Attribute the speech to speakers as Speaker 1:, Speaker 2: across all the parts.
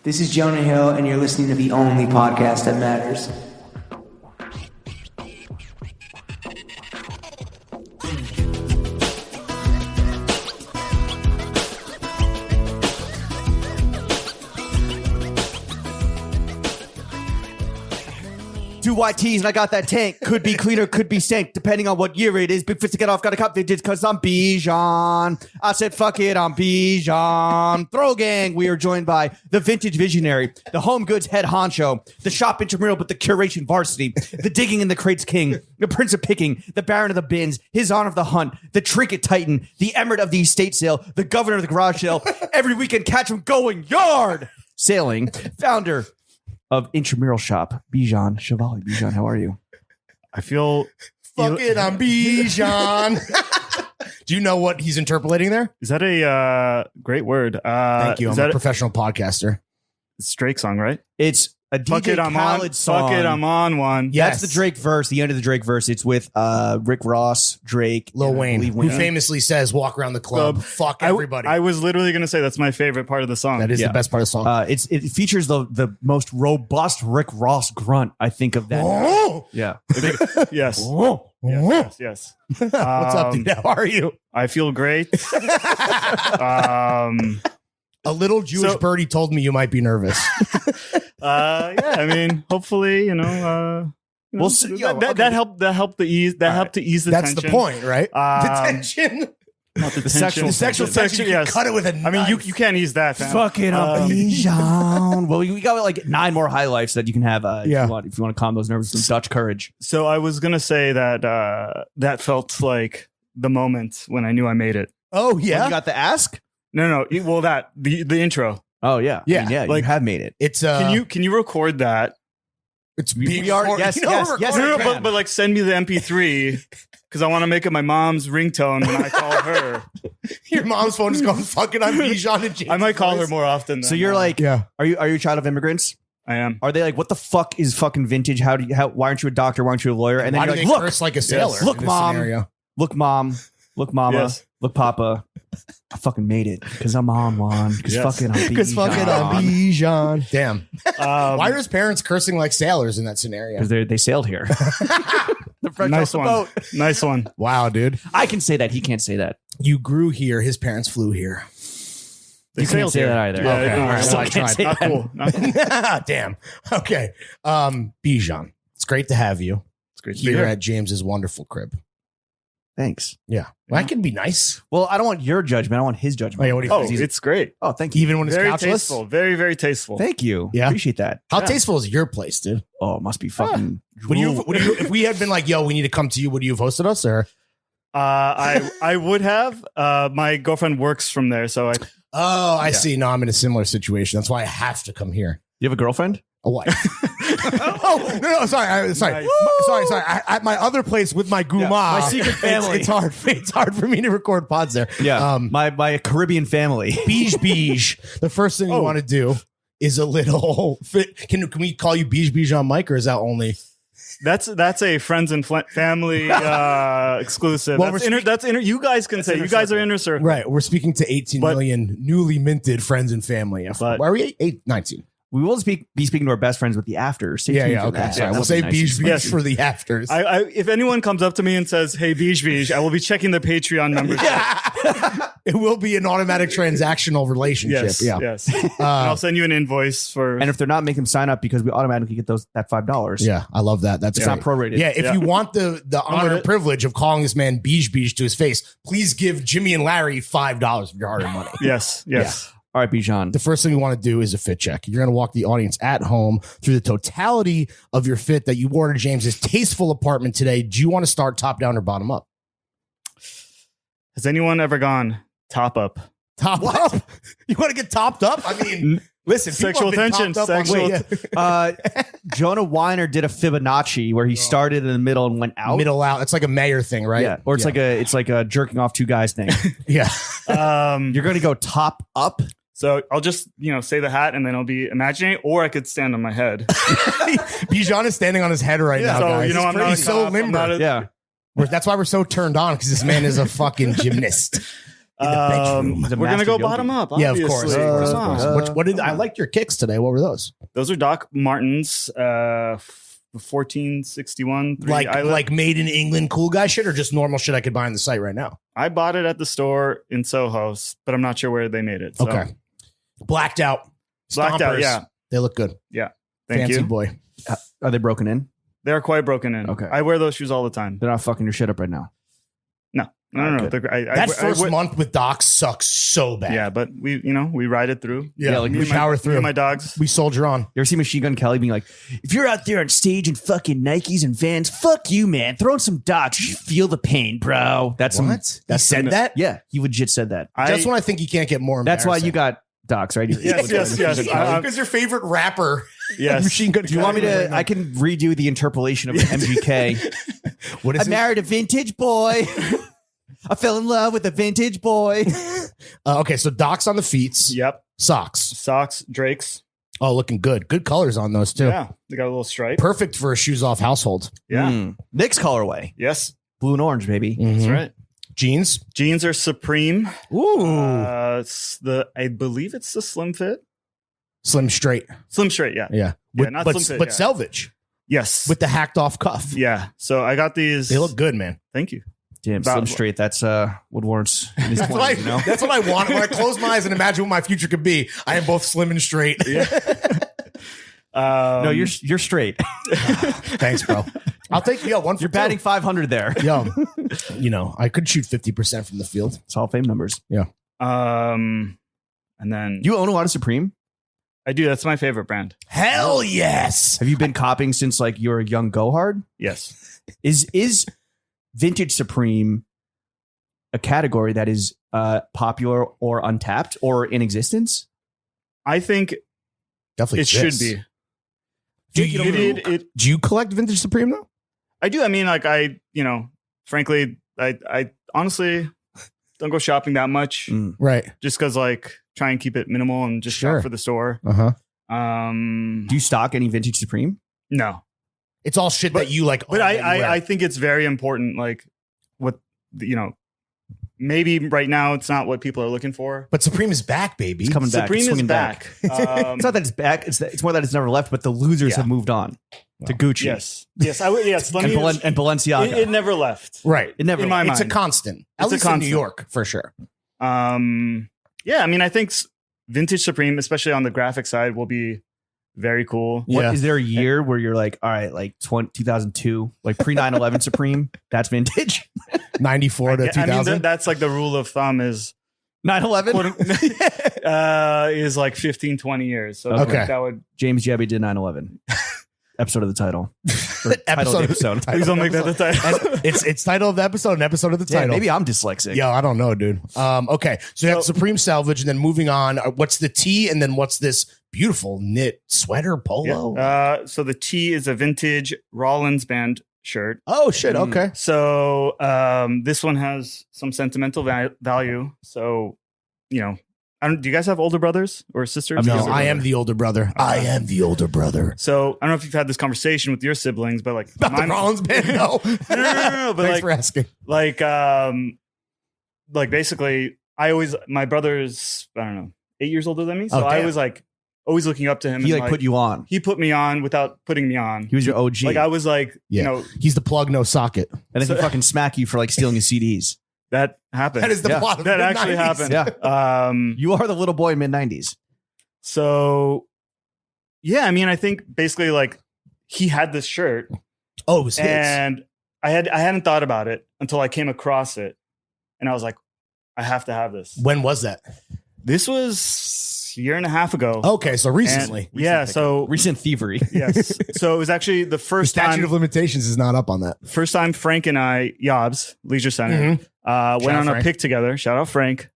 Speaker 1: This is Jonah Hill, and you're listening to the only podcast that matters.
Speaker 2: Two white tees and I got that tank. Could be cleaner, could be stank, depending on what year it is. Big fits to get off, got a cop digits because I'm Bijan. I said, fuck it, I'm Bijan. Throw gang. We are joined by the vintage visionary, the home goods head honcho, the shop intramural but the curation varsity, the digging in the crates king, the prince of picking, the baron of the bins, his honor of the hunt, the trinket titan, the emirate of the estate sale, the governor of the garage sale. Every weekend catch him going yard sailing. Founder of Intramural shop, Bijan. Shahvali. Bijan, how are you?
Speaker 3: I feel...
Speaker 4: Fuck it, I'm Bijan. Do you know what he's interpolating there?
Speaker 3: Is that a great word?
Speaker 4: Thank you. I'm a professional podcaster.
Speaker 3: It's Drake song, right?
Speaker 2: It's a DJ Khaled song.
Speaker 3: Fuck it, I'm on one.
Speaker 2: Yes. That's the Drake verse, the end of the Drake verse. It's with Rick Ross, Drake,
Speaker 4: Lil Wayne, who famously says, walk around the club, fuck everybody.
Speaker 3: I was literally going to say that's my favorite part of the song.
Speaker 4: That is the best part of the song.
Speaker 2: It features the most robust Rick Ross grunt, I think, of that.
Speaker 4: Oh!
Speaker 2: Yeah.
Speaker 3: Yes.
Speaker 4: Oh!
Speaker 3: Yes.
Speaker 4: What's up, dude? How are you?
Speaker 3: I feel great.
Speaker 4: A little Jewish birdie told me you might be nervous.
Speaker 3: Yeah, I mean, hopefully, that helped to ease the tension.
Speaker 4: That's the point, right? The tension.
Speaker 3: Not the
Speaker 4: sexual tension. You
Speaker 3: yes.
Speaker 4: cut it with a knife.
Speaker 3: I mean, you can't ease that, fam.
Speaker 2: Fucking Bijan. Well, we got like 9 more highlights that you can have if you want to calm those nerves with some Dutch courage.
Speaker 3: So I was gonna say that that felt like the moment when I knew I made it.
Speaker 4: Oh yeah,
Speaker 2: when you got the ask.
Speaker 3: No. Well, the intro.
Speaker 2: Oh yeah,
Speaker 4: yeah.
Speaker 2: I mean, yeah.
Speaker 3: Like,
Speaker 2: you have made it.
Speaker 4: It's
Speaker 3: can you record that?
Speaker 4: It's
Speaker 2: being yes.
Speaker 3: No, but like send me the MP3 because I want to make it my mom's ringtone when I call her.
Speaker 4: Your mom's phone is going fucking on Bijan and James.
Speaker 3: I might call her more often.
Speaker 2: So you're like, are you a child of immigrants?
Speaker 3: I am.
Speaker 2: Are they like, what the fuck is fucking vintage? Why aren't you a doctor? Why aren't you a lawyer? And then
Speaker 4: why
Speaker 2: you're
Speaker 4: do
Speaker 2: like,
Speaker 4: they
Speaker 2: look,
Speaker 4: curse like a sailor.
Speaker 2: Yes. Look, mom. Look, mom. Look, mama.
Speaker 3: Yes.
Speaker 2: Look, papa. I fucking made it because I'm on one. Because fucking I'm
Speaker 4: Bijan. Damn. Why are his parents cursing like sailors in that scenario?
Speaker 2: Because they sailed here. The French
Speaker 3: nice
Speaker 2: off the boat.
Speaker 3: Nice one.
Speaker 4: Wow, dude.
Speaker 2: I can say that. He can't say that.
Speaker 4: You grew here. His parents flew here.
Speaker 2: You can't say that either.
Speaker 3: Yeah,
Speaker 4: okay. All right.
Speaker 2: So
Speaker 4: Well,
Speaker 2: I can't say
Speaker 3: Not
Speaker 2: that.
Speaker 3: cool. Not cool.
Speaker 4: Damn. Okay. Bijan, it's great to have you
Speaker 3: It's great to be
Speaker 4: here
Speaker 3: here.
Speaker 4: at James's wonderful crib.
Speaker 2: Thanks.
Speaker 4: Yeah. Well, I can be nice.
Speaker 2: Well, I don't want your judgment. I want his judgment.
Speaker 4: Oh, yeah, what do you think?
Speaker 3: It's great.
Speaker 2: Oh, thank you.
Speaker 4: Even when it's
Speaker 3: Very
Speaker 4: couchless?
Speaker 3: tasteful. Very, very tasteful.
Speaker 2: Thank you.
Speaker 4: Yeah.
Speaker 2: Appreciate that.
Speaker 4: How
Speaker 3: Yeah.
Speaker 4: tasteful is your place, dude?
Speaker 2: Oh, it must be fucking.
Speaker 4: Would you, if we had been like, yo, we need to come to you, would you have hosted us? Or
Speaker 3: I would have. My girlfriend works from there, so
Speaker 4: I see. No, I'm in a similar situation. That's why I have to come here.
Speaker 2: You have a girlfriend?
Speaker 4: A wife. Oh no! Sorry.
Speaker 3: Nice.
Speaker 4: Sorry. At my other place with my guma,
Speaker 2: my secret family.
Speaker 4: It's hard. It's hard for me to record pods there.
Speaker 2: Yeah. My Caribbean family.
Speaker 4: Beige. The first thing you want to do is a little. Can we call you Bijan Mike, or is that only?
Speaker 3: that's a friends and family exclusive.
Speaker 4: Well,
Speaker 3: You guys can say you guys are inner circle.
Speaker 4: Right. We're speaking to 18 million newly minted friends and family.
Speaker 3: But-
Speaker 4: Why are we 19?
Speaker 2: We will be speaking to our best friends with the afters. Stay tuned for
Speaker 4: Okay.
Speaker 2: that.
Speaker 4: Sorry.
Speaker 2: That'll
Speaker 4: We'll say
Speaker 2: be
Speaker 4: Beige
Speaker 2: nice.
Speaker 4: for the afters.
Speaker 3: If anyone comes up to me and says, "Hey, Bij," I will be checking the Patreon numbers.
Speaker 4: It will be an automatic transactional relationship.
Speaker 3: Yes.
Speaker 4: Yeah.
Speaker 3: Yes. And I'll send you an invoice for.
Speaker 2: And if they're not, make them sign up because we automatically get that $5.
Speaker 4: Yeah. I love that. That's
Speaker 2: It's
Speaker 4: great.
Speaker 2: not prorated.
Speaker 4: Yeah, if you want the honor and privilege of calling this man Bij to his face, please give Jimmy and Larry $5 of your hard-earned money.
Speaker 3: Yes.
Speaker 2: All right, Bijan.
Speaker 4: The first thing we want to do is a fit check. You're going to walk the audience at home through the totality of your fit that you wore to James's tasteful apartment today. Do you want to start top down or bottom up?
Speaker 3: Has anyone ever gone top up?
Speaker 4: Top up? You want to get topped up? I mean, listen,
Speaker 3: Sexual tension.
Speaker 2: Jonah Weiner did a Fibonacci where he started in the middle and went out.
Speaker 4: Middle out. It's like a mayor thing, right?
Speaker 2: Yeah. Or it's like a jerking off 2 guys thing.
Speaker 4: Yeah.
Speaker 2: You're going to go top up.
Speaker 3: So I'll just, say the hat and then I'll be imagining, or I could stand on my head.
Speaker 4: Bijan is standing on his head right now,
Speaker 3: So,
Speaker 4: guys.
Speaker 3: I'm not
Speaker 4: He's so limber.
Speaker 2: Yeah.
Speaker 4: That's why we're so turned on, because this man is a fucking gymnast. In the bedroom.
Speaker 2: The
Speaker 3: We're gonna
Speaker 2: master
Speaker 3: go
Speaker 2: yogi.
Speaker 3: bottom up.
Speaker 4: Yeah, of course.
Speaker 3: Obviously.
Speaker 4: Of
Speaker 3: Come
Speaker 4: course.
Speaker 3: on.
Speaker 4: What did I liked your kicks today? What were those?
Speaker 3: Those are Doc Martens, 1461.
Speaker 4: Like made in England cool guy shit or just normal shit I could buy on the site right now?
Speaker 3: I bought it at the store in Soho, but I'm not sure where they made it. So.
Speaker 4: Okay. Blacked out.
Speaker 3: Blacked out,
Speaker 4: Stompers.
Speaker 3: yeah.
Speaker 4: They look good.
Speaker 3: Thank
Speaker 4: Fancy
Speaker 3: you.
Speaker 4: boy.
Speaker 2: Are they broken in?
Speaker 3: They're quite broken in.
Speaker 2: Okay.
Speaker 3: I wear those shoes all the time.
Speaker 2: They're not fucking your shit up right now.
Speaker 3: No.
Speaker 2: Good.
Speaker 4: That first month with Docs sucks so bad.
Speaker 3: Yeah, but we ride it through.
Speaker 4: Yeah,
Speaker 2: like
Speaker 4: we
Speaker 3: Me and
Speaker 4: power
Speaker 3: me
Speaker 4: through.
Speaker 3: and my dogs.
Speaker 4: We soldier on.
Speaker 2: You ever see Machine Gun Kelly being like, if you're out there on stage in fucking Nikes and Vans, fuck you, man. Throw in some docs. You should feel the pain, bro. That's
Speaker 4: What? He said
Speaker 3: some-
Speaker 4: that?
Speaker 2: Yeah, he legit said that.
Speaker 4: That's when I think you can't get more
Speaker 2: That's why you
Speaker 4: embarrassing.
Speaker 2: got docs, right?
Speaker 3: Yes.
Speaker 4: Because your favorite rapper.
Speaker 3: Yes.
Speaker 4: Machine Gun
Speaker 2: Do you want me
Speaker 4: Kelly.
Speaker 2: to? I can redo the interpolation of MGK.
Speaker 4: What is
Speaker 2: I married a vintage boy. I fell in love with a vintage boy.
Speaker 4: Okay, so Docs on the feet.
Speaker 3: Yep.
Speaker 4: Socks.
Speaker 3: Socks, Drakes.
Speaker 4: Oh, looking good. Good colors on those too.
Speaker 3: Yeah. They got a little stripe.
Speaker 4: Perfect for a shoes off household.
Speaker 3: Yeah.
Speaker 2: Nick's colorway.
Speaker 3: Yes.
Speaker 2: Blue and orange, baby.
Speaker 4: Mhm.
Speaker 3: That's right.
Speaker 4: Jeans.
Speaker 3: Jeans are Supreme.
Speaker 4: Ooh.
Speaker 3: It's I believe it's the Slim Fit.
Speaker 4: Slim straight.
Speaker 3: Slim Straight, yeah.
Speaker 4: Yeah.
Speaker 3: not
Speaker 4: but
Speaker 3: slim fit,
Speaker 4: but
Speaker 3: yeah.
Speaker 4: selvage
Speaker 3: Yes.
Speaker 4: with the hacked off cuff.
Speaker 3: yeah. So I got these.
Speaker 4: They look good, man.
Speaker 3: Thank you.
Speaker 2: Damn,
Speaker 3: About-
Speaker 2: Slim Straight. That's Woodward's in his
Speaker 4: That's what,
Speaker 2: 20s, you know?
Speaker 4: that's what I want. When I close my eyes and imagine what my future could be, I am both slim and straight.
Speaker 2: No, you're straight.
Speaker 4: Thanks, bro. I'll take one for
Speaker 2: You're batting 500 there.
Speaker 4: Yo, I could shoot 50% from the field.
Speaker 2: It's Hall of Fame numbers.
Speaker 3: and then
Speaker 2: You own a lot of Supreme?
Speaker 3: I do. That's my favorite brand.
Speaker 4: Hell yes.
Speaker 2: Have you been copying since like you were a young Gohard?
Speaker 3: Yes.
Speaker 2: Is vintage Supreme a category that is popular or untapped or in existence?
Speaker 3: I think
Speaker 4: Definitely
Speaker 3: it should
Speaker 4: exists.
Speaker 3: be.
Speaker 4: Do
Speaker 3: It-
Speaker 4: do you collect vintage Supreme though?
Speaker 3: I do. I mean, like frankly, I honestly don't go shopping that much
Speaker 4: Right.
Speaker 3: just because like try and keep it minimal and just
Speaker 4: Sure.
Speaker 3: shop for the store.
Speaker 4: Uh-huh.
Speaker 2: Do you stock any vintage Supreme?
Speaker 3: No,
Speaker 4: It's all shit that you like.
Speaker 3: but
Speaker 4: own that you wear.
Speaker 3: I think it's very important. Like what, maybe right now it's not what people are looking for.
Speaker 4: But Supreme is back, baby.
Speaker 2: It's coming back.
Speaker 3: Supreme
Speaker 2: It's
Speaker 3: is
Speaker 2: swinging
Speaker 3: back.
Speaker 2: It's not that it's back. It's more that it's never left, but the losers
Speaker 3: Yeah.
Speaker 2: have moved on to Gucci
Speaker 3: Yes. I would. Yes. Let
Speaker 2: and,
Speaker 3: me.
Speaker 2: and Balenciaga.
Speaker 3: It never left.
Speaker 4: Right.
Speaker 2: It never
Speaker 3: in my
Speaker 4: It's a
Speaker 3: mind.
Speaker 4: constant. At
Speaker 3: It's a
Speaker 4: least in New
Speaker 3: constant.
Speaker 4: York, for sure.
Speaker 3: Yeah. I mean, I think vintage Supreme, especially on the graphic side, will be very cool.
Speaker 2: What
Speaker 4: Yeah.
Speaker 2: is there a year where you're like, all right, like 2002, like pre 9/11 Supreme, that's vintage.
Speaker 4: 94 to
Speaker 3: I
Speaker 4: 2000.
Speaker 3: mean, that's like the rule of thumb is
Speaker 2: 9/11.
Speaker 3: is like 15, 20 years. So
Speaker 4: Okay.
Speaker 3: that would
Speaker 2: James Jebby did 9/11. Episode of the title. Or title of the episode.
Speaker 3: please don't make that the title.
Speaker 4: it's title of the episode and episode of the
Speaker 2: Yeah,
Speaker 4: title.
Speaker 2: maybe I'm dyslexic.
Speaker 4: Yo, I don't know, dude. Okay, so you have Supreme Salvage, and then moving on. What's the T, and then what's this beautiful knit sweater polo?
Speaker 3: Yeah. So the T is a vintage Rollins band shirt.
Speaker 4: Oh shit! Okay,
Speaker 3: So this one has some sentimental value. So, do you guys have older brothers or sisters?
Speaker 2: I'm the
Speaker 4: no,
Speaker 2: older
Speaker 4: I am the older brother. I am the older brother.
Speaker 3: So I don't know if you've had this conversation with your siblings, but like
Speaker 4: About the Rollins band? No,
Speaker 3: No, but
Speaker 4: Thanks
Speaker 3: like,
Speaker 4: for asking.
Speaker 3: like basically, my brother's, I don't know, 8 years older than me. So
Speaker 4: Oh,
Speaker 3: I
Speaker 4: damn.
Speaker 3: was like always looking up to him.
Speaker 2: He
Speaker 3: and
Speaker 2: like put you on.
Speaker 3: He put me on without putting me on.
Speaker 2: He was your OG.
Speaker 3: Like I was like,
Speaker 4: Yeah. He's the plug, no socket.
Speaker 2: and then he fucking smack you for like stealing his CDs.
Speaker 3: that happened.
Speaker 4: That is the
Speaker 2: Yeah.
Speaker 4: plot of
Speaker 3: That
Speaker 4: the
Speaker 3: actually
Speaker 4: 90s.
Speaker 3: happened.
Speaker 2: Yeah. You are the little boy in mid 90s.
Speaker 3: So yeah, I mean, I think basically like he had this shirt
Speaker 4: Oh, it was his.
Speaker 3: and I hadn't thought about it until I came across it. And I was like, I have to have this.
Speaker 4: When was that?
Speaker 3: This was a year and a half ago.
Speaker 4: Okay, so
Speaker 3: And-
Speaker 4: recently.
Speaker 3: yeah. So
Speaker 2: Recent thievery.
Speaker 3: yes. So it was actually the
Speaker 4: The
Speaker 3: first
Speaker 4: statute
Speaker 3: time.
Speaker 4: of limitations is not up on that.
Speaker 3: First time Frank and I, Yobs, Leisure Center, went
Speaker 4: out,
Speaker 3: on a
Speaker 4: Frank.
Speaker 3: pic together. Shout out Frank.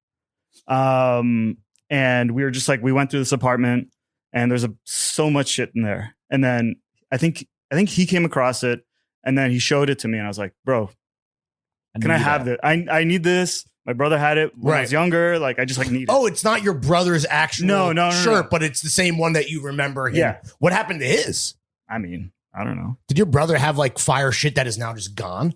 Speaker 3: And we were just like, we went through this apartment and there's so much shit in there. And then I think he came across it and then he showed it to me and I was like, bro, can I have this? I need this. My brother had it when I was
Speaker 4: Right.
Speaker 3: younger. Like I just like need it.
Speaker 4: Oh, it's not your brother's actual
Speaker 3: No,
Speaker 4: shirt,
Speaker 3: no.
Speaker 4: but it's the same one that you remember him.
Speaker 3: Yeah.
Speaker 4: What happened to his?
Speaker 3: I mean, I don't know.
Speaker 4: Did your brother have like fire shit that is now just gone?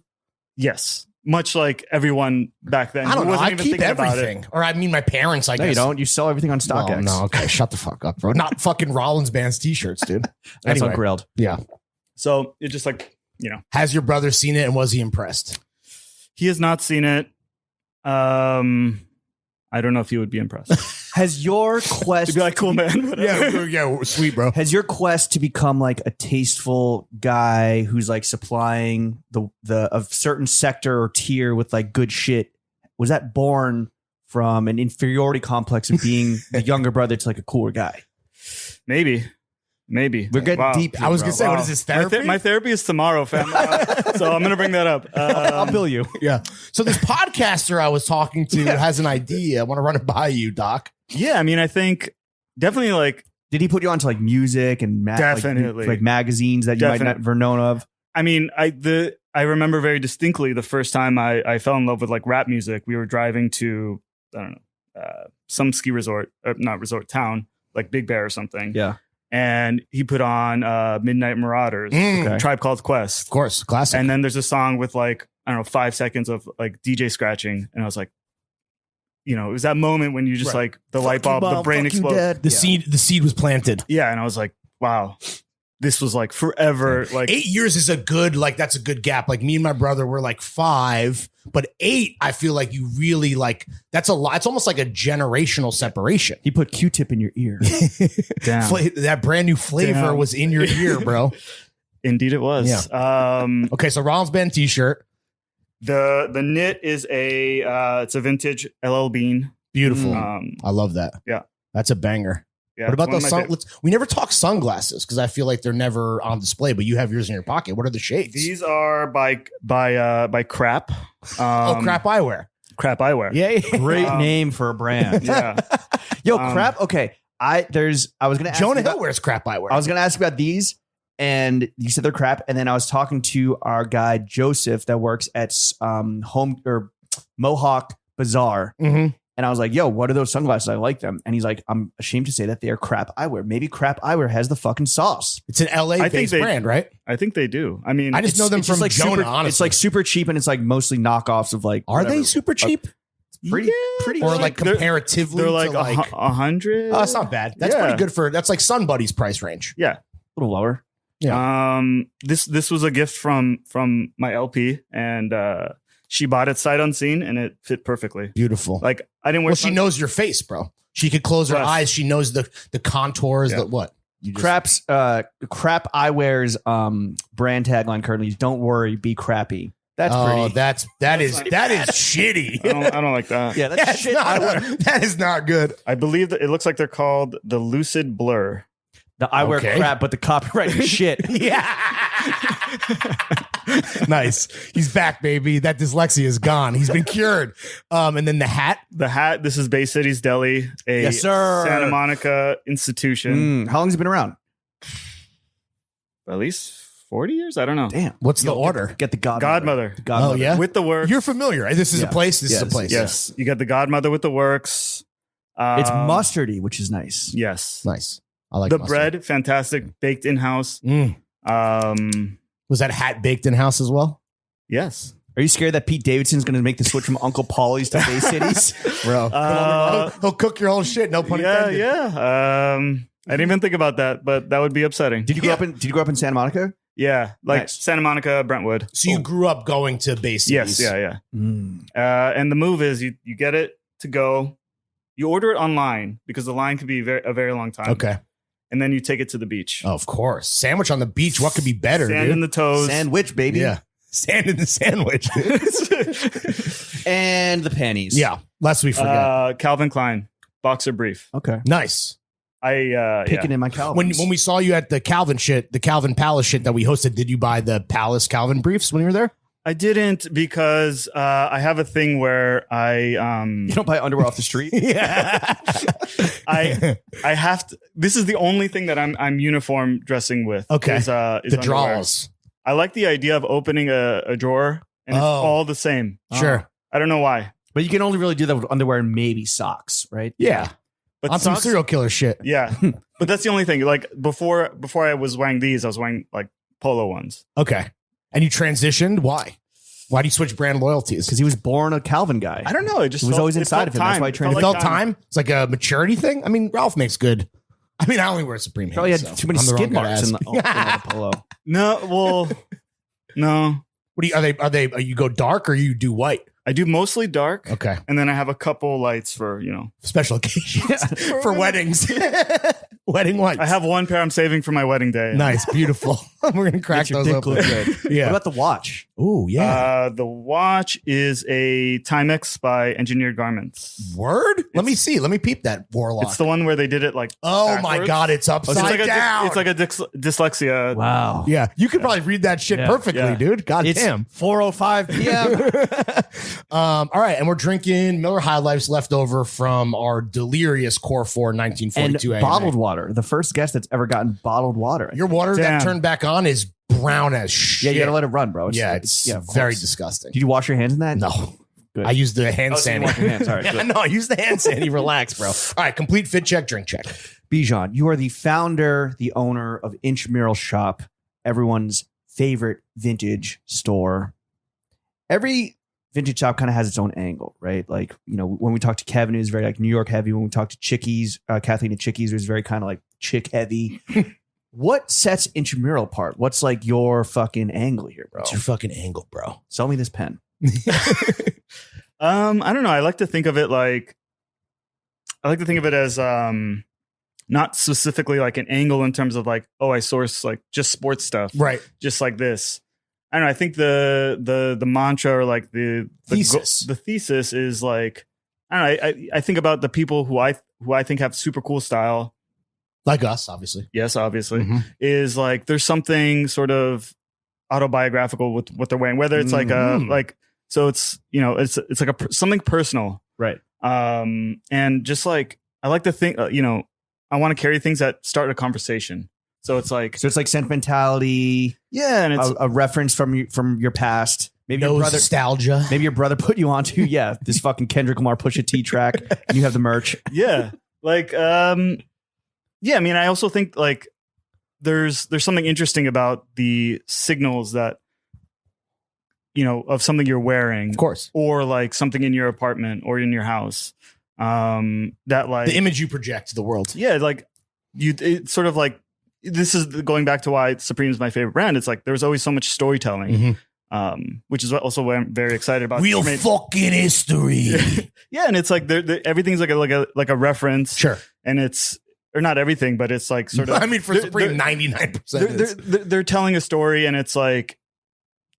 Speaker 3: Yes. much like everyone back then.
Speaker 4: I don't
Speaker 3: who
Speaker 4: know.
Speaker 3: wasn't
Speaker 4: I
Speaker 3: even
Speaker 4: keep
Speaker 3: thinking about it.
Speaker 4: everything. Or I mean, my parents, I
Speaker 2: No,
Speaker 4: guess.
Speaker 2: you don't. You sell everything on StockX.
Speaker 4: No, okay. Shut the fuck up, bro. Not fucking Rollins Band's t-shirts, dude.
Speaker 2: That's
Speaker 4: Anyway.
Speaker 2: on Grilled.
Speaker 4: Yeah.
Speaker 3: So it's just like,
Speaker 4: Has your brother seen it and was he impressed?
Speaker 3: he has not seen it. I don't know if he would be impressed.
Speaker 2: Has your quest
Speaker 3: To be like, cool, man. Whatever.
Speaker 4: yeah, sweet, bro.
Speaker 2: Has your quest to become like a tasteful guy who's like supplying the a certain sector or tier with like good shit, was that born from an inferiority complex of being the younger brother to like a cooler guy?
Speaker 3: Maybe.
Speaker 2: We're getting deep.
Speaker 4: I was going to say,
Speaker 3: Wow.
Speaker 4: what is this, therapy?
Speaker 3: My therapy is tomorrow, fam. So I'm going to bring that up.
Speaker 2: I'll bill you.
Speaker 4: Yeah. So this podcaster I was talking to has an idea. I want to run it by you, Doc.
Speaker 3: Yeah, I mean, I think definitely like,
Speaker 2: Did he put you onto like music and
Speaker 3: Definitely.
Speaker 2: like magazines that you might not ever known of?
Speaker 3: I mean, I remember very distinctly the first time I fell in love with like rap music. We were driving to, I don't know, some ski resort, not resort town, like Big Bear or something.
Speaker 2: Yeah.
Speaker 3: And he put on Midnight Marauders,
Speaker 2: Okay.
Speaker 3: Tribe Called Quest.
Speaker 4: Of course. Classic.
Speaker 3: And then there's a song with like, I don't know, 5 seconds of like DJ scratching. And I was like, it was that moment when you just like the light bulb, the brain explodes.
Speaker 4: the seed was planted.
Speaker 3: Yeah. And I was like, wow, this was like forever. Like
Speaker 4: 8 years is that's a good gap. Like me and my brother were like 5, but 8, I feel like you really like, that's a lot. It's almost like a generational separation.
Speaker 2: He put Q-tip in your ear.
Speaker 3: Damn.
Speaker 4: That brand new flavor
Speaker 3: Damn.
Speaker 4: was in your ear, bro.
Speaker 3: Indeed it was.
Speaker 4: Yeah. Okay. So Rollins Band t-shirt.
Speaker 3: The knit is it's a vintage LL Bean.
Speaker 4: Beautiful.
Speaker 3: Um,
Speaker 4: I love that.
Speaker 3: Yeah.
Speaker 4: That's a banger.
Speaker 3: yeah,
Speaker 4: What about
Speaker 3: it's
Speaker 4: those
Speaker 3: one of my
Speaker 4: we never talk sunglasses because I feel like they're never on display, but you have yours in your pocket. What are the shades?
Speaker 3: These are by Crap.
Speaker 4: Crap eyewear.
Speaker 3: Crap Eyewear.
Speaker 4: Yeah.
Speaker 2: Great name for a brand.
Speaker 3: Yeah.
Speaker 2: Yo, crap. Okay. I was gonna ask
Speaker 4: Jonah
Speaker 2: you about-
Speaker 4: Hill wears crap eyewear.
Speaker 2: I was gonna ask about these, and you said they're crap. And then I was talking to our guy Joseph that works at Home or Mohawk Bazaar,
Speaker 4: Mhm.
Speaker 2: and I was like, "Yo, what are those sunglasses? I like them." And he's like, "I'm ashamed to say that they are crap eyewear. Maybe crap eyewear has the fucking sauce.
Speaker 4: It's an LA
Speaker 3: I think
Speaker 4: based
Speaker 3: they-
Speaker 4: brand, right?
Speaker 3: I think they do. I mean,
Speaker 4: I just know them
Speaker 2: It's just
Speaker 4: from
Speaker 2: like
Speaker 4: Jonah,
Speaker 2: super,
Speaker 4: honestly.
Speaker 2: It's like super cheap, and it's like mostly knockoffs of like.
Speaker 4: Are they
Speaker 2: whatever.
Speaker 4: super cheap?
Speaker 2: Pretty, pretty.
Speaker 4: Or
Speaker 2: cheap.
Speaker 4: like comparatively
Speaker 3: they're like
Speaker 4: to like
Speaker 3: 100.
Speaker 4: Oh, that's not bad. That's
Speaker 3: Yeah.
Speaker 4: pretty good that's like Sun Buddy's price range.
Speaker 3: Yeah.
Speaker 2: a little lower.
Speaker 3: This was a gift from my LP, and she bought it sight unseen, and it fit perfectly.
Speaker 4: Beautiful.
Speaker 3: Like I didn't wear.
Speaker 4: Well, she knows your face, bro. She could close her
Speaker 3: Yes.
Speaker 4: eyes. She knows the contours.
Speaker 3: Yeah.
Speaker 4: The what? You just-
Speaker 2: Crap eyewear's brand tagline currently is "Don't worry, be crappy." That's pretty.
Speaker 4: that is
Speaker 3: like-
Speaker 4: shitty.
Speaker 3: I don't like that.
Speaker 2: Yeah, that's
Speaker 4: That's
Speaker 2: shit
Speaker 4: not-
Speaker 2: eyewear.
Speaker 4: that is not good.
Speaker 3: I believe that it looks like they're called the Lucid Blur.
Speaker 2: The eyewear
Speaker 4: Okay.
Speaker 2: crap, but the copyright is shit.
Speaker 4: Yeah. Nice. He's back, baby. That dyslexia is gone. He's been cured. And then the hat.
Speaker 3: The hat. This is Bay City's Deli, a
Speaker 2: Yes, sir.
Speaker 3: Santa Monica institution.
Speaker 2: How long has it been around?
Speaker 3: At least 40 years. I don't know.
Speaker 2: Damn.
Speaker 4: What's the order?
Speaker 2: Get the
Speaker 3: Godmother.
Speaker 2: The Godmother.
Speaker 4: Oh, yeah?
Speaker 3: With the works.
Speaker 4: You're familiar. Right? This is a
Speaker 2: Yeah.
Speaker 4: place. This is a
Speaker 2: Yes.
Speaker 4: place.
Speaker 3: Yes, you got the Godmother with the works.
Speaker 2: It's mustardy, which is nice.
Speaker 3: Yes.
Speaker 4: Nice. I like
Speaker 3: The
Speaker 4: mustard.
Speaker 3: bread, fantastic, baked in house.
Speaker 4: Mm.
Speaker 3: Um,
Speaker 4: Was that hat baked in house as well?
Speaker 3: yes.
Speaker 2: Are you scared that Pete Davidson's going to make the switch from Uncle Paulie's to Bay Cities?
Speaker 4: Bro. He'll cook your whole shit. No pun
Speaker 3: Yeah,
Speaker 4: intended.
Speaker 3: yeah. I didn't even think about that, but that would be upsetting.
Speaker 2: Did you grow up in Santa Monica?
Speaker 3: Yeah, like
Speaker 2: Nice.
Speaker 3: Santa Monica, Brentwood.
Speaker 4: So you grew up going to Bay Cities?
Speaker 3: Yes, yeah. And the move is you get it to go. You order it online because the line could be a very long time.
Speaker 4: Okay.
Speaker 3: And then you take it to the beach.
Speaker 4: Oh, of course. Sandwich on the beach. What could be better,
Speaker 3: Sand
Speaker 4: dude?
Speaker 3: in the toes.
Speaker 2: Sandwich, baby.
Speaker 4: Yeah. Sand in the sandwich, dude.
Speaker 2: And the panties.
Speaker 4: Yeah. Lest we forget.
Speaker 3: Calvin Klein boxer brief.
Speaker 2: Okay.
Speaker 4: Nice.
Speaker 2: Picking in my Calvins.
Speaker 4: When we saw you at the Calvin Palace shit that we hosted, did you buy the Palace Calvin briefs when you were there?
Speaker 3: I didn't because I have a thing where
Speaker 2: you don't buy underwear off the street?
Speaker 4: Yeah.
Speaker 3: I have to. This is the only thing that I'm uniform dressing with.
Speaker 4: Okay.
Speaker 3: Is
Speaker 4: the
Speaker 3: underwear.
Speaker 4: draws.
Speaker 3: I like the idea of opening a drawer and it's
Speaker 4: Oh.
Speaker 3: all the same.
Speaker 4: Sure.
Speaker 3: I don't know why.
Speaker 2: But you can only really do that with underwear and maybe socks, right?
Speaker 4: Yeah.
Speaker 3: But
Speaker 4: On some
Speaker 3: socks-
Speaker 4: serial killer shit.
Speaker 3: Yeah. But that's the only thing. Like before I was wearing these, I was wearing like polo ones.
Speaker 4: Okay. And you transitioned? Why? Why do you switch brand loyalties?
Speaker 2: Because he was born a Calvin guy.
Speaker 3: I don't know. It just
Speaker 2: It was
Speaker 3: felt-
Speaker 2: always inside
Speaker 3: felt
Speaker 2: of him. That's
Speaker 3: time.
Speaker 2: why he trained
Speaker 4: It
Speaker 2: It
Speaker 4: felt time. It's like a maturity thing. I mean, Ralph makes good. I mean, I only wear Supreme.
Speaker 2: Probably had
Speaker 4: hands,
Speaker 2: too many
Speaker 4: I'm the wrong
Speaker 2: skid
Speaker 4: guy to
Speaker 2: marks in
Speaker 4: ask.
Speaker 2: the polo.
Speaker 3: No, well, no.
Speaker 4: What do you? Are they? You go dark or you do white?
Speaker 3: I do mostly dark.
Speaker 4: Okay.
Speaker 3: And then I have a couple lights for,
Speaker 4: Special occasions for weddings. Wedding whites.
Speaker 3: I have one pair I'm saving for my wedding day.
Speaker 4: Nice, beautiful. We're gonna crack
Speaker 2: Makes your
Speaker 4: those
Speaker 2: dick
Speaker 4: open.
Speaker 2: look good.
Speaker 4: Yeah.
Speaker 2: What about the watch?
Speaker 4: Ooh, yeah.
Speaker 3: The watch is a Timex by Engineered Garments.
Speaker 4: Word? Let me see. Let me peep that warlock.
Speaker 3: It's the one where they did it like
Speaker 4: oh my
Speaker 3: backwards.
Speaker 4: god, it's upside down.
Speaker 3: It's like a dyslexia.
Speaker 2: Wow.
Speaker 4: yeah, you could probably read that shit
Speaker 2: Yeah.
Speaker 4: perfectly,
Speaker 3: Yeah.
Speaker 4: dude. God
Speaker 2: It's
Speaker 4: damn.
Speaker 2: 4:05 p.m.
Speaker 4: All right, and we're drinking Miller High Life's leftover from our delirious Core 4
Speaker 2: and
Speaker 4: 1942 AMA.
Speaker 2: bottled water. The first guest that's ever gotten bottled water.
Speaker 4: Your water
Speaker 3: Damn.
Speaker 4: that turned back on is brown as
Speaker 2: Yeah,
Speaker 4: shit.
Speaker 2: you gotta let it run, bro.
Speaker 4: It's
Speaker 2: of
Speaker 4: very
Speaker 2: course.
Speaker 4: disgusting.
Speaker 2: Did you wash your hands in that?
Speaker 4: No.
Speaker 2: Good.
Speaker 4: I used the hand
Speaker 2: Oh, so you wash your hands. All right,
Speaker 4: yeah,
Speaker 2: good.
Speaker 4: no, I used the hand sandy. Relax, bro. All right, complete fit check, drink check.
Speaker 2: Bijan, you are the founder, the owner of Intramural Shop, everyone's favorite vintage store. Every vintage shop kind of has its own angle, right? Like, when we talk to Kevin, it was very like New York heavy. When we talk to Chickies, Kathleen and Chickies, it was very kind of like chick heavy. What sets Intramural apart? What's like your fucking angle here, bro?
Speaker 4: What's your fucking angle, bro?
Speaker 2: Sell me this pen.
Speaker 3: I don't know. I like to think of it as not specifically like an angle in terms of like, oh, I source like just sports stuff.
Speaker 4: Right.
Speaker 3: Just like this. I don't know. I think the mantra or like the
Speaker 4: Thesis.
Speaker 3: the thesis is like, I don't know. I think about the people who I think have super cool style.
Speaker 4: Like us, obviously.
Speaker 3: Yes, obviously,
Speaker 4: Mhm.
Speaker 3: is like there's something sort of autobiographical with what they're wearing, whether it's like
Speaker 4: Mhm.
Speaker 3: a like, so it's it's like something personal,
Speaker 2: Right.
Speaker 3: and just like I like to think, I want to carry things that start a conversation. So it's like
Speaker 2: So it's like sentimentality,
Speaker 3: yeah, and it's
Speaker 2: a reference from your past. Maybe
Speaker 4: No
Speaker 2: your brother.
Speaker 4: nostalgia.
Speaker 2: Maybe your brother put you onto this fucking Kendrick Lamar Pusha T track, and you have the merch.
Speaker 3: yeah, like yeah. I mean, I also think like there's something interesting about the signals that of something you're wearing,
Speaker 4: Of course.
Speaker 3: or like something in your apartment or in your house, that like
Speaker 4: The image you project to the world.
Speaker 3: yeah, like it's sort of like this is going back to why Supreme is my favorite brand. It's like there's always so much storytelling, which is also what I'm very excited about.
Speaker 4: Real
Speaker 3: Supreme.
Speaker 4: fucking history.
Speaker 3: Yeah, and it's like everything's like a reference,
Speaker 4: Sure.
Speaker 3: and it's or not everything, but it's like sort of.
Speaker 4: I mean, for Supreme, 99% is.
Speaker 3: they're telling a story, and it's like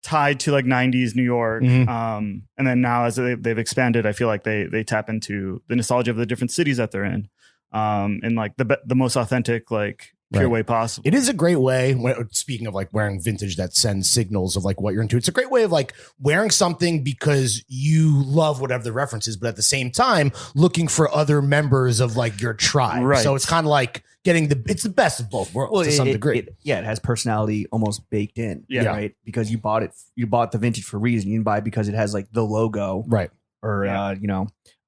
Speaker 3: tied to like 90s New York,
Speaker 4: Mhm.
Speaker 3: and then now as they've expanded, I feel like they tap into the nostalgia of the different cities that they're in, in like the most authentic like pure
Speaker 4: Right.
Speaker 3: way possible.
Speaker 4: It is a great way, speaking of like wearing vintage that sends signals of like what you're into, it's a great way of like wearing something because you love whatever the reference is, but at the same time, looking for other members of like your tribe.
Speaker 3: Right.
Speaker 4: So it's kind of like getting it's the best of both worlds to some degree.
Speaker 2: It has personality almost baked in.
Speaker 3: Yeah.
Speaker 2: Right. Because you bought the vintage for a reason. You didn't buy it because it has like the logo
Speaker 4: Right.
Speaker 2: or,
Speaker 3: Yeah.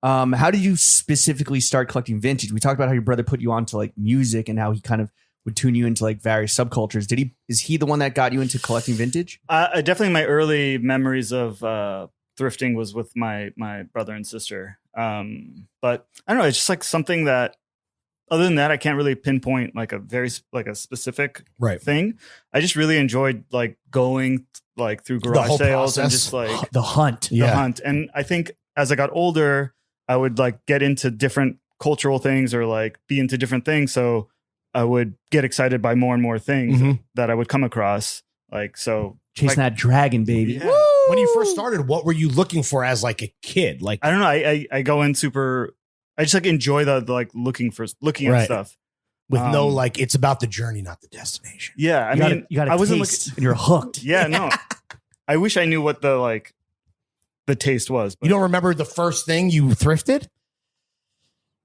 Speaker 2: how did you specifically start collecting vintage? We talked about how your brother put you on to like music and how he kind of would tune you into like various subcultures. Is he the one that got you into collecting vintage?
Speaker 3: Definitely my early memories of thrifting was with my brother and sister. But I don't know. It's just like something that, other than that, I can't really pinpoint like a specific
Speaker 4: Right.
Speaker 3: thing. I just really enjoyed like going like through
Speaker 4: The
Speaker 3: garage
Speaker 4: whole
Speaker 3: sales and
Speaker 4: process.
Speaker 3: just like
Speaker 2: The hunt.
Speaker 3: the hunt. And I think as I got older, I would like get into different cultural things or like be into different things. So I would get excited by more and more things
Speaker 4: Mhm.
Speaker 3: that I would come across. Like, so
Speaker 2: Chasing
Speaker 3: like,
Speaker 2: that dragon, baby.
Speaker 3: Yeah.
Speaker 4: When you first started, what were you looking for as like a kid? Like,
Speaker 3: I don't know. I go in super, I just like enjoy the like looking at
Speaker 4: Right.
Speaker 3: stuff.
Speaker 4: with no
Speaker 3: Um,
Speaker 4: like, it's about the journey, not the destination.
Speaker 3: Yeah. I mean,
Speaker 2: you got
Speaker 3: I
Speaker 2: a
Speaker 3: wasn't
Speaker 2: taste and you're hooked.
Speaker 3: yeah, no. I wish I knew what the taste was. But
Speaker 4: You don't remember the first thing you thrifted?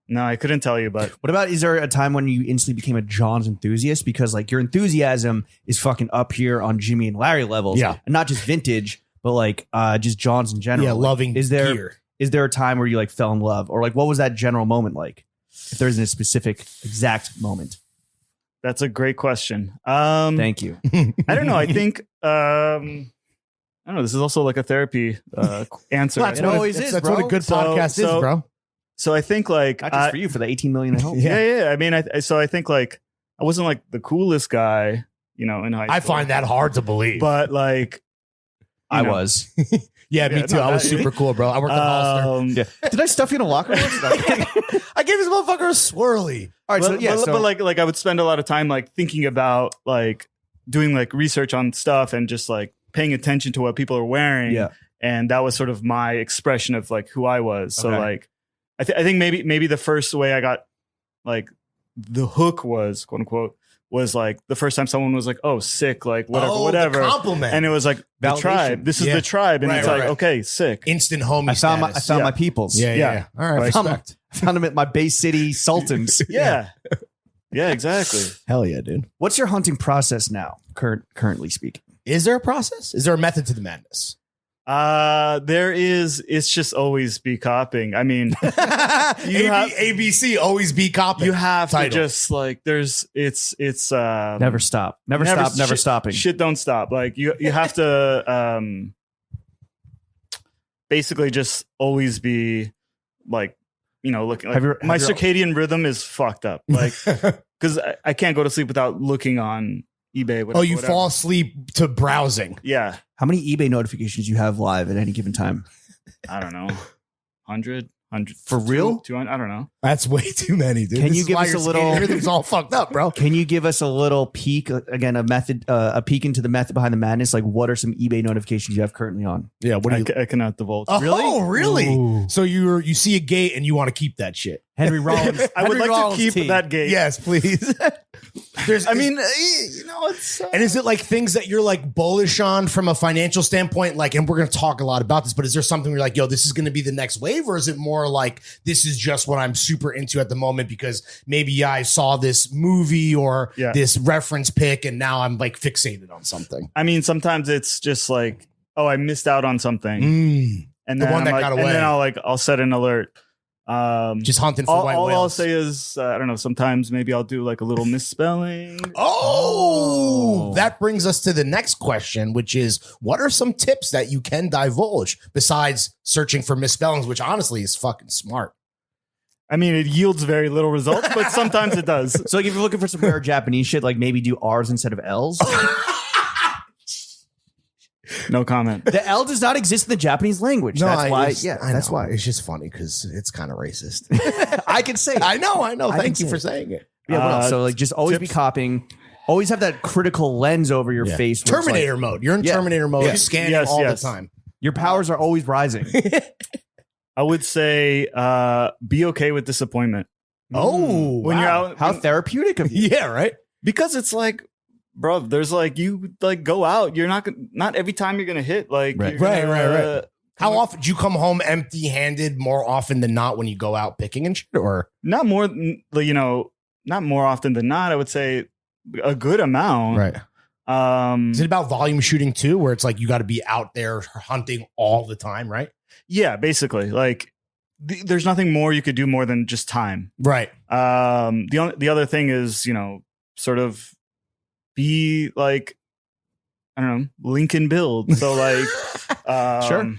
Speaker 3: no, I couldn't tell you, but
Speaker 2: What about, is there a time when you instantly became a John's enthusiast? Because like your enthusiasm is fucking up here on Jimmy and Larry levels.
Speaker 4: Yeah.
Speaker 2: And not just vintage, but like just John's in general.
Speaker 4: Yeah,
Speaker 2: Like,
Speaker 4: loving
Speaker 2: is there
Speaker 4: gear.
Speaker 2: is there a time where you like fell in love? Or like what was that general moment like? If there isn't a specific exact moment.
Speaker 3: that's a great question.
Speaker 2: Thank you.
Speaker 3: I don't know. I think I don't know. This is also like a therapy answer.
Speaker 4: That's
Speaker 2: It
Speaker 4: what
Speaker 2: always is,
Speaker 4: That's
Speaker 2: bro.
Speaker 4: what a good podcast is, bro.
Speaker 3: So I think like
Speaker 2: Not just for you, for the 18 million at home.
Speaker 3: yeah. I mean, I think like I wasn't like the coolest guy, in high school.
Speaker 4: I find that hard to believe.
Speaker 3: but like
Speaker 2: I was.
Speaker 4: yeah, me
Speaker 3: Yeah,
Speaker 4: too.
Speaker 3: no,
Speaker 4: I was
Speaker 3: that-
Speaker 4: super cool, bro. I worked at Hollister.
Speaker 2: Yeah. Did I stuff you in a locker?
Speaker 4: I gave this motherfucker a swirly.
Speaker 2: All right,
Speaker 3: but like I would spend a lot of time like thinking about like doing like research on stuff and just like paying attention to what people are wearing.
Speaker 2: Yeah.
Speaker 3: And that was sort of my expression of like who I was. So
Speaker 2: Okay.
Speaker 3: like I think maybe the first way I got like the hook was quote unquote was like the first time someone was like, oh, sick, like whatever.
Speaker 4: The compliment.
Speaker 3: And it was like the
Speaker 2: Validation.
Speaker 3: tribe. This is
Speaker 4: Yeah.
Speaker 3: the tribe. And
Speaker 4: Right,
Speaker 3: it's
Speaker 4: right,
Speaker 3: like,
Speaker 4: right.
Speaker 3: okay, sick.
Speaker 4: Instant homie
Speaker 2: I found
Speaker 4: status.
Speaker 2: my peoples.
Speaker 4: Yeah. All right.
Speaker 3: Right.
Speaker 4: Respect.
Speaker 2: I found them at my Bay City Sultans.
Speaker 3: Yeah. Yeah, exactly.
Speaker 4: Hell yeah, dude.
Speaker 2: What's your hunting process now, currently speaking?
Speaker 4: Is there a process? Is there a method to the madness?
Speaker 3: There is. It's just always be copying. I mean,
Speaker 4: ABC always be copying.
Speaker 3: you have
Speaker 4: Title.
Speaker 3: to just like it's
Speaker 2: Never stop. Never stop. Never stopping.
Speaker 3: Shit don't stop. Like you have to basically just always be like looking. Like, my circadian rhythm is fucked up. Like because I can't go to sleep without looking on eBay. Whatever,
Speaker 4: you fall asleep to browsing.
Speaker 3: Yeah,
Speaker 2: How many eBay notifications you have live at any given time?
Speaker 3: I don't know. 100
Speaker 2: For real?
Speaker 3: 200. I don't know.
Speaker 4: That's way too many, dude.
Speaker 2: Can
Speaker 4: This
Speaker 2: you
Speaker 4: is
Speaker 2: give
Speaker 4: why
Speaker 2: us
Speaker 4: your
Speaker 2: a little-
Speaker 4: circadian rhythm's all fucked up, bro.
Speaker 2: Can you give us a little peek, again, a peek into the method behind the madness? Like, what are some eBay notifications you have currently on?
Speaker 4: Yeah. What do you?
Speaker 3: I cannot divulge.
Speaker 4: Oh, really?
Speaker 2: Ooh.
Speaker 4: So you see a gate and you want to keep that shit?
Speaker 2: Henry Rollins.
Speaker 3: I would
Speaker 2: Henry
Speaker 3: like
Speaker 2: Rollins
Speaker 3: to keep
Speaker 2: tea.
Speaker 3: that gate.
Speaker 4: Yes, please. There's.
Speaker 3: I mean, it's.
Speaker 4: And is it like things that you're like bullish on from a financial standpoint? Like, and we're going to talk a lot about this, but is there something where you're like, yo, this is going to be the next wave? Or is it more like, this is just what I'm super into at the moment because maybe I saw this movie or
Speaker 3: Yeah.
Speaker 4: this reference pick and now I'm like fixated on something?
Speaker 3: I mean, sometimes it's just like, oh, I missed out on something, and
Speaker 4: The
Speaker 3: then
Speaker 4: one
Speaker 3: I'm
Speaker 4: that
Speaker 3: like,
Speaker 4: got
Speaker 3: and
Speaker 4: away.
Speaker 3: then I'll set an alert.
Speaker 4: Just hunting for white
Speaker 3: all
Speaker 4: whales.
Speaker 3: I'll say is, I don't know. Sometimes maybe I'll do like a little misspelling.
Speaker 4: Oh,
Speaker 2: Oh.
Speaker 4: that brings us to the next question, which is what are some tips that you can divulge besides searching for misspellings, which honestly is fucking smart?
Speaker 3: I mean, it yields very little results, but sometimes it does.
Speaker 2: So, like, if you're looking for some rare Japanese shit, like maybe do R's instead of L's.
Speaker 3: No comment.
Speaker 2: The L does not exist in the Japanese language. That's why. That's
Speaker 4: know.
Speaker 2: why.
Speaker 4: It's just funny because it's kind of racist.
Speaker 2: I can say.
Speaker 4: I know.
Speaker 2: I
Speaker 4: Thank
Speaker 2: can
Speaker 4: you for
Speaker 2: say
Speaker 4: saying it.
Speaker 2: Yeah. What else? So, like, just always be
Speaker 3: tips?
Speaker 2: copying. Always have that critical lens over your
Speaker 4: Yeah.
Speaker 2: face. where it's like,
Speaker 4: Terminator mode. You're in
Speaker 2: Yeah.
Speaker 4: Terminator mode,
Speaker 2: Yeah.
Speaker 4: scanning
Speaker 3: Yes,
Speaker 4: all
Speaker 3: yes.
Speaker 4: the time.
Speaker 2: your powers are always rising.
Speaker 3: I would say be okay with disappointment.
Speaker 4: Oh,
Speaker 3: When you're out,
Speaker 2: How therapeutic of you.
Speaker 4: yeah, right.
Speaker 3: because it's like, bro, there's like you like go out. You're not every time you're gonna hit. Like
Speaker 2: Right.
Speaker 3: you're gonna,
Speaker 4: Right. How often do you come home empty-handed? More often than not, when you go out picking and shit, or
Speaker 3: Not more, not more often than not. I would say a good amount.
Speaker 4: right? Is it about volume shooting too, where it's like you got to be out there hunting all the time, right?
Speaker 3: Yeah, basically, like there's nothing more you could do more than just time.
Speaker 4: Right.
Speaker 3: The other thing is, sort of be like, I don't know, Lincoln build. So like,
Speaker 2: Sure.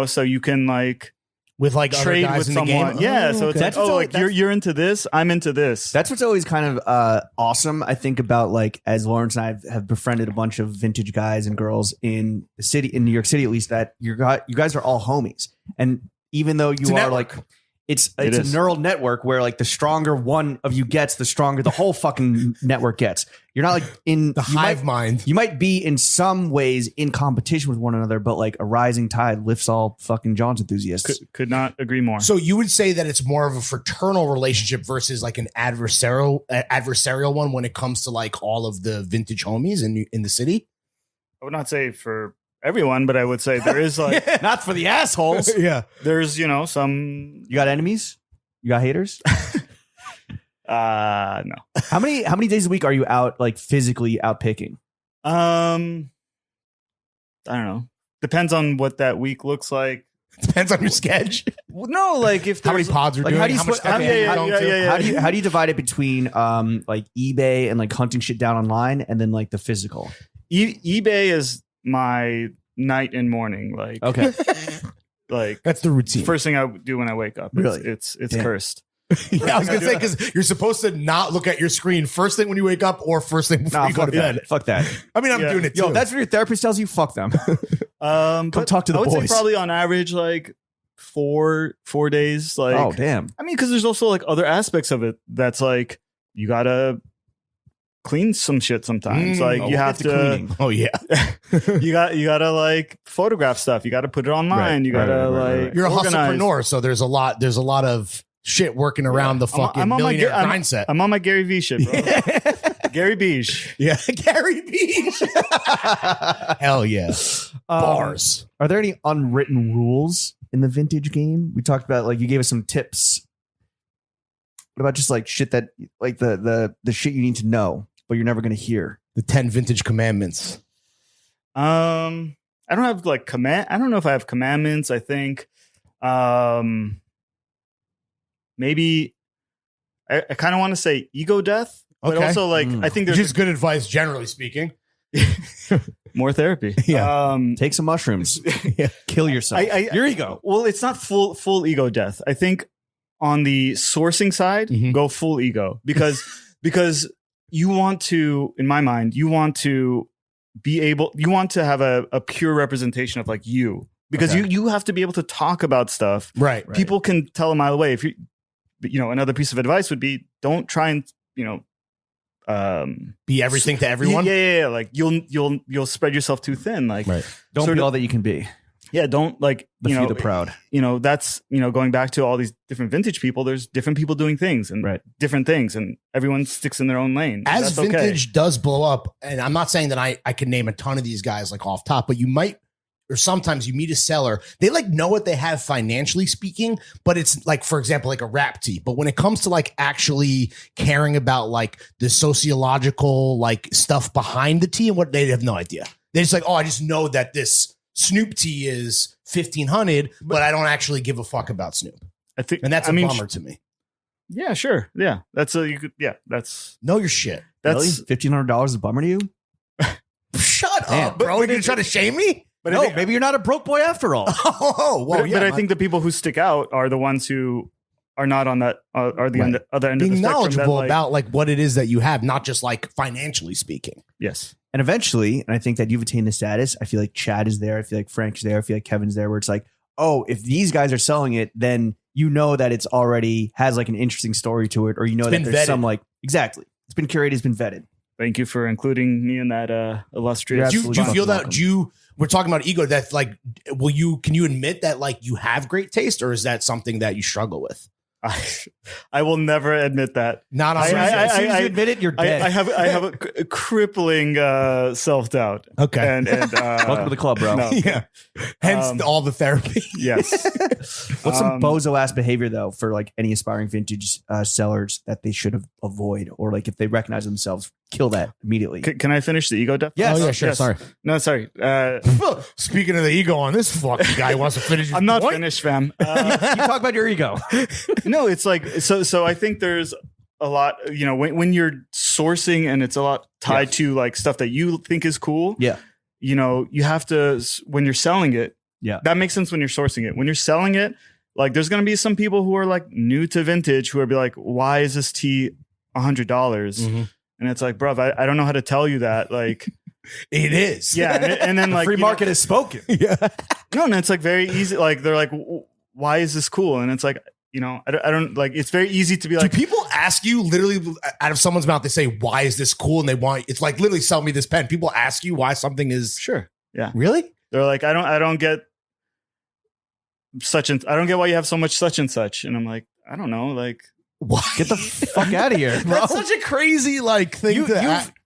Speaker 3: So you can like
Speaker 4: With like other
Speaker 3: trade
Speaker 4: guys
Speaker 3: with
Speaker 4: in the
Speaker 3: someone.
Speaker 4: game.
Speaker 3: Yeah.
Speaker 4: Oh,
Speaker 3: So it's
Speaker 4: okay.
Speaker 3: like,
Speaker 2: That's
Speaker 3: like
Speaker 2: that's-
Speaker 3: you're into this, I'm into this.
Speaker 2: That's what's always kind of awesome. I think about, like, as Lawrence and I have befriended a bunch of vintage guys and girls in the city, in New York City, at least, that you guys are all homies. And even though you
Speaker 4: a
Speaker 2: are
Speaker 4: network.
Speaker 2: like, it's
Speaker 3: It
Speaker 2: a
Speaker 3: is.
Speaker 2: neural network where like the stronger one of you gets, the stronger the whole fucking network gets. You're not like in
Speaker 4: The hive mind.
Speaker 2: You might be in some ways in competition with one another, but like a rising tide lifts all fucking John's enthusiasts.
Speaker 3: could not agree more.
Speaker 4: So you would say that it's more of a fraternal relationship versus like an adversarial one when it comes to like all of the vintage homies in the city.
Speaker 3: I would not say for everyone, but I would say there is like
Speaker 2: Not for the assholes.
Speaker 4: Yeah.
Speaker 3: there's some
Speaker 2: You got enemies? You got haters?
Speaker 3: no.
Speaker 2: How many days a week are you out, like, physically out picking?
Speaker 3: I don't know. Depends on what that week looks like.
Speaker 4: Depends on your sketch.
Speaker 3: Well, no, like if
Speaker 4: How many
Speaker 3: there's-
Speaker 4: pods are
Speaker 2: Like,
Speaker 4: doing?
Speaker 2: how do you
Speaker 4: much
Speaker 2: split-
Speaker 4: stepping
Speaker 2: yeah,
Speaker 4: you're
Speaker 3: yeah,
Speaker 4: going
Speaker 3: yeah,
Speaker 4: to?
Speaker 3: yeah, yeah.
Speaker 2: How do you divide it between like eBay and like hunting shit down online and then like the physical?
Speaker 3: eBay is my night and morning. Like,
Speaker 2: Okay.
Speaker 3: like
Speaker 4: That's the routine.
Speaker 3: first thing I do when I wake up.
Speaker 2: Really?
Speaker 3: It's
Speaker 2: Damn.
Speaker 3: cursed.
Speaker 4: Yeah, I was gonna say because you're supposed to not look at your screen first thing when you wake up or first thing before
Speaker 2: Nah,
Speaker 4: you go
Speaker 2: fuck
Speaker 4: to bed.
Speaker 2: that. Fuck that.
Speaker 4: I mean, I'm
Speaker 3: Yeah.
Speaker 4: doing it too.
Speaker 2: Yo, that's what your therapist tells you. Fuck them.
Speaker 3: Come
Speaker 2: talk to the
Speaker 3: I would
Speaker 2: boys.
Speaker 3: say probably on average like 4 days. Like,
Speaker 2: Oh, damn.
Speaker 3: I mean, because there's also like other aspects of it that's like you gotta clean some shit sometimes. Like
Speaker 2: Oh,
Speaker 3: you
Speaker 2: we'll
Speaker 3: have
Speaker 2: get to
Speaker 3: to.
Speaker 2: cleaning.
Speaker 4: Oh yeah,
Speaker 3: you gotta like photograph stuff. You gotta put it online.
Speaker 2: Right,
Speaker 3: You gotta
Speaker 2: right.
Speaker 3: like
Speaker 4: you're a
Speaker 3: organize.
Speaker 4: hustlepreneur, so there's a lot of shit working around the fucking
Speaker 3: I'm on my
Speaker 4: millionaire
Speaker 3: I'm-
Speaker 4: mindset.
Speaker 3: I'm on my Gary V shit, bro. Gary Beige.
Speaker 4: Yeah, Gary Beach. Hell yeah, bars.
Speaker 2: Are there any unwritten rules in the vintage game? We talked about, like, you gave us some tips. What about just like shit that, like the shit you need to know, but you're never going to hear?
Speaker 4: The 10 vintage commandments.
Speaker 3: I don't have like I don't know if I have commandments. I think maybe I kind of want to say ego death, but
Speaker 4: Okay.
Speaker 3: also like I think there's
Speaker 4: Which is good advice, generally speaking.
Speaker 3: more therapy.
Speaker 4: Yeah.
Speaker 2: Take some mushrooms.
Speaker 4: Yeah.
Speaker 2: Kill yourself. Your ego.
Speaker 3: Well, it's not full ego death. I think on the sourcing side,
Speaker 4: Mhm.
Speaker 3: go full ego because you want to, in my mind, you want to have a pure representation of like you, because
Speaker 4: Okay.
Speaker 3: you have to be able to talk about stuff.
Speaker 4: Right.
Speaker 3: People can tell a mile away. If another piece of advice would be don't try and
Speaker 4: Be everything to everyone.
Speaker 3: Yeah. Like you'll spread yourself too thin. Like
Speaker 4: Right.
Speaker 2: Don't
Speaker 3: sort
Speaker 2: be
Speaker 3: of-
Speaker 2: all that you can be.
Speaker 3: yeah, don't like
Speaker 2: The few, the proud.
Speaker 3: that's going back to all these different vintage people. There's different people doing things and
Speaker 2: Right.
Speaker 3: different things, and everyone sticks in their own lane.
Speaker 4: As
Speaker 3: That's
Speaker 4: vintage does blow up, and I'm not saying that I can name a ton of these guys like off top, but you might, or sometimes you meet a seller, they like know what they have financially speaking, but it's like, for example, like a rap tee. But when it comes to like actually caring about like the sociological like stuff behind the tee and what, they have no idea. They're just like, oh, I just know that this Snoop tee is 1,500, but I don't actually give a fuck about Snoop.
Speaker 3: I think,
Speaker 4: And that's a bummer to me.
Speaker 3: Yeah, sure. Yeah, that's that's
Speaker 4: Know your shit.
Speaker 2: Really?
Speaker 3: that's.
Speaker 2: $1,500 is a bummer to you?
Speaker 4: Shut
Speaker 2: Damn.
Speaker 4: up, bro. You're going to try to shame me?
Speaker 3: But
Speaker 2: No,
Speaker 3: I think,
Speaker 2: maybe you're not a broke boy after all.
Speaker 4: Oh, well,
Speaker 3: but I think the people who stick out are the ones who are not on that are the
Speaker 4: Right.
Speaker 3: other end of the
Speaker 4: being
Speaker 3: spectrum.
Speaker 4: knowledgeable
Speaker 3: that,
Speaker 4: about like what it is that you have, not just like financially speaking.
Speaker 3: yes.
Speaker 2: And eventually, and I think that you've attained the status, I feel like Chad is there. I feel like Frank's there. I feel like Kevin's there, where it's like, oh, if these guys are selling it, then you know that it's already has like an interesting story to it, or you know
Speaker 4: It's
Speaker 2: that
Speaker 4: been
Speaker 2: there's
Speaker 4: vetted.
Speaker 2: some like, exactly. It's been curated, it's been vetted.
Speaker 3: Thank you for including me in that illustrious.
Speaker 2: You're
Speaker 4: Do you
Speaker 2: absolutely
Speaker 4: feel that?
Speaker 2: welcome.
Speaker 4: We're talking about ego. That's like, can you admit that like you have great taste, or is that something that you struggle with?
Speaker 3: I will never admit that.
Speaker 4: Not on
Speaker 3: I-
Speaker 2: As soon as
Speaker 3: I-
Speaker 2: you admit it, you're dead.
Speaker 3: I have a crippling self doubt.
Speaker 4: okay.
Speaker 3: And
Speaker 2: Welcome to the club, bro.
Speaker 3: no.
Speaker 4: Yeah. Hence all the therapy.
Speaker 3: Yes.
Speaker 2: What's some bozo ass behavior though for like any aspiring vintage sellers that they should avoid, or like if they recognize themselves, kill that immediately?
Speaker 3: Can I finish the ego death?
Speaker 2: Yes.
Speaker 4: Oh yeah, sure.
Speaker 3: Yes.
Speaker 4: Sorry.
Speaker 3: No, sorry.
Speaker 4: Speaking of the ego on this fucking guy, wants to finish. His
Speaker 3: I'm not
Speaker 4: point.
Speaker 3: finished, fam.
Speaker 2: You talk about your ego.
Speaker 3: No, it's like so I think there's a lot, when you're sourcing and it's a lot tied to like stuff that you think is cool.
Speaker 2: Yeah.
Speaker 3: You have to, when you're selling it.
Speaker 2: Yeah.
Speaker 3: That makes sense when you're sourcing it. When you're selling it, like there's going to be some people who are like new to vintage who are be like, why is this tee $100?
Speaker 4: Mhm.
Speaker 3: And it's like, bruv, I don't know how to tell you that. Like,
Speaker 4: It is.
Speaker 3: yeah. And then like,
Speaker 2: Free market has spoken.
Speaker 4: Yeah.
Speaker 3: no, it's like very easy. Like they're like, why is this cool? And it's like, I don't like, it's very easy to be
Speaker 4: Do
Speaker 3: like,
Speaker 4: people ask you literally out of someone's mouth? They say, "Why is this cool?" And they want it's like literally sell me this pen. People ask you why something is
Speaker 3: sure. Yeah.
Speaker 4: really.
Speaker 3: They're like, I don't get I don't get why you have so much such and such. And I'm like, I don't know. Like,
Speaker 4: Why?
Speaker 2: Get the fuck out of here, bro.
Speaker 4: That's such a crazy like thing.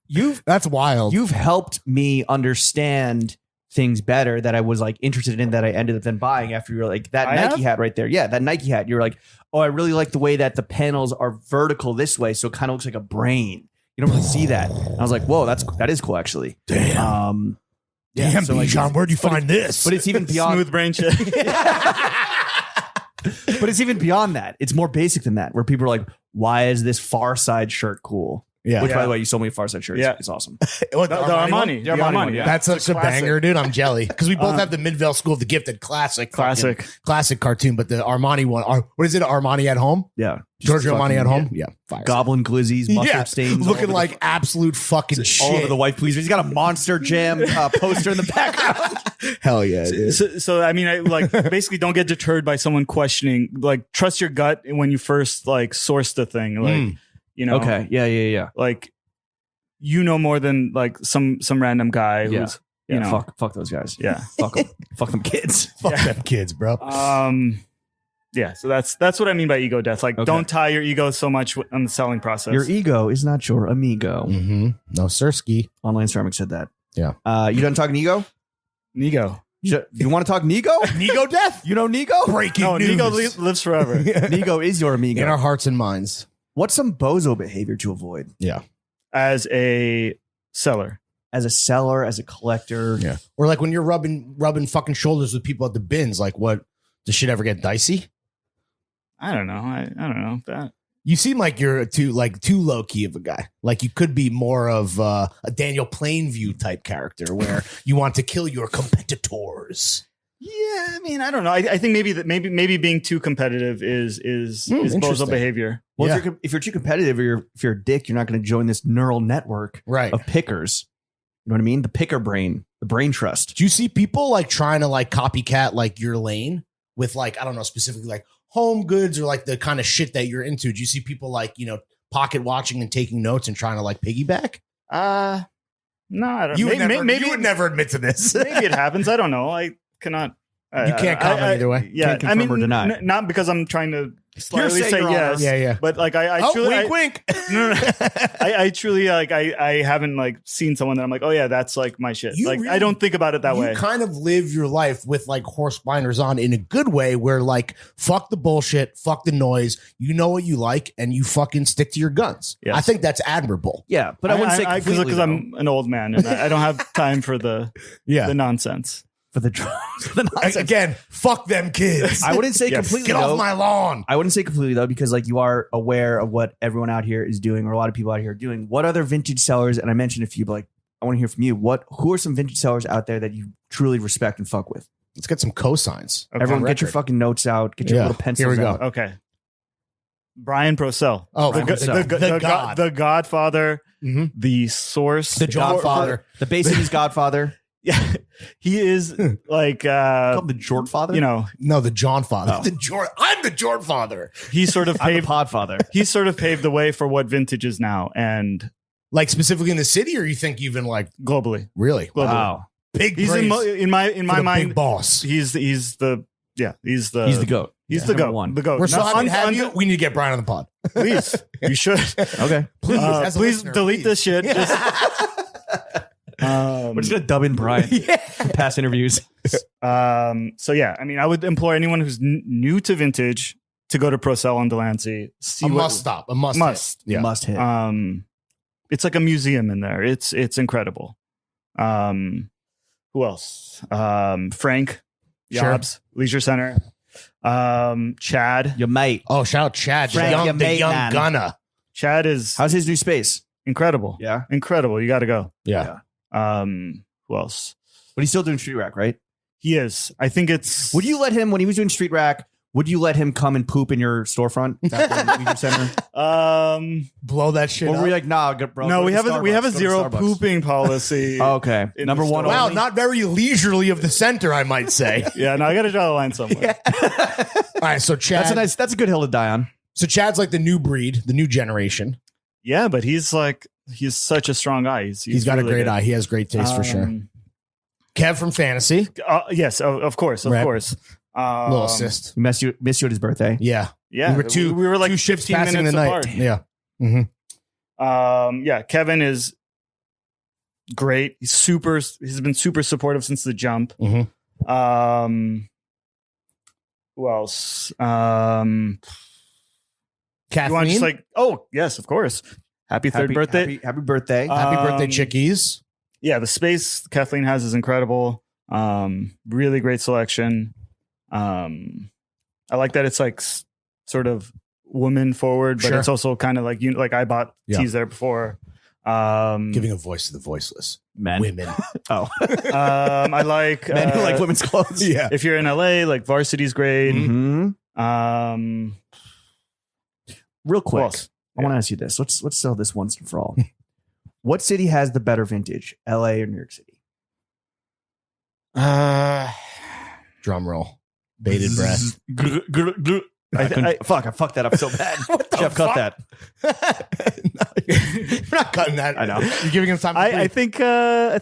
Speaker 2: You've
Speaker 4: That's wild.
Speaker 2: you've helped me understand things better that I was like interested in, that I ended up then buying after you were like that
Speaker 3: I
Speaker 2: Nike
Speaker 3: have?
Speaker 2: hat right there. Yeah, that Nike hat. You're like, oh, I really like the way that the panels are vertical this way, so it kind of looks like a brain. You don't really see that. I was like, whoa, that is cool actually.
Speaker 4: Damn.
Speaker 2: Yeah,
Speaker 4: Damn,
Speaker 2: so, like,
Speaker 4: Bijan, where'd you find this?
Speaker 2: but it's even beyond.
Speaker 3: smooth brain shit.
Speaker 2: But it's even beyond that. It's more basic than that, where people are like, why is this Far Side shirt cool?
Speaker 4: Yeah.
Speaker 2: Which, by
Speaker 3: Yeah.
Speaker 2: the way, you sold me a Far Side shirt.
Speaker 3: Yeah.
Speaker 2: It's awesome.
Speaker 4: What,
Speaker 3: The Armani.
Speaker 4: one?
Speaker 3: The Armani one.
Speaker 2: yeah.
Speaker 4: That's
Speaker 3: It's
Speaker 4: such a
Speaker 3: classic.
Speaker 4: banger, dude. I'm jelly because we both have the Midvale School of the Gifted classic cartoon, but the Armani one. What is it? Armani at home?
Speaker 2: Yeah.
Speaker 4: Giorgio Armani at home?
Speaker 2: Yeah.
Speaker 4: Yeah. Fire.
Speaker 2: Goblin glizzies, mustard
Speaker 4: Yeah.
Speaker 2: stains. all
Speaker 4: Looking
Speaker 2: over
Speaker 4: like absolute fucking shit.
Speaker 2: all over the wife pleaser. He's got a Monster Jam poster in the background.
Speaker 4: Hell yeah. Dude.
Speaker 3: So I mean, I like basically don't get deterred by someone questioning. Like, trust your gut when you first like source the thing. Like, you know,
Speaker 2: Okay. Yeah.
Speaker 3: like you know more than like some random guy
Speaker 2: Yeah.
Speaker 3: who's
Speaker 2: Yeah.
Speaker 3: you know,
Speaker 2: Fuck those guys.
Speaker 3: yeah.
Speaker 2: Fuck them. Fuck them kids.
Speaker 4: Fuck them kids, bro.
Speaker 3: Yeah, so that's what I mean by ego death. Like,
Speaker 2: Okay.
Speaker 3: don't tie your ego so much on the selling process.
Speaker 2: Your ego is not your amigo.
Speaker 4: No, Sirski.
Speaker 2: Online Ceramic said that.
Speaker 4: Yeah.
Speaker 2: You done talking ego?
Speaker 3: Nego.
Speaker 2: You want to talk Nego?
Speaker 4: Nego death?
Speaker 2: You know Nego?
Speaker 4: Breaking
Speaker 3: No,
Speaker 4: news.
Speaker 3: Nego lives forever.
Speaker 2: Nego is your amigo.
Speaker 4: In our hearts and minds.
Speaker 2: What's some bozo behavior to avoid
Speaker 4: Yeah.
Speaker 3: As a seller.
Speaker 2: as a seller, as a collector?
Speaker 4: Yeah. Or like when you're rubbing fucking shoulders with people at the bins, like what, does shit ever get dicey?
Speaker 3: I don't know. I don't know that.
Speaker 4: You seem like you're too low key of a guy. Like you could be more of a Daniel Plainview type character where you want to kill your competitors.
Speaker 3: Yeah, I mean, I don't know. I think maybe being too competitive is bozo
Speaker 4: interesting.
Speaker 3: behavior.
Speaker 2: Well,
Speaker 4: Yeah.
Speaker 2: if you're too competitive or if you're a dick, you're not going to join this neural network
Speaker 4: Right.
Speaker 2: of pickers. You know what I mean? The picker brain, the brain trust.
Speaker 4: Do you see people like trying to like copycat like your lane with like, I don't know, specifically like home goods or like the kind of shit that you're into? Do you see people like, you know, pocket watching and taking notes and trying to like piggyback?
Speaker 3: No, I don't.
Speaker 4: You would
Speaker 3: maybe
Speaker 4: never, you would never admit to this.
Speaker 3: maybe it happens. I don't know. I cannot.
Speaker 4: You can't comment either way.
Speaker 3: Yeah,
Speaker 2: Can't confirm or deny.
Speaker 3: Not because I'm trying to slightly
Speaker 2: saying
Speaker 3: say
Speaker 2: your
Speaker 3: yes.
Speaker 2: honor.
Speaker 4: Yeah, yeah.
Speaker 3: But like I truly,
Speaker 4: wink, wink.
Speaker 3: No. I truly like I haven't like seen someone that I'm like, oh yeah, that's like my shit.
Speaker 4: You
Speaker 3: like
Speaker 4: really-
Speaker 3: I don't think about it that
Speaker 4: You
Speaker 3: way.
Speaker 4: kind of live your life with like horse blinders on in a good way where like, fuck the bullshit, fuck the noise. You know what you like and you fucking stick to your guns.
Speaker 3: Yes.
Speaker 4: I think that's admirable.
Speaker 2: Yeah, but I wouldn't say completely,
Speaker 3: because
Speaker 2: though,
Speaker 3: I'm an old man and I don't have time for the nonsense.
Speaker 2: for the nonsense.
Speaker 4: Again, fuck them kids.
Speaker 2: I wouldn't say
Speaker 3: Yes.
Speaker 2: completely.
Speaker 4: Get
Speaker 2: though.
Speaker 4: off my lawn.
Speaker 2: I wouldn't say completely though, because like you are aware of what everyone out here is doing, or a lot of people out here are doing. What other vintage sellers? And I mentioned a few, but like I want to hear from you. Who are some vintage sellers out there that you truly respect and fuck with?
Speaker 4: Let's get some cosigns.
Speaker 3: Okay.
Speaker 2: Everyone, get
Speaker 4: record.
Speaker 2: your fucking notes out. Get your
Speaker 4: Yeah.
Speaker 2: little pencils
Speaker 4: Here we go.
Speaker 2: out.
Speaker 3: Okay. Brian Procell.
Speaker 4: Oh,
Speaker 2: Brian Procell.
Speaker 3: The Godfather,
Speaker 4: Mhm.
Speaker 3: the source,
Speaker 4: The Godfather.
Speaker 2: The Basic's Godfather.
Speaker 3: Yeah, he is like
Speaker 2: Called the Jort Father.
Speaker 3: you know,
Speaker 4: No, the John father.
Speaker 2: Oh.
Speaker 4: I'm the Jordan father.
Speaker 3: he sort of
Speaker 2: I'm the
Speaker 3: paved
Speaker 2: Podfather.
Speaker 3: he sort of paved the way for what vintage is now and
Speaker 4: Like specifically in the city, or you think even like
Speaker 3: globally.
Speaker 4: really?
Speaker 3: Globally.
Speaker 2: Wow,
Speaker 4: Big
Speaker 3: He's
Speaker 4: praise
Speaker 3: in my
Speaker 4: for the
Speaker 3: mind.
Speaker 4: big boss.
Speaker 3: He's the
Speaker 2: he's the goat.
Speaker 3: He's
Speaker 2: Yeah.
Speaker 3: the
Speaker 2: Number
Speaker 3: goat.
Speaker 2: one.
Speaker 3: The goat.
Speaker 4: We're so
Speaker 3: Now,
Speaker 4: happy to have
Speaker 3: un-
Speaker 4: you. We need to get Brian on the pod.
Speaker 3: Please, you should.
Speaker 2: Okay,
Speaker 4: As a
Speaker 3: Please
Speaker 4: listener,
Speaker 3: delete this shit. Just,
Speaker 2: we're just gonna dub in Brian from past interviews.
Speaker 3: so yeah, I mean, I would implore anyone who's new to vintage to go to Procell on Delancey. See
Speaker 4: A
Speaker 3: what-
Speaker 4: must stop. A must.
Speaker 3: Must.
Speaker 4: hit. Yeah.
Speaker 2: Must hit.
Speaker 3: It's like a museum in there. It's incredible. Who else? Frank
Speaker 4: Sure.
Speaker 3: Jobs, Leisure Center. Chad.
Speaker 2: Your mate.
Speaker 4: Oh, shout out Chad,
Speaker 2: Frank, your
Speaker 4: the
Speaker 2: mate,
Speaker 4: young
Speaker 2: man.
Speaker 4: gunner.
Speaker 3: Chad is
Speaker 2: How's his new space?
Speaker 3: incredible.
Speaker 2: Yeah.
Speaker 3: Incredible. You got to go.
Speaker 4: Yeah.
Speaker 3: Who else?
Speaker 2: But he's still doing street rack, right?
Speaker 3: He is. I think it's.
Speaker 2: Would you let him, when he was doing street rack, would you let him come and poop in your storefront back in the Leisure Center?
Speaker 4: Blow that shit
Speaker 2: Or
Speaker 4: up.
Speaker 2: were you like, nah, bro?
Speaker 3: No,
Speaker 2: go
Speaker 3: we
Speaker 2: to
Speaker 3: have a
Speaker 2: Starbucks, go to
Speaker 3: zero
Speaker 2: Starbucks.
Speaker 3: pooping policy.
Speaker 2: Oh, okay.
Speaker 3: in
Speaker 2: Number
Speaker 3: the
Speaker 2: one.
Speaker 3: store.
Speaker 4: Wow,
Speaker 2: only?
Speaker 4: not very leisurely of the center, I might say.
Speaker 3: Yeah, no, I got to draw the line somewhere.
Speaker 4: All right, so Chad.
Speaker 2: That's a good hill to die on.
Speaker 4: So Chad's like the new breed, the new generation.
Speaker 3: Yeah, but he's such a strong guy.
Speaker 4: He's got
Speaker 3: really
Speaker 4: a great
Speaker 3: good.
Speaker 4: eye. He has great taste for sure. Kev from Fantasy,
Speaker 3: Yes, of course, of
Speaker 4: Rep.
Speaker 3: course.
Speaker 4: little assist.
Speaker 2: We missed you at his birthday.
Speaker 4: Yeah,
Speaker 3: Yeah,
Speaker 4: we were
Speaker 3: like
Speaker 4: two shifts
Speaker 3: 15
Speaker 4: passing
Speaker 3: minutes
Speaker 4: the night.
Speaker 3: apart.
Speaker 4: Yeah. Mm-hmm.
Speaker 3: Yeah, Kevin is great. He's been super supportive since the jump.
Speaker 4: Mhm.
Speaker 3: Who else?
Speaker 4: Kathleen.
Speaker 3: You want just like, oh yes, of course. Happy third birthday.
Speaker 2: Happy birthday.
Speaker 4: Happy birthday,
Speaker 3: um,
Speaker 4: chickies.
Speaker 3: Yeah, the space Kathleen has is incredible. Really great selection. I like that it's like sort of woman forward, but
Speaker 4: Sure.
Speaker 3: it's also kind of like like I bought teas there before.
Speaker 4: Giving a voice to the voiceless.
Speaker 2: Men.
Speaker 4: Women.
Speaker 2: Oh,
Speaker 3: I like
Speaker 2: men who like women's clothes.
Speaker 4: Yeah.
Speaker 3: If you're in LA, like Varsity's great.
Speaker 2: Mm-hmm. Real quick,
Speaker 3: else?
Speaker 2: I want to ask you this. Let's sell this once and for all. What city has the better vintage, LA or New York City?
Speaker 4: Drum roll. Bated breath.
Speaker 2: I fucked that up so bad. Jeff, cut that.
Speaker 4: We're not cutting that.
Speaker 2: I know.
Speaker 4: You're giving him time to
Speaker 3: I
Speaker 4: think.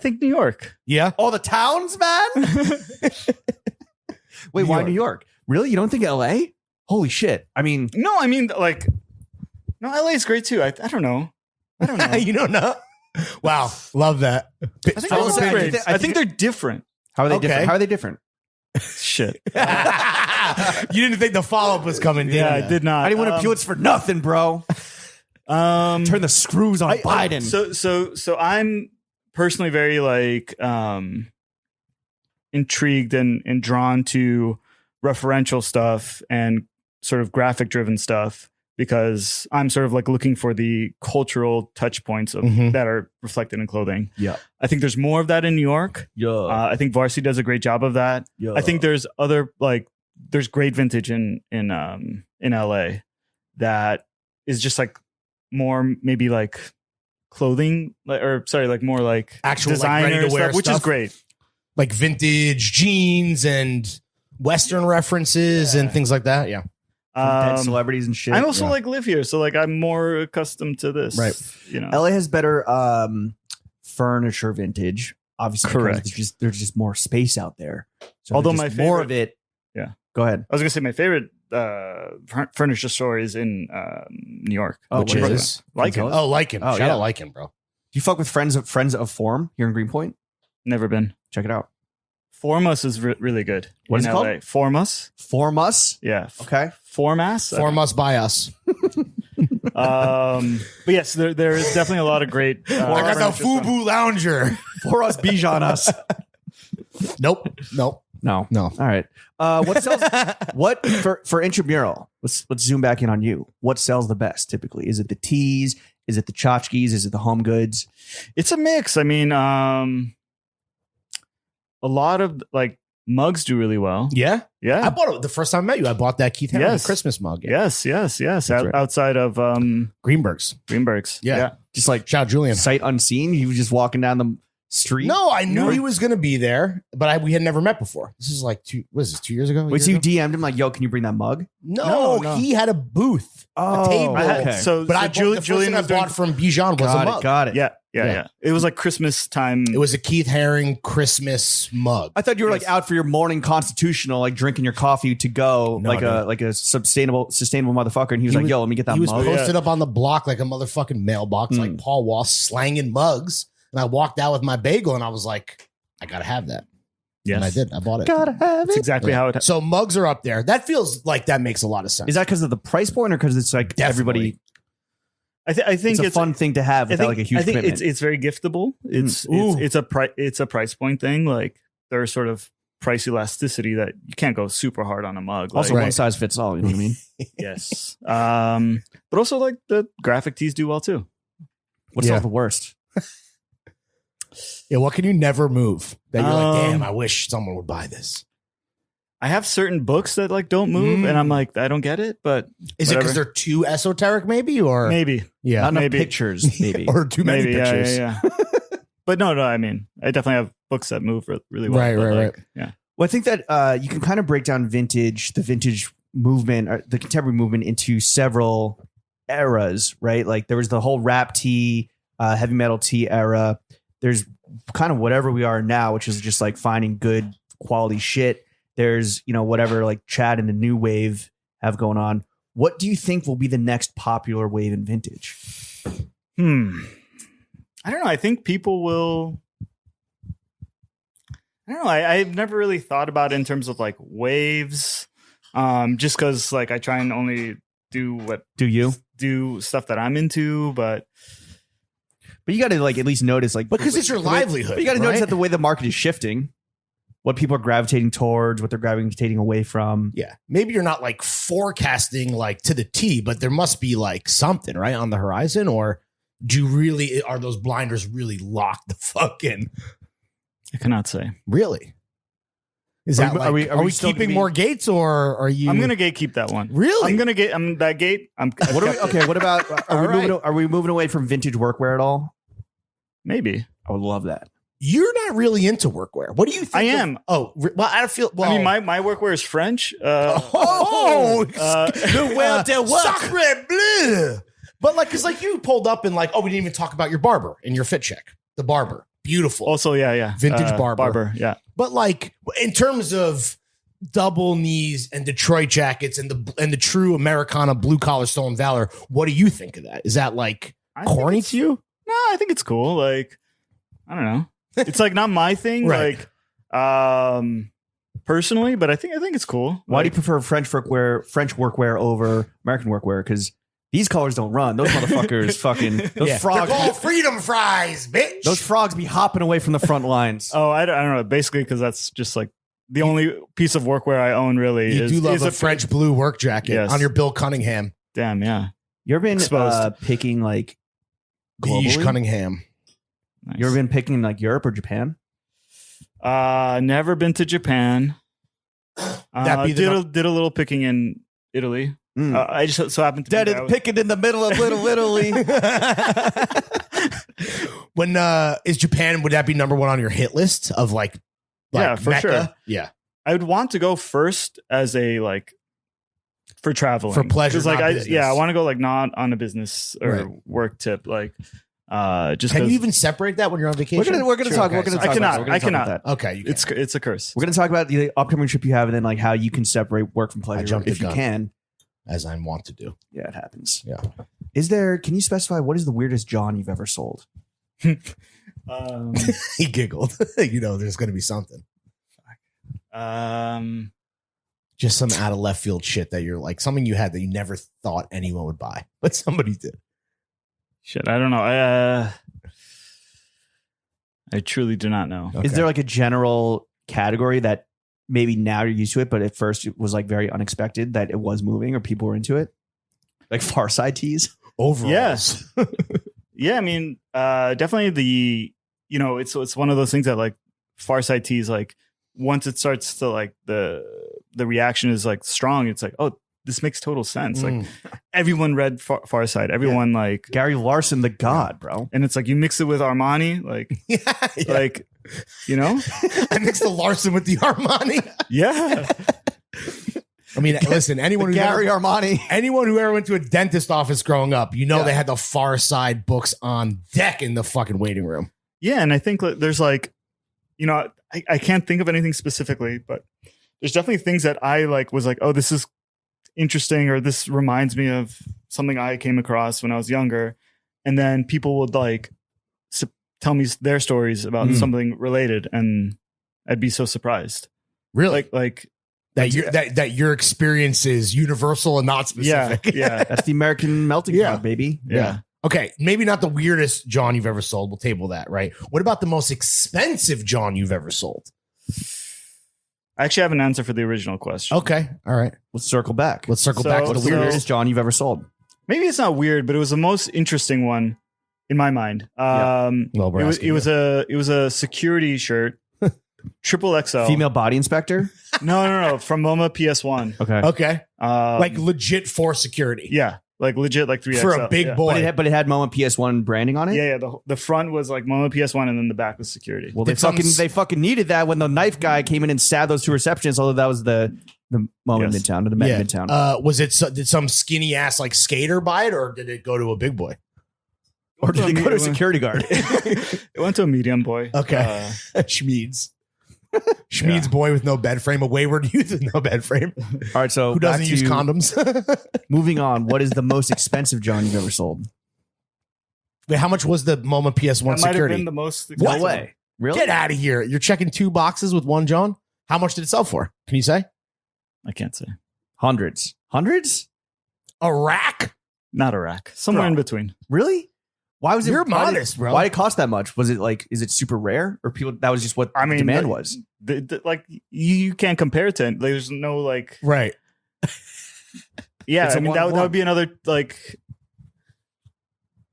Speaker 3: think New York.
Speaker 4: Yeah.
Speaker 2: All the towns, man. Wait, why New York? Really? You don't think LA? Holy shit. I mean,
Speaker 3: No, I mean like no, LA is great too. I don't know.
Speaker 4: You don't know? Wow. Love that.
Speaker 3: I think,
Speaker 2: I will say,
Speaker 3: great.
Speaker 2: I
Speaker 3: I
Speaker 2: think
Speaker 3: think they're different.
Speaker 2: how are they
Speaker 4: Okay.
Speaker 2: different? How are they different?
Speaker 3: Shit.
Speaker 4: You didn't think the follow-up was coming.
Speaker 3: Yeah,
Speaker 4: did
Speaker 3: I did not.
Speaker 2: I didn't want to Pulitzer for nothing, bro. Turn the screws on Biden.
Speaker 3: So I'm personally very like intrigued and drawn to referential stuff and sort of graphic driven stuff because I'm sort of like looking for the cultural touch points of that are reflected in clothing.
Speaker 2: Yeah.
Speaker 3: I think there's more of that in New York.
Speaker 2: Yeah.
Speaker 3: I think Varsity does a great job of that.
Speaker 2: Yeah.
Speaker 3: I think there's other there's great vintage in LA that is just like more maybe like clothing like more like
Speaker 4: Actual, like,
Speaker 3: designer
Speaker 4: ready-to-wear
Speaker 3: stuff, which is
Speaker 4: stuff?
Speaker 3: great.
Speaker 4: like vintage jeans and Western references and things like that. Yeah.
Speaker 2: Dead celebrities and shit.
Speaker 3: I also like live here, so like I'm more accustomed to this.
Speaker 4: Right.
Speaker 3: You know.
Speaker 2: LA has better furniture vintage. Obviously,
Speaker 3: Correct.
Speaker 2: There's just more space out there. So
Speaker 3: Although
Speaker 2: there's
Speaker 3: my
Speaker 2: just more
Speaker 3: favorite-
Speaker 2: of it.
Speaker 3: Yeah.
Speaker 2: Go ahead.
Speaker 3: I was gonna say my favorite furniture store is in New York.
Speaker 2: Oh,
Speaker 4: Which
Speaker 2: what
Speaker 4: is
Speaker 3: Lycan.
Speaker 4: Oh, Lycan.
Speaker 2: Oh,
Speaker 4: Shout
Speaker 2: yeah.
Speaker 4: out Lycan, bro.
Speaker 2: Do you fuck with friends of Form here in Greenpoint?
Speaker 3: Never been.
Speaker 2: Check it out.
Speaker 3: Formus is really good.
Speaker 2: What
Speaker 3: in
Speaker 2: is it called?
Speaker 3: LA. Formus.
Speaker 2: Form us.
Speaker 3: Yeah.
Speaker 2: Okay.
Speaker 3: Formas.
Speaker 4: Form us by us.
Speaker 3: But yes, there is definitely a lot of great.
Speaker 4: I got the
Speaker 3: furniture stuff.
Speaker 4: FUBU lounger.
Speaker 2: For us, Bijan us.
Speaker 4: Nope.
Speaker 2: No.
Speaker 4: No.
Speaker 2: All right. What sells? What for Intramural? Let's zoom back in on you. What sells the best typically? Is it the teas? Is it the tchotchkes? Is it the home goods?
Speaker 3: It's a mix. I mean, a lot of like mugs do really well.
Speaker 4: Yeah.
Speaker 3: Yeah.
Speaker 4: I bought it the first time I met you. I bought that Keith Haring
Speaker 3: Yes.
Speaker 4: Christmas mug. Yeah.
Speaker 3: Yes.
Speaker 2: right.
Speaker 3: Outside of
Speaker 4: Greenberg's.
Speaker 3: Greenberg's.
Speaker 4: Yeah.
Speaker 2: Just like
Speaker 4: Shout out Julian.
Speaker 2: sight unseen. You was just walking down the street.
Speaker 4: No, I knew
Speaker 3: No.
Speaker 4: he was going to be there, but we had never met before. This is like 2 years ago? A
Speaker 2: Wait, so
Speaker 4: year
Speaker 2: you
Speaker 4: ago?
Speaker 2: DM'd him like, "Yo, can you bring that mug?"
Speaker 4: No,
Speaker 3: No.
Speaker 4: he had a booth,
Speaker 2: Oh,
Speaker 4: a table.
Speaker 2: okay.
Speaker 3: So,
Speaker 4: But
Speaker 3: so
Speaker 4: I bought,
Speaker 3: Julian,
Speaker 4: the first thing I
Speaker 3: was doing-
Speaker 4: bought from Bijan was a mug.
Speaker 2: Got it.
Speaker 3: Yeah.
Speaker 4: Yeah.
Speaker 3: It was like Christmas time.
Speaker 4: It was a Keith Haring Christmas mug.
Speaker 2: I thought you were like
Speaker 3: Yes.
Speaker 2: out for your morning constitutional, like drinking your coffee to go,
Speaker 4: No, no.
Speaker 2: like a sustainable motherfucker. And he was
Speaker 4: He
Speaker 2: like,
Speaker 4: was-
Speaker 2: "Yo, let me get that
Speaker 4: He was
Speaker 2: mug."
Speaker 4: posted up on the block like a motherfucking mailbox, like Paul Wall slanging mugs. And I walked out with my bagel and I was like, I got to have that.
Speaker 3: Yes.
Speaker 4: And I did. I bought it.
Speaker 2: Gotta have
Speaker 3: That's
Speaker 2: it.
Speaker 3: exactly how it.
Speaker 4: So mugs are up there. That feels like that makes a lot of sense.
Speaker 2: Is that because of the price point, or because it's like
Speaker 4: Definitely.
Speaker 2: everybody?
Speaker 3: I think
Speaker 2: It's a fun thing to have without like a huge
Speaker 3: I think
Speaker 2: commitment.
Speaker 3: it's very giftable.
Speaker 4: Ooh.
Speaker 3: It's a price point thing. Like there's sort of price elasticity that you can't go super hard on a mug.
Speaker 2: Also,
Speaker 3: Like,
Speaker 2: one size fits all. You know what I mean?
Speaker 3: yes. But also like the graphic tees do well too.
Speaker 2: What's
Speaker 4: Yeah.
Speaker 2: all the worst?
Speaker 4: Yeah, what can you never move that you're like,
Speaker 3: Um,
Speaker 4: damn, I wish someone would buy this?
Speaker 3: I have certain books that like don't move, and I'm like, I don't get it. But
Speaker 4: Is it
Speaker 3: whatever.
Speaker 4: because they're too esoteric, maybe? Or
Speaker 3: maybe,
Speaker 4: yeah,
Speaker 2: Not enough
Speaker 3: maybe.
Speaker 2: pictures, maybe.
Speaker 4: or too many
Speaker 3: maybe,
Speaker 4: pictures.
Speaker 3: yeah. But no. I mean, I definitely have books that move really well.
Speaker 4: Right,
Speaker 3: but,
Speaker 4: right,
Speaker 3: like,
Speaker 4: right.
Speaker 3: Yeah.
Speaker 2: Well, I think that you can kind of break down the vintage movement, or the contemporary movement, into several eras, right? Like there was the whole rap tee, heavy metal tee era. There's kind of whatever we are now, which is just like finding good quality shit. There's, whatever like Chad and the new wave have going on. What do you think will be the next popular wave in vintage?
Speaker 3: I don't know. I think people will. I don't know. I've never really thought about it in terms of like waves. Just because like I try and only do stuff that I'm into, but
Speaker 2: you got to like at least notice like
Speaker 4: Because it's your
Speaker 2: the way-
Speaker 4: livelihood.
Speaker 2: but you got to notice
Speaker 4: right?
Speaker 2: that the way the market is shifting. what people are gravitating towards, what they're gravitating away from.
Speaker 4: Yeah. Maybe you're not like forecasting like to the T, but there must be like something right on the horizon. Or are those blinders really locked the fuck in?
Speaker 3: I cannot say.
Speaker 4: Really? Is
Speaker 2: Are
Speaker 4: that
Speaker 2: we-
Speaker 4: like,
Speaker 2: are
Speaker 4: are
Speaker 2: we
Speaker 4: we
Speaker 2: still
Speaker 4: keeping
Speaker 2: gonna be-
Speaker 4: more gates, or are you?
Speaker 3: I'm gonna gatekeep that one.
Speaker 4: Really?
Speaker 3: I'm that gate.
Speaker 2: What are we, okay, what about are we moving away from vintage workwear at all?
Speaker 3: Maybe.
Speaker 2: I would love that.
Speaker 4: You're not really into workwear. What do you think?
Speaker 3: I
Speaker 4: of-
Speaker 3: am.
Speaker 4: Oh, well, I feel. Well,
Speaker 3: I mean, my workwear is French.
Speaker 4: the well de sacre bleu. But like, cause like you pulled up and like, oh, we didn't even talk about your barber and your fit check. The barber, beautiful.
Speaker 3: Also, yeah.
Speaker 4: Vintage barber.
Speaker 3: Yeah.
Speaker 4: But like, in terms of double knees and Detroit jackets and the true Americana blue collar stolen valor, what do you think of that? Is that like corny to you?
Speaker 3: No, I think it's cool. Like, I don't know. It's like not my thing.
Speaker 4: Right.
Speaker 3: Like, personally, but I think it's cool.
Speaker 2: Why do you
Speaker 3: Like,
Speaker 2: prefer French workwear over American workwear? Because these colors don't run. Those motherfuckers fucking those frogs.
Speaker 4: They're called freedom fries, bitch.
Speaker 2: Those frogs be hopping away from the front lines.
Speaker 3: Oh, I don't know. Basically, because that's just like the only piece of workwear I own. Really,
Speaker 4: you do love
Speaker 3: is
Speaker 4: a French blue work jacket
Speaker 3: Yes.
Speaker 4: on your Bill Cunningham.
Speaker 3: Damn, yeah.
Speaker 2: You ever been
Speaker 3: Exposed.
Speaker 2: picking like
Speaker 4: Beige
Speaker 2: globally?
Speaker 4: Cunningham.
Speaker 3: Nice.
Speaker 2: You ever been picking like Europe or Japan?
Speaker 3: Never been to Japan.
Speaker 4: That be the
Speaker 3: did a little picking in Italy.
Speaker 2: Mm.
Speaker 3: I just so happened to
Speaker 2: Dead
Speaker 3: be
Speaker 2: and
Speaker 3: there.
Speaker 2: picking in the middle of Little Italy.
Speaker 4: When is Japan? Would that be number one on your hit list of like
Speaker 3: Yeah, for
Speaker 4: Mecca?
Speaker 3: sure.
Speaker 4: Yeah,
Speaker 3: I would want to go first as a like for traveling,
Speaker 4: For pleasure,
Speaker 3: 'Cause, like
Speaker 4: not
Speaker 3: I
Speaker 4: business.
Speaker 3: I want to go like not on a business or
Speaker 4: Right.
Speaker 3: work tip. Like just
Speaker 4: can
Speaker 3: 'cause
Speaker 4: you even separate that when you're on vacation?
Speaker 2: We're gonna
Speaker 4: Sure,
Speaker 2: talk.
Speaker 4: okay,
Speaker 2: We're gonna
Speaker 4: so-
Speaker 2: talk.
Speaker 3: I cannot.
Speaker 2: About that. We're gonna
Speaker 3: I
Speaker 2: talk about
Speaker 3: cannot.
Speaker 2: that.
Speaker 4: Okay, you can.
Speaker 3: it's a curse.
Speaker 2: We're gonna talk about the upcoming trip you have, and then like how you can separate work from pleasure
Speaker 4: jumped the
Speaker 2: if you
Speaker 4: gun.
Speaker 2: can.
Speaker 4: as I want to do.
Speaker 2: Yeah, it happens.
Speaker 4: Yeah.
Speaker 2: Can you specify what is the weirdest John you've ever sold?
Speaker 4: He giggled. You know, there's going to be something. Just some out of left field shit that you're like something you had that you never thought anyone would buy, but somebody did.
Speaker 3: Shit, I don't know. I truly do not know.
Speaker 4: Okay.
Speaker 2: Is there like a general category that maybe now you're used to it, but at first it was like very unexpected that it was moving or people were into it? Like Far Side tees?
Speaker 4: Overalls?
Speaker 3: Yes. Yeah, I mean, definitely it's one of those things that like Far Side tees, like once it starts to like the reaction is like strong, it's like, oh, this makes total sense. Like everyone read Far Side, everyone like
Speaker 2: Gary Larson, the god, bro.
Speaker 3: and it's like you mix it with Armani, like
Speaker 4: Yeah.
Speaker 3: like you know,
Speaker 4: I mixed the Larson with the Armani.
Speaker 3: yeah.
Speaker 4: I mean, listen, anyone who
Speaker 2: Gary Armani.
Speaker 4: anyone who ever went to a dentist office growing up, you know
Speaker 2: Yeah.
Speaker 4: they had the Far Side books on deck in the fucking waiting room.
Speaker 3: Yeah, and I think like, there's like, I can't think of anything specifically, but there's definitely things that I like was like, oh, this is interesting, or this reminds me of something I came across when I was younger, and then people would like tell me their stories about something related, and I'd be so surprised.
Speaker 4: Really?
Speaker 3: Like
Speaker 4: That your experience is universal and not
Speaker 3: yeah,
Speaker 4: specific.
Speaker 3: yeah,
Speaker 2: That's the American melting
Speaker 4: Yeah.
Speaker 2: pot, baby.
Speaker 3: yeah.
Speaker 4: Okay, maybe not the weirdest John you've ever sold. We'll table that, right? What about the most expensive John you've ever sold?
Speaker 3: I actually have an answer for the original question.
Speaker 4: Okay, all right.
Speaker 2: Let's circle back.
Speaker 4: Let's circle
Speaker 3: So-
Speaker 4: back to the
Speaker 2: What's the
Speaker 4: weirdest.
Speaker 2: weirdest John you've ever sold?
Speaker 3: Maybe it's not weird, but it was the most interesting one in my mind.
Speaker 4: Well, we're
Speaker 3: it
Speaker 4: asking
Speaker 3: was a security shirt, triple XL.
Speaker 2: Female body inspector?
Speaker 3: No, from MoMA PS1.
Speaker 2: Okay.
Speaker 4: Okay, like legit for security
Speaker 3: yeah, like legit, like 3XL
Speaker 4: for a big
Speaker 3: yeah.
Speaker 4: boy.
Speaker 2: But it had MoMA PS1 branding on it?
Speaker 3: Yeah. The front was like MoMA PS1, and then the back was security.
Speaker 2: Well,
Speaker 4: Did
Speaker 2: they fucking needed that when the knife guy came in and stabbed those two receptionists, although that was the MoMA
Speaker 3: Yes.
Speaker 2: Midtown, or the Met Midtown.
Speaker 4: Was it? Did some skinny ass like skater buy it, or did it go to a big boy?
Speaker 2: Or did they go to a security guard?
Speaker 3: It went to a medium boy.
Speaker 4: Okay, Schmeeds. Schmeeds boy with no bed frame, a wayward youth with no bed frame
Speaker 2: All right, so
Speaker 4: who doesn't
Speaker 2: back
Speaker 4: use
Speaker 2: to-
Speaker 4: condoms.
Speaker 2: Moving on, what is the most expensive John you've ever sold?
Speaker 4: Wait, how much was the MoMA PS1
Speaker 3: that might have
Speaker 4: security?
Speaker 3: been the most.
Speaker 2: No
Speaker 3: expensive.
Speaker 2: way. Really?
Speaker 4: Get out of here! You're checking 2 boxes with one John. How much did it sell for? Can you say?
Speaker 3: I can't say.
Speaker 2: Hundreds. Hundreds?
Speaker 4: A rack?
Speaker 3: Not a rack. Somewhere
Speaker 2: Bro.
Speaker 3: in between.
Speaker 2: Really? Why was it?
Speaker 4: You're
Speaker 2: why did-
Speaker 4: modest, bro.
Speaker 2: Why did it cost that much? Was it like, is it super rare, or people? That was just what
Speaker 3: I mean,
Speaker 2: demand
Speaker 3: the-
Speaker 2: was.
Speaker 3: like you can't compare it to. Like, there's no like
Speaker 4: Right.
Speaker 3: Yeah,
Speaker 2: It's a
Speaker 3: I mean that
Speaker 2: one-on-one.
Speaker 3: would be another like.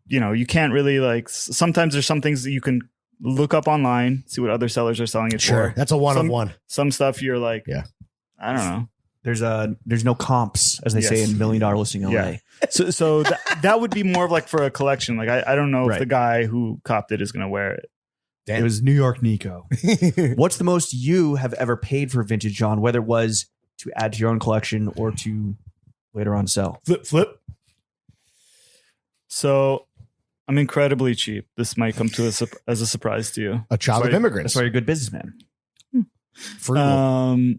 Speaker 3: You can't really like. Sometimes there's some things that you can look up online, see what other sellers are selling it
Speaker 4: Sure.
Speaker 3: for.
Speaker 4: That's a one-on-one.
Speaker 3: Some stuff you're like,
Speaker 4: Yeah.
Speaker 3: I don't know.
Speaker 2: There's no comps, as they say
Speaker 3: Yes.
Speaker 2: in $1 Million Listing LA.
Speaker 3: Yeah. So that would be more of like for a collection. Like I don't know if
Speaker 2: Right.
Speaker 3: the guy who copped it is going to wear it.
Speaker 2: It was New York Nico. What's the most you have ever paid for vintage, John? Whether it was to add to your own collection or to later on sell.
Speaker 4: Flip.
Speaker 3: So I'm incredibly cheap. This might come to as a surprise to you.
Speaker 4: A child of
Speaker 2: That's
Speaker 4: immigrants.
Speaker 2: why you're a good businessman.
Speaker 4: Frugal.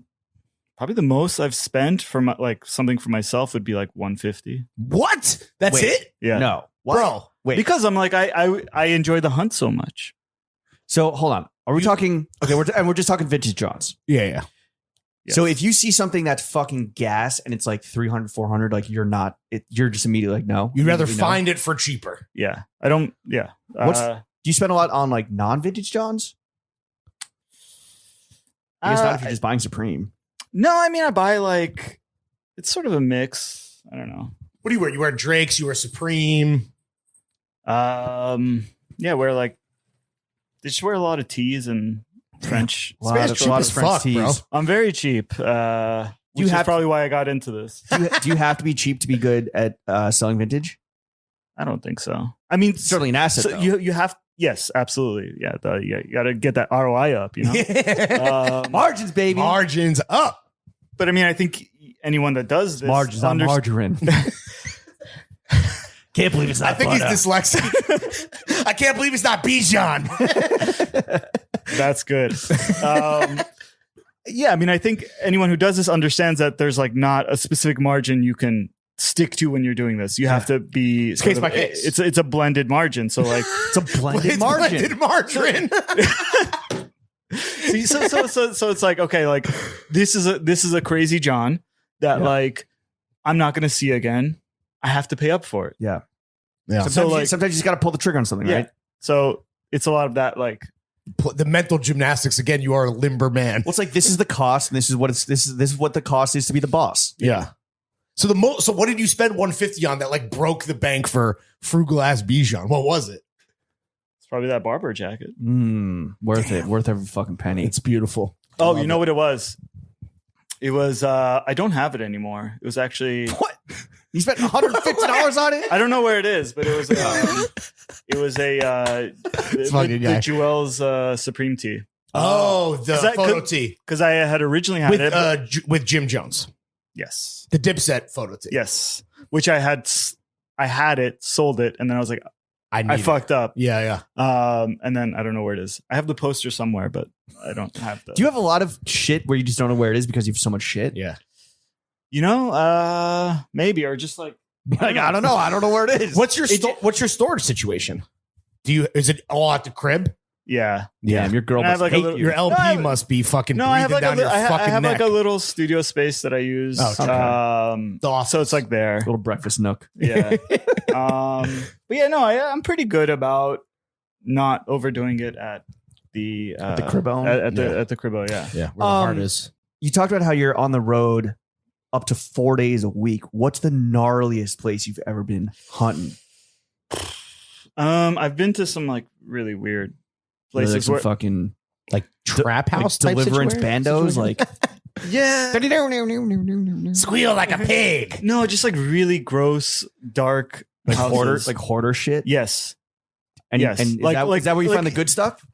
Speaker 3: Probably the most I've spent for something for myself would be like $150.
Speaker 4: What? That's
Speaker 2: Wait.
Speaker 4: it?
Speaker 3: Yeah.
Speaker 2: No. What?
Speaker 4: Bro.
Speaker 2: Wait.
Speaker 3: Because I'm like, I enjoy the hunt so much.
Speaker 2: So hold on. Are we talking? Okay, we're just talking vintage Johns.
Speaker 4: Yeah.
Speaker 3: Yes.
Speaker 2: So if you see something that's fucking gas and it's like 300, 400, like you're just immediately like, no.
Speaker 4: You'd rather
Speaker 2: Immediately no.
Speaker 4: find it for cheaper.
Speaker 3: Yeah. I don't, yeah.
Speaker 2: Do you spend a lot on like non-vintage Johns? I guess not if you're just buying Supreme.
Speaker 3: No, I mean, I buy like, it's sort of a mix. I don't know.
Speaker 4: What do you wear? You wear Drake's, you wear Supreme.
Speaker 3: Yeah, wear like, they just wear a lot of tees and French.
Speaker 2: A lot of
Speaker 4: cheap as
Speaker 2: French
Speaker 4: fuck, bro.
Speaker 2: tees.
Speaker 3: I'm very cheep. Which is probably why I got into this.
Speaker 2: Do you have to be cheap to be good at selling vintage?
Speaker 3: I don't think so. I mean,
Speaker 2: Certainly an asset.
Speaker 3: so
Speaker 2: though.
Speaker 3: you have, yes, absolutely. Yeah. You got to get that ROI up, you know?
Speaker 2: Margins, baby.
Speaker 4: Margins up.
Speaker 3: But I mean, I think anyone that does this
Speaker 2: Margins on margarine. Can't believe it's not
Speaker 4: I think
Speaker 2: butter.
Speaker 4: he's dyslexic. I can't believe it's not Bijan.
Speaker 3: That's good. Yeah, I mean, I think anyone who does this understands that there's like not a specific margin you can stick to when you're doing this. You have to be
Speaker 2: It's case by case.
Speaker 3: It's a blended margin. So like
Speaker 2: It's a blended
Speaker 4: It's
Speaker 2: margin.
Speaker 4: blended margarine.
Speaker 3: so it's like, okay, like this is a crazy John that like I'm not gonna see again. I have to pay up for it.
Speaker 2: Yeah.
Speaker 4: Yeah.
Speaker 2: Sometimes you just got to pull the trigger on something, right?
Speaker 3: So it's a lot of that, like,
Speaker 4: The mental gymnastics again. You are a limber man.
Speaker 2: Well, it's like this is the cost, and this is what the cost is to be the boss.
Speaker 4: Yeah. So so what did you spend $150 on that like broke the bank for frugal ass Bijan? What was it?
Speaker 3: it's probably that Barber jacket.
Speaker 2: Worth it. Worth every fucking penny.
Speaker 4: It's beautiful.
Speaker 3: Oh,
Speaker 4: Love
Speaker 3: you know what it was? It was I don't have it anymore. It was actually
Speaker 2: What? You spent $150 on it?
Speaker 3: I don't know where it is, but it was
Speaker 4: fucking guy.
Speaker 3: the Jewel's Supreme tee.
Speaker 4: Oh, the photo tee
Speaker 3: Because I had originally had it.
Speaker 4: with Jim Jones,
Speaker 3: Yes.
Speaker 4: the Dipset photo tee.
Speaker 3: Yes. Which I had it, sold it, and then I was like, I
Speaker 4: need
Speaker 3: fucked up.
Speaker 4: Yeah.
Speaker 3: And then I don't know where it is. I have the poster somewhere, but I don't have the.
Speaker 2: Do you have a lot of shit where you just don't know where it is because you have so much shit?
Speaker 4: Yeah.
Speaker 3: You know, maybe, or just like
Speaker 2: Like, I don't know. I don't know where it is.
Speaker 4: What's your storage situation? Is it all at the crib?
Speaker 3: yeah.
Speaker 2: Yeah, your girl
Speaker 3: And I have
Speaker 2: must
Speaker 3: like a
Speaker 2: hate
Speaker 3: little-
Speaker 2: you.
Speaker 4: Your LP
Speaker 3: No, I have-
Speaker 4: must be fucking
Speaker 3: No, I have
Speaker 4: breathing
Speaker 3: like
Speaker 4: down your
Speaker 3: I
Speaker 4: fucking
Speaker 3: have
Speaker 4: neck.
Speaker 3: like a little studio space that I use.
Speaker 4: Oh, okay. The office.
Speaker 3: So it's like there.
Speaker 2: little breakfast nook.
Speaker 3: Yeah. But yeah, no, I'm pretty good about not overdoing it at the
Speaker 2: cribbo?
Speaker 3: at the cribbo. Yeah.
Speaker 4: yeah, where the heart is.
Speaker 2: You talked about how you're on the road up to 4 days a week. What's the gnarliest place you've ever been hunting?
Speaker 3: I've been to some like really weird places
Speaker 2: Like some
Speaker 3: where
Speaker 2: fucking
Speaker 4: Like trap house
Speaker 2: like
Speaker 4: type
Speaker 2: deliverance
Speaker 4: situation?
Speaker 2: bandos, like
Speaker 3: yeah.
Speaker 4: Squeal like a pig.
Speaker 3: No, just like really gross, dark houses.
Speaker 2: hoarder shit.
Speaker 3: Yes.
Speaker 2: And,
Speaker 3: yes.
Speaker 2: and is that where you find the good stuff?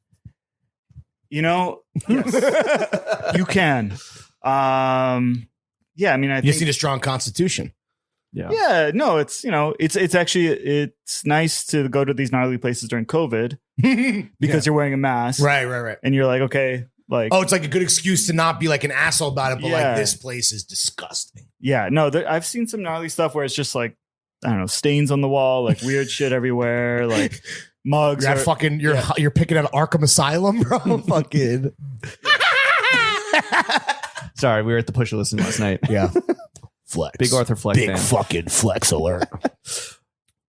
Speaker 3: You know, yes. You can. Yeah, I mean, I
Speaker 4: You
Speaker 3: think
Speaker 4: just need a strong constitution.
Speaker 3: yeah, no, it's, you know, it's actually, it's nice to go to these gnarly places during COVID because you're wearing a mask.
Speaker 4: Right.
Speaker 3: And you're like, okay, like,
Speaker 4: Oh, it's like a good excuse to not be like an asshole about it, but
Speaker 3: Yeah.
Speaker 4: like this place is disgusting.
Speaker 3: yeah, no, I've seen some gnarly stuff where it's just like, I don't know, stains on the wall, like weird shit everywhere, like mugs.
Speaker 4: You're at fucking you're picking at Arkham Asylum, bro. Fucking
Speaker 2: Sorry, we were at the Push Listen last night.
Speaker 4: yeah. Flex.
Speaker 2: Big Arthur Flex
Speaker 4: Big
Speaker 2: fan.
Speaker 4: fucking flex alert.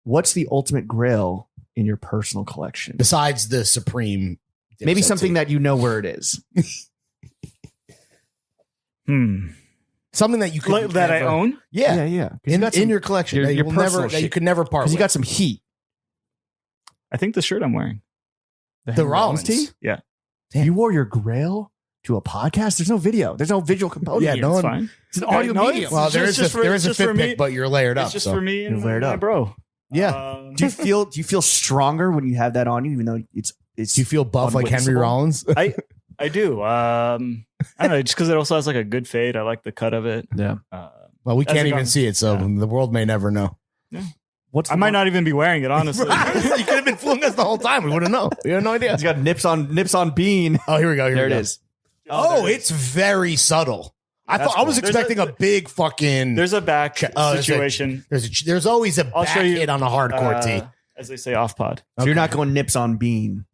Speaker 2: What's the ultimate grail in your personal collection?
Speaker 4: Besides the Supreme.
Speaker 2: Maybe
Speaker 4: Dipset
Speaker 2: something
Speaker 4: tee.
Speaker 2: that you know where it is.
Speaker 4: Something that you could
Speaker 3: that I own.
Speaker 4: Yeah,
Speaker 2: yeah.
Speaker 4: In your collection that you could never part with.
Speaker 2: You got some heat.
Speaker 3: I think the shirt I'm wearing.
Speaker 4: The Rollins
Speaker 2: tee?
Speaker 3: Yeah.
Speaker 2: Damn. You wore your Grail to a podcast? There's no video. There's no visual component.
Speaker 4: Yeah,
Speaker 2: here.
Speaker 4: no
Speaker 3: It's
Speaker 4: one.
Speaker 3: fine.
Speaker 2: It's an audio
Speaker 3: no,
Speaker 2: medium.
Speaker 4: Well, there
Speaker 3: It's
Speaker 4: is
Speaker 3: just for-
Speaker 4: a
Speaker 3: it's just for
Speaker 4: fit
Speaker 3: me.
Speaker 4: pic, but you're layered up.
Speaker 3: It's just
Speaker 4: so.
Speaker 3: for me and
Speaker 2: You're layered
Speaker 3: my
Speaker 2: up.
Speaker 3: bro.
Speaker 4: Yeah.
Speaker 2: Do you feel stronger when you have that on you, even though it's
Speaker 4: Do you feel buff like Henry
Speaker 2: unwitnessable?
Speaker 4: Rollins?
Speaker 3: I do. I don't know, just because it also has like a good fade. I like the cut of it.
Speaker 2: Yeah.
Speaker 4: Well, we
Speaker 3: As
Speaker 4: can't
Speaker 3: it
Speaker 4: even
Speaker 3: comes.
Speaker 4: see it, so the world may never know.
Speaker 3: I might not even be wearing it, honestly.
Speaker 4: You could have been fooling us the whole time. We wouldn't know. We had no idea.
Speaker 2: It's got nips on bean.
Speaker 4: Oh, here we go.
Speaker 2: There it is.
Speaker 4: Oh, it's very subtle. I was expecting a big fucking.
Speaker 3: There's a back situation.
Speaker 4: There's always a
Speaker 3: I'll
Speaker 4: back
Speaker 3: show you,
Speaker 4: hit on a hardcore tee.
Speaker 3: as they say off pod.
Speaker 2: So you're not going nips on bean.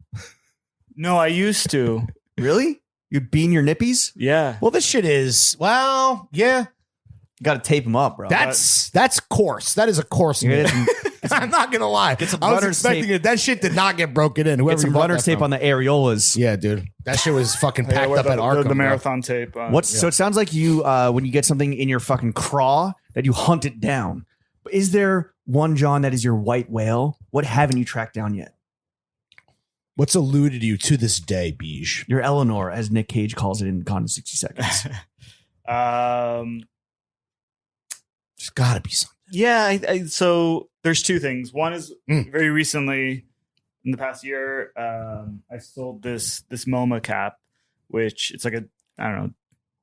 Speaker 3: No, I used to.
Speaker 2: Really? You bean your nippies?
Speaker 3: Yeah.
Speaker 4: Well, this shit is yeah.
Speaker 2: You got to tape them up, bro.
Speaker 4: That's coarse. That is a coarse.
Speaker 2: You're
Speaker 4: nip.
Speaker 2: gonna get
Speaker 4: I'm not gonna lie.
Speaker 2: some
Speaker 4: I was
Speaker 2: runner's
Speaker 4: expecting
Speaker 2: tape.
Speaker 4: it. That shit did not get broken in. Whoever
Speaker 2: some
Speaker 4: you bought
Speaker 2: runner's
Speaker 4: that
Speaker 2: tape
Speaker 4: from.
Speaker 2: on the areolas.
Speaker 4: Yeah, dude. That shit was fucking
Speaker 3: Yeah,
Speaker 4: packed
Speaker 3: where
Speaker 4: up at Arkham.
Speaker 3: the
Speaker 4: bro.
Speaker 3: marathon tape.
Speaker 2: So it sounds like you when you get something in your fucking craw that you hunt it down. But is there one, John, that is your white whale? What haven't you tracked down yet?
Speaker 4: What's eluded you to this day, Bijan?
Speaker 2: Your Eleanor, as Nick Cage calls it in Gone in 60 Seconds.
Speaker 4: There's got to be something.
Speaker 3: Yeah. So there's two things. One is very recently, in the past year, I sold this MoMA cap, which it's like I don't know.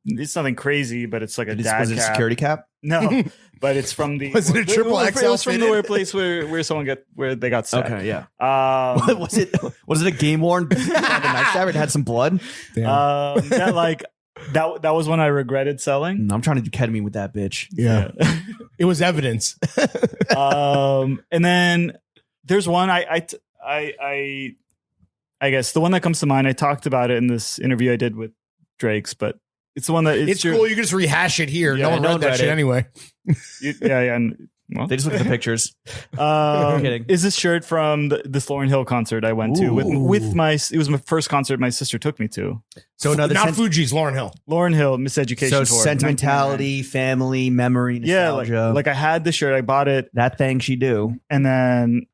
Speaker 3: It's nothing crazy, but it's like a dad
Speaker 2: was it a
Speaker 3: cap.
Speaker 2: security cap?
Speaker 3: No, but it's from the.
Speaker 4: Was it a triple
Speaker 3: It
Speaker 4: XL
Speaker 3: was from the place where they got stabbed.
Speaker 2: Okay, yeah.
Speaker 3: Um,
Speaker 2: Was it a game worn knife stab? It had some blood.
Speaker 3: that was when I regretted selling.
Speaker 2: I'm trying to do ketamine with that bitch.
Speaker 4: Yeah. It was evidence.
Speaker 3: And then there's one I guess the one that comes to mind. I talked about it in this interview I did with Drake's, but it's the one that
Speaker 4: It's cool. You can just rehash it here.
Speaker 3: Yeah,
Speaker 4: no one
Speaker 3: no
Speaker 4: read
Speaker 3: one
Speaker 4: that
Speaker 3: read
Speaker 4: shit
Speaker 3: it.
Speaker 4: anyway.
Speaker 3: And well,
Speaker 2: They just look at the pictures.
Speaker 3: I'm
Speaker 2: kidding.
Speaker 3: Is this shirt from this Lauryn Hill concert I went to with my? It was my first concert my sister took me to.
Speaker 2: So another
Speaker 4: Not Fuji's, Lauryn Hill.
Speaker 3: Lauryn Hill Miseducation
Speaker 2: so
Speaker 3: Tour.
Speaker 2: sentimentality, family, memory,
Speaker 3: Yeah,
Speaker 2: nostalgia.
Speaker 3: like I had the shirt, I bought it,
Speaker 2: that thing she do.
Speaker 3: and then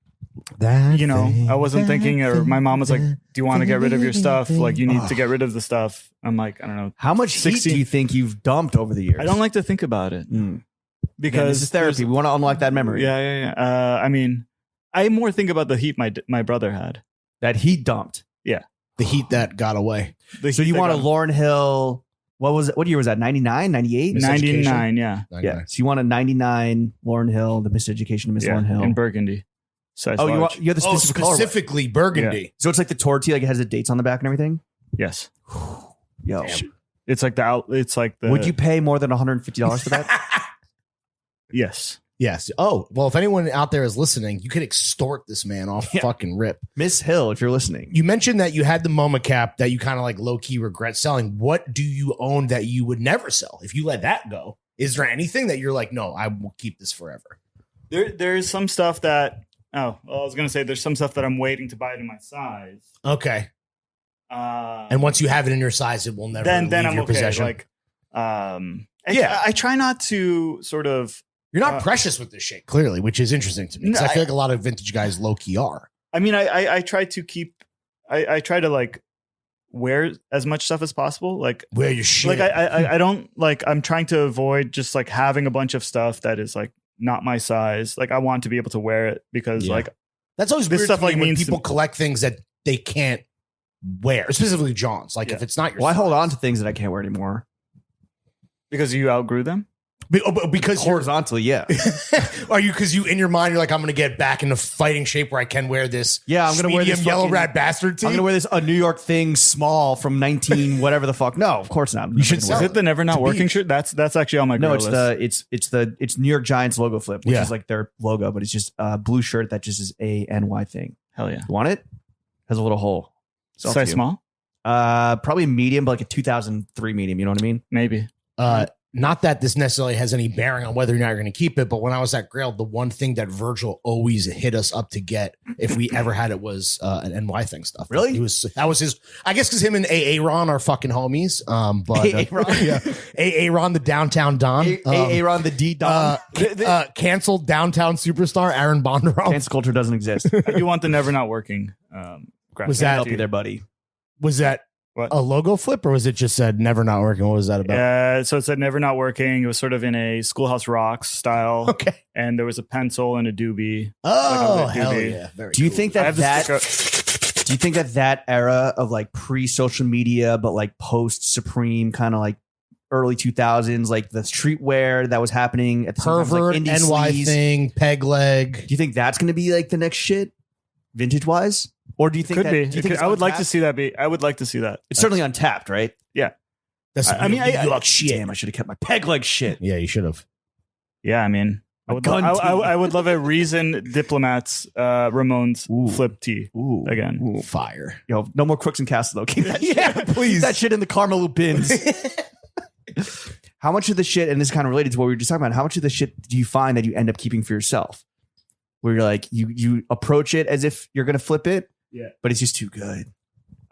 Speaker 3: I wasn't thinking, or my mom was like, "Do you want to get rid of your stuff? Like, you need to get rid of the stuff." I'm like, I don't know.
Speaker 2: How much heat
Speaker 3: 60
Speaker 2: do you think you've dumped over the years?
Speaker 3: I don't like to think about it
Speaker 2: Again,
Speaker 3: because
Speaker 2: this is therapy. We want to unlock that memory.
Speaker 3: Yeah. I mean, I more think about the heat my brother had.
Speaker 2: That heat dumped.
Speaker 4: The heat that got away.
Speaker 2: So you want a Lauryn Hill? What year was that? 99, 98?
Speaker 3: 99? Yeah,
Speaker 2: Yeah. So you want a 99 Lauryn Hill, the Miseducation of Miss Lauryn Hill.
Speaker 3: in burgundy. Size
Speaker 2: Oh,
Speaker 3: large.
Speaker 2: you have the specific colorway.
Speaker 4: Specifically burgundy.
Speaker 2: So it's like the tortilla, like it has the dates on the back and everything.
Speaker 3: Yes.
Speaker 2: Yo,
Speaker 3: It's like the.
Speaker 2: would you pay more than $150 for that?
Speaker 3: Yes.
Speaker 4: Yes. Oh, well, if anyone out there is listening, you could extort this man off fucking rip.
Speaker 2: Miss Hill, if you're listening.
Speaker 4: You mentioned that you had the MoMA cap that you kind of like low key regret selling. What do you own that you would never sell if you let that go? Is there anything that you're like, no, I will keep this forever?
Speaker 3: There's some stuff that. Oh, well, I was gonna say there's some stuff that I'm waiting to buy to my size.
Speaker 4: Okay. And once you have it in your size, it will never
Speaker 3: then
Speaker 4: leave
Speaker 3: I'm
Speaker 4: your
Speaker 3: okay.
Speaker 4: possession.
Speaker 3: Like, I try not to sort of.
Speaker 4: You're not precious with this shit, clearly, which is interesting to me. Because
Speaker 3: No,
Speaker 4: I feel like a lot of vintage guys low key are.
Speaker 3: I mean, I try to keep. I try to like wear as much stuff as possible. Like
Speaker 4: Wear your shit.
Speaker 3: like I don't like. I'm trying to avoid just like having a bunch of stuff that is like not my size. Like I want to be able to wear it because like
Speaker 4: That's always
Speaker 3: this
Speaker 4: weird
Speaker 3: stuff,
Speaker 4: to me
Speaker 3: like,
Speaker 4: when
Speaker 3: means
Speaker 4: people
Speaker 3: to-
Speaker 4: collect things that they can't wear, specifically John's. Like if it's not your
Speaker 2: Well, I
Speaker 4: size.
Speaker 2: hold on to things that I can't wear anymore.
Speaker 3: because you outgrew them.
Speaker 4: Because you're
Speaker 2: Horizontally, yeah.
Speaker 4: Are you because you in your mind you're like, I'm gonna get back into fighting shape where I can wear this
Speaker 2: Yeah, I'm gonna wear this
Speaker 4: medium yellow
Speaker 2: fucking-
Speaker 4: rat bastard tee?
Speaker 2: I'm gonna wear this a New York thing small from 19 whatever the fuck. No, of course not.
Speaker 4: You should
Speaker 3: Is
Speaker 4: sell
Speaker 3: it the never not working shirt? That's actually on my
Speaker 2: No,
Speaker 3: girl
Speaker 2: it's
Speaker 3: list.
Speaker 2: it's New York Giants logo flip, which
Speaker 4: Yeah.
Speaker 2: is like their logo, but it's just a blue shirt that just is a NY thing.
Speaker 3: Hell yeah.
Speaker 2: You want it? Has a little hole. It's up to
Speaker 3: Size
Speaker 2: you.
Speaker 3: small,
Speaker 2: Probably medium, but like a 2003 medium. You know what I mean?
Speaker 3: maybe.
Speaker 4: not that this necessarily has any bearing on whether or not you're going to keep it, but when I was at Grail, the one thing that Virgil always hit us up to get if we ever had it was an NY thing stuff.
Speaker 2: Really?
Speaker 4: That was his, I guess because him and AA Ron are fucking homies. But yeah, AA Ron, the downtown Don.
Speaker 2: Aaron the D Don.
Speaker 4: Canceled downtown superstar Aaron Bondurant.
Speaker 2: Cancel culture doesn't exist.
Speaker 3: I do want the never not working. Graphic.
Speaker 4: Was that-
Speaker 2: Help you there, buddy.
Speaker 4: Was that
Speaker 3: What?
Speaker 4: a logo flip, or was it just said never not working? What was that about?
Speaker 3: So it said never not working. It was sort of in a Schoolhouse Rocks style.
Speaker 4: Okay.
Speaker 3: And there was a pencil and a doobie.
Speaker 4: Oh,
Speaker 3: Like a
Speaker 4: hell
Speaker 3: doobie.
Speaker 4: yeah. Very
Speaker 2: Do you
Speaker 4: cool.
Speaker 2: think
Speaker 3: I have
Speaker 2: that
Speaker 3: the sticker.
Speaker 2: do you think that era of like pre-social media, but like post-Supreme, kind of like early 2000s, like the streetwear that was happening at the same time,
Speaker 4: pervert
Speaker 2: like indie
Speaker 4: NY
Speaker 2: sleaze,
Speaker 4: thing, peg leg?
Speaker 2: do you think that's going to be like the next shit, vintage-wise? Or do you think
Speaker 3: Could
Speaker 2: that,
Speaker 3: be.
Speaker 2: do you think it's
Speaker 3: I would like to
Speaker 2: untapped?
Speaker 3: see that be. I would like to see that.
Speaker 2: It's certainly untapped, right?
Speaker 4: That's
Speaker 3: I mean,
Speaker 4: New York
Speaker 2: Shit.
Speaker 4: shit.
Speaker 2: Damn, I should have kept my peg leg shit.
Speaker 4: Yeah, you should have.
Speaker 3: Yeah, I mean, I would,
Speaker 2: gun
Speaker 3: I
Speaker 2: tee.
Speaker 3: would love a Reason Diplomats Ramones
Speaker 2: Ooh.
Speaker 3: flip tee
Speaker 2: Ooh.
Speaker 3: again.
Speaker 2: Ooh.
Speaker 4: Fire.
Speaker 2: Yo, no more Crooks and Castle though. Keep that shit.
Speaker 4: Yeah, please.
Speaker 2: Keep that shit in the Carmelo bins. How much of the shit, and this is kind of related to what we were just talking about, how much of the shit do you find that you end up keeping for yourself? Where you're like, you approach it as if you're gonna flip it,
Speaker 3: Yeah.
Speaker 2: but it's just too good.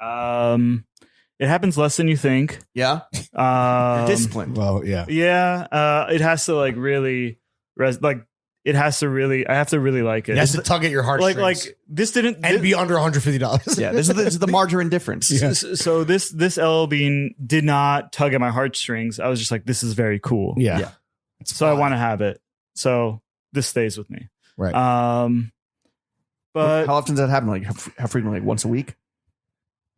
Speaker 3: It happens less than you think.
Speaker 2: Yeah,
Speaker 3: Um,
Speaker 2: discipline.
Speaker 4: Well, yeah.
Speaker 3: Yeah, it has to like really, it has to really. I have to really like it.
Speaker 4: It has to tug at your heartstrings.
Speaker 3: like this didn't.
Speaker 4: and be under $150.
Speaker 2: Yeah, this is the margarine difference.
Speaker 4: Yeah.
Speaker 3: So this LL Bean did not tug at my heartstrings. I was just like, this is very cool.
Speaker 4: Yeah.
Speaker 2: Yeah.
Speaker 3: So I want to have it. So this stays with me.
Speaker 4: Right.
Speaker 3: But
Speaker 2: How often does that happen? Like how frequently? Like once a week?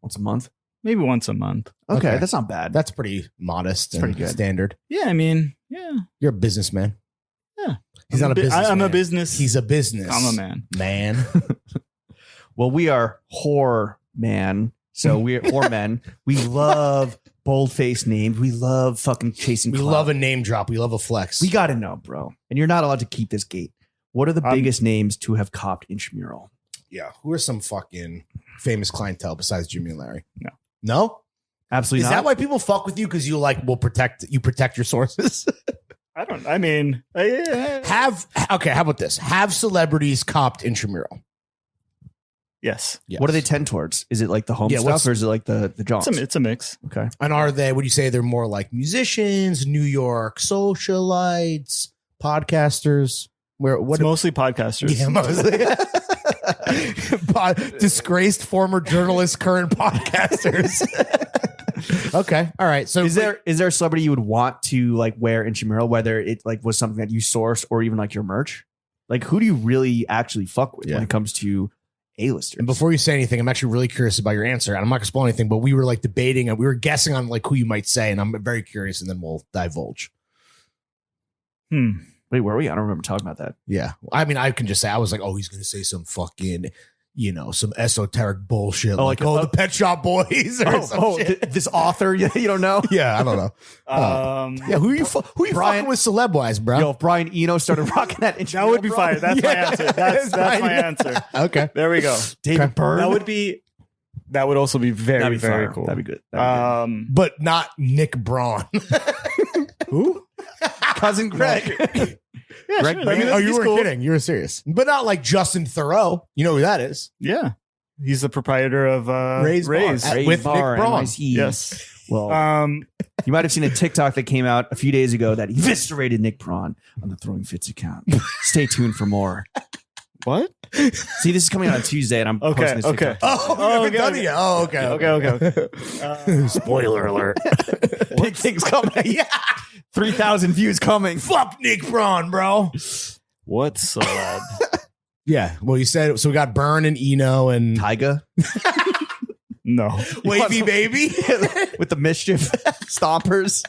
Speaker 2: Once a month?
Speaker 3: maybe once a month.
Speaker 2: Okay,
Speaker 4: Okay.
Speaker 2: that's not bad.
Speaker 4: That's pretty modest.
Speaker 2: It's pretty
Speaker 4: and
Speaker 2: good.
Speaker 4: Standard.
Speaker 3: Yeah, I mean, yeah.
Speaker 4: You're a businessman.
Speaker 3: Yeah.
Speaker 4: He's not a business.
Speaker 3: I'm a business.
Speaker 4: He's a business.
Speaker 3: I'm a man.
Speaker 4: Man.
Speaker 2: Well, we are whore man. So we're whore men. We love bold-faced names. We love fucking chasing
Speaker 4: We
Speaker 2: clout.
Speaker 4: love a name drop. We love a flex.
Speaker 2: We got to know, bro. And you're not allowed to keep this gate. What are the biggest names to have copped Intramural?
Speaker 4: Yeah. Who are some fucking famous clientele besides Jimmy and Larry?
Speaker 3: No.
Speaker 4: No?
Speaker 2: Absolutely
Speaker 4: Is
Speaker 2: not.
Speaker 4: that why people fuck with you? Because you protect your sources?
Speaker 3: I mean,
Speaker 4: How about this? Have celebrities copped Intramural?
Speaker 3: yes.
Speaker 2: What do they tend towards? Is it like the home
Speaker 4: Yeah,
Speaker 2: stuff or is it like the jaunts?
Speaker 3: It's a mix.
Speaker 2: Okay.
Speaker 4: And are they, would you say they're more like musicians, New York socialites, podcasters?
Speaker 3: It's mostly podcasters.
Speaker 4: Yeah, mostly. Disgraced former journalists, current podcasters. Okay. All right. So
Speaker 2: Is there a celebrity you would want to like wear Intramural, whether it like was something that you sourced or even like your merch? Like who do you really actually fuck with
Speaker 4: Yeah.
Speaker 2: when it comes to A-listers?
Speaker 4: And before you say anything, I'm actually really curious about your answer. And I'm not gonna spoil anything, but we were like debating and we were guessing on like who you might say, and I'm very curious, and then we'll divulge.
Speaker 2: Wait, were we? I don't remember talking about that.
Speaker 4: Yeah. I mean, I can just say I was like, oh, he's gonna say some fucking, some esoteric bullshit.
Speaker 2: Oh,
Speaker 4: Like,
Speaker 2: like-
Speaker 4: the Pet Shop Boys or some shit.
Speaker 2: This author you don't know?
Speaker 4: Yeah, I don't know. Yeah, who are you
Speaker 2: Brian-
Speaker 4: fucking with celeb wise, bro?
Speaker 2: Yo, if Brian Eno started rocking that
Speaker 3: That
Speaker 2: Intramural,
Speaker 3: would be
Speaker 2: bro,
Speaker 3: fire. That's my
Speaker 4: Yeah.
Speaker 3: answer. That's my answer.
Speaker 4: Okay.
Speaker 3: There we go.
Speaker 2: David
Speaker 4: Okay.
Speaker 2: Byrne.
Speaker 3: That would also be very,
Speaker 2: That'd be
Speaker 3: very
Speaker 2: fire.
Speaker 3: cool.
Speaker 2: That'd be good. That'd be good.
Speaker 4: But not Nick Braun.
Speaker 2: Who? Cousin Greg.
Speaker 3: Yeah,
Speaker 2: Greg
Speaker 3: sure.
Speaker 2: Brand?
Speaker 3: that's-
Speaker 4: Oh, you
Speaker 3: he's
Speaker 4: were
Speaker 3: cool.
Speaker 4: kidding. You were serious. But not like Justin Thoreau. You know who that is?
Speaker 3: Yeah. He's the proprietor of
Speaker 4: Ray's Bar.
Speaker 3: Ray's.
Speaker 4: At- with Nick Braun.
Speaker 2: NYC.
Speaker 3: Yes.
Speaker 2: Well, you might have seen a TikTok that came out a few days ago that eviscerated Nick Braun on the Throwing Fits account. Stay tuned for more.
Speaker 3: What?
Speaker 2: See, this is coming out on Tuesday, and I'm posting this
Speaker 3: Okay.
Speaker 2: TikTok.
Speaker 4: Oh, we haven't
Speaker 3: okay,
Speaker 4: done
Speaker 3: okay.
Speaker 4: it yet. Oh, okay.
Speaker 3: Okay.
Speaker 4: Spoiler alert.
Speaker 2: Big things coming.
Speaker 4: Yeah.
Speaker 2: 3,000 views coming.
Speaker 4: Fuck Nick Braun, bro.
Speaker 3: What celeb?
Speaker 4: Yeah. Well, you said so. We got Byrne and Eno and
Speaker 2: Tyga
Speaker 3: No.
Speaker 4: Wavy Baby.
Speaker 2: with the mischief stompers.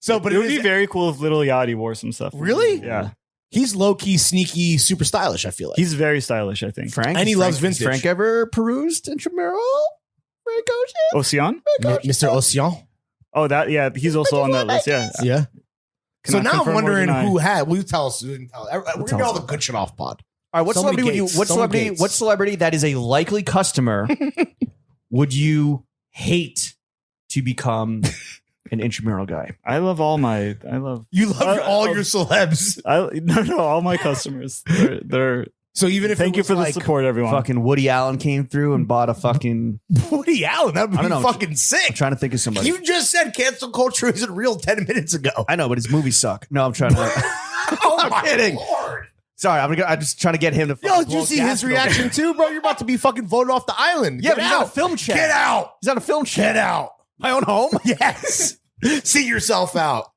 Speaker 4: So, but
Speaker 3: It would be
Speaker 4: is-
Speaker 3: very cool if Little Yachty wore some stuff.
Speaker 4: Really?
Speaker 3: Yeah.
Speaker 4: he's low key, sneaky, super stylish. I feel like
Speaker 3: He's very stylish, I think.
Speaker 2: Frank,
Speaker 4: And he
Speaker 2: Has
Speaker 4: loves
Speaker 2: Frank- has
Speaker 4: vintage.
Speaker 2: Frank ever perused Intramural? Frank Ocean?
Speaker 3: Ocean?
Speaker 4: Mr. Ocean.
Speaker 3: Oh, yeah. He's also on that list. Yeah.
Speaker 4: Yeah. So
Speaker 3: Cannot
Speaker 4: now I'm
Speaker 3: confirm or
Speaker 4: wondering
Speaker 3: deny.
Speaker 4: who had. Will you tell us? We're gonna get all the good shit off pod.
Speaker 2: All right, what
Speaker 4: So many
Speaker 2: celebrity would you?
Speaker 4: gates,
Speaker 2: What
Speaker 4: so many
Speaker 2: celebrity?
Speaker 4: gates.
Speaker 2: What celebrity that is a likely customer would you hate to become an intramural guy.
Speaker 3: I love all my.
Speaker 4: You love all your celebs.
Speaker 3: No, all my customers. They're
Speaker 4: So even if
Speaker 3: thank you for the support, everyone.
Speaker 2: Fucking Woody Allen came through and bought a fucking.
Speaker 4: Woody Allen, that would
Speaker 2: I
Speaker 4: be
Speaker 2: don't know.
Speaker 4: fucking sick.
Speaker 2: I'm trying to think of somebody.
Speaker 4: You just said cancel culture isn't real 10 minutes ago.
Speaker 2: I know, but his movies suck. No, I'm trying to.
Speaker 4: Oh my
Speaker 2: kidding.
Speaker 4: Lord.
Speaker 2: Sorry, I'm just trying to get him to.
Speaker 4: Yo, did you see his reaction too, bro? You're about to be fucking voted off the island.
Speaker 2: Yeah,
Speaker 4: Get
Speaker 2: but he's
Speaker 4: out.
Speaker 2: on a film chat.
Speaker 4: Get out.
Speaker 2: He's on a film chat.
Speaker 4: Get out.
Speaker 2: My own home.
Speaker 4: Yes. See yourself out.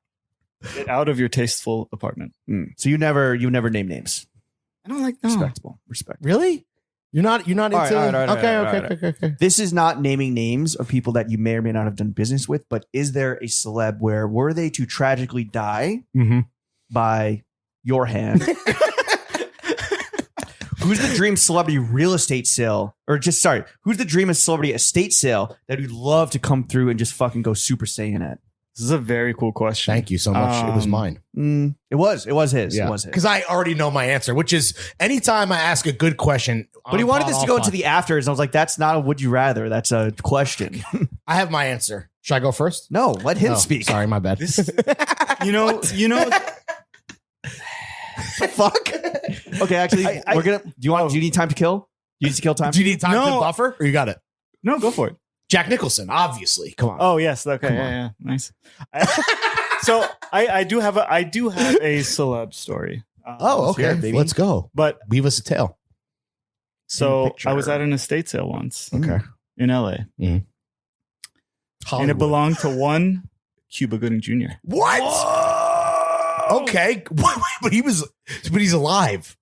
Speaker 3: Get out of your tasteful apartment.
Speaker 2: So you never name names.
Speaker 3: I don't like
Speaker 2: Respectable. Respect.
Speaker 4: Really? You're not into
Speaker 2: All right.
Speaker 4: Okay.
Speaker 2: This is not naming names of people that you may or may not have done business with, but is there a celeb where were they to tragically die by your hand? Who's the dream celebrity real estate sale? Or just, sorry, who's the dream of celebrity estate sale that you'd love to come through and just fucking go Super Saiyan at?
Speaker 3: This is a very cool question.
Speaker 4: Thank you so much. It was mine.
Speaker 2: It was his.
Speaker 4: Yeah.
Speaker 2: It was his.
Speaker 4: Because I already know my answer, which is anytime I ask a good question.
Speaker 2: But he wanted this to go into the afters. And I was like, that's not a would you rather. That's a question.
Speaker 4: I have my answer. Should I go first?
Speaker 2: No, let him
Speaker 4: Oh,
Speaker 2: speak.
Speaker 4: Sorry, my bad.
Speaker 3: You know.
Speaker 2: Fuck. Okay, actually, we're gonna. Do you need time to kill? You need to kill time.
Speaker 4: Do you need time
Speaker 3: No.
Speaker 4: to buffer? Or you got it?
Speaker 3: No, go for it.
Speaker 4: Jack Nicholson, obviously. Come on.
Speaker 3: Oh yes, okay, yeah, nice. So I do have a celeb story.
Speaker 4: Okay.
Speaker 2: hear it, baby.
Speaker 4: Let's go.
Speaker 3: But
Speaker 4: Weave us a tale.
Speaker 3: so
Speaker 2: picture.
Speaker 3: I was at an estate sale once
Speaker 4: Okay.
Speaker 3: in LA, and it belonged to one Cuba Gooding Jr.
Speaker 4: What? Okay. But he's alive.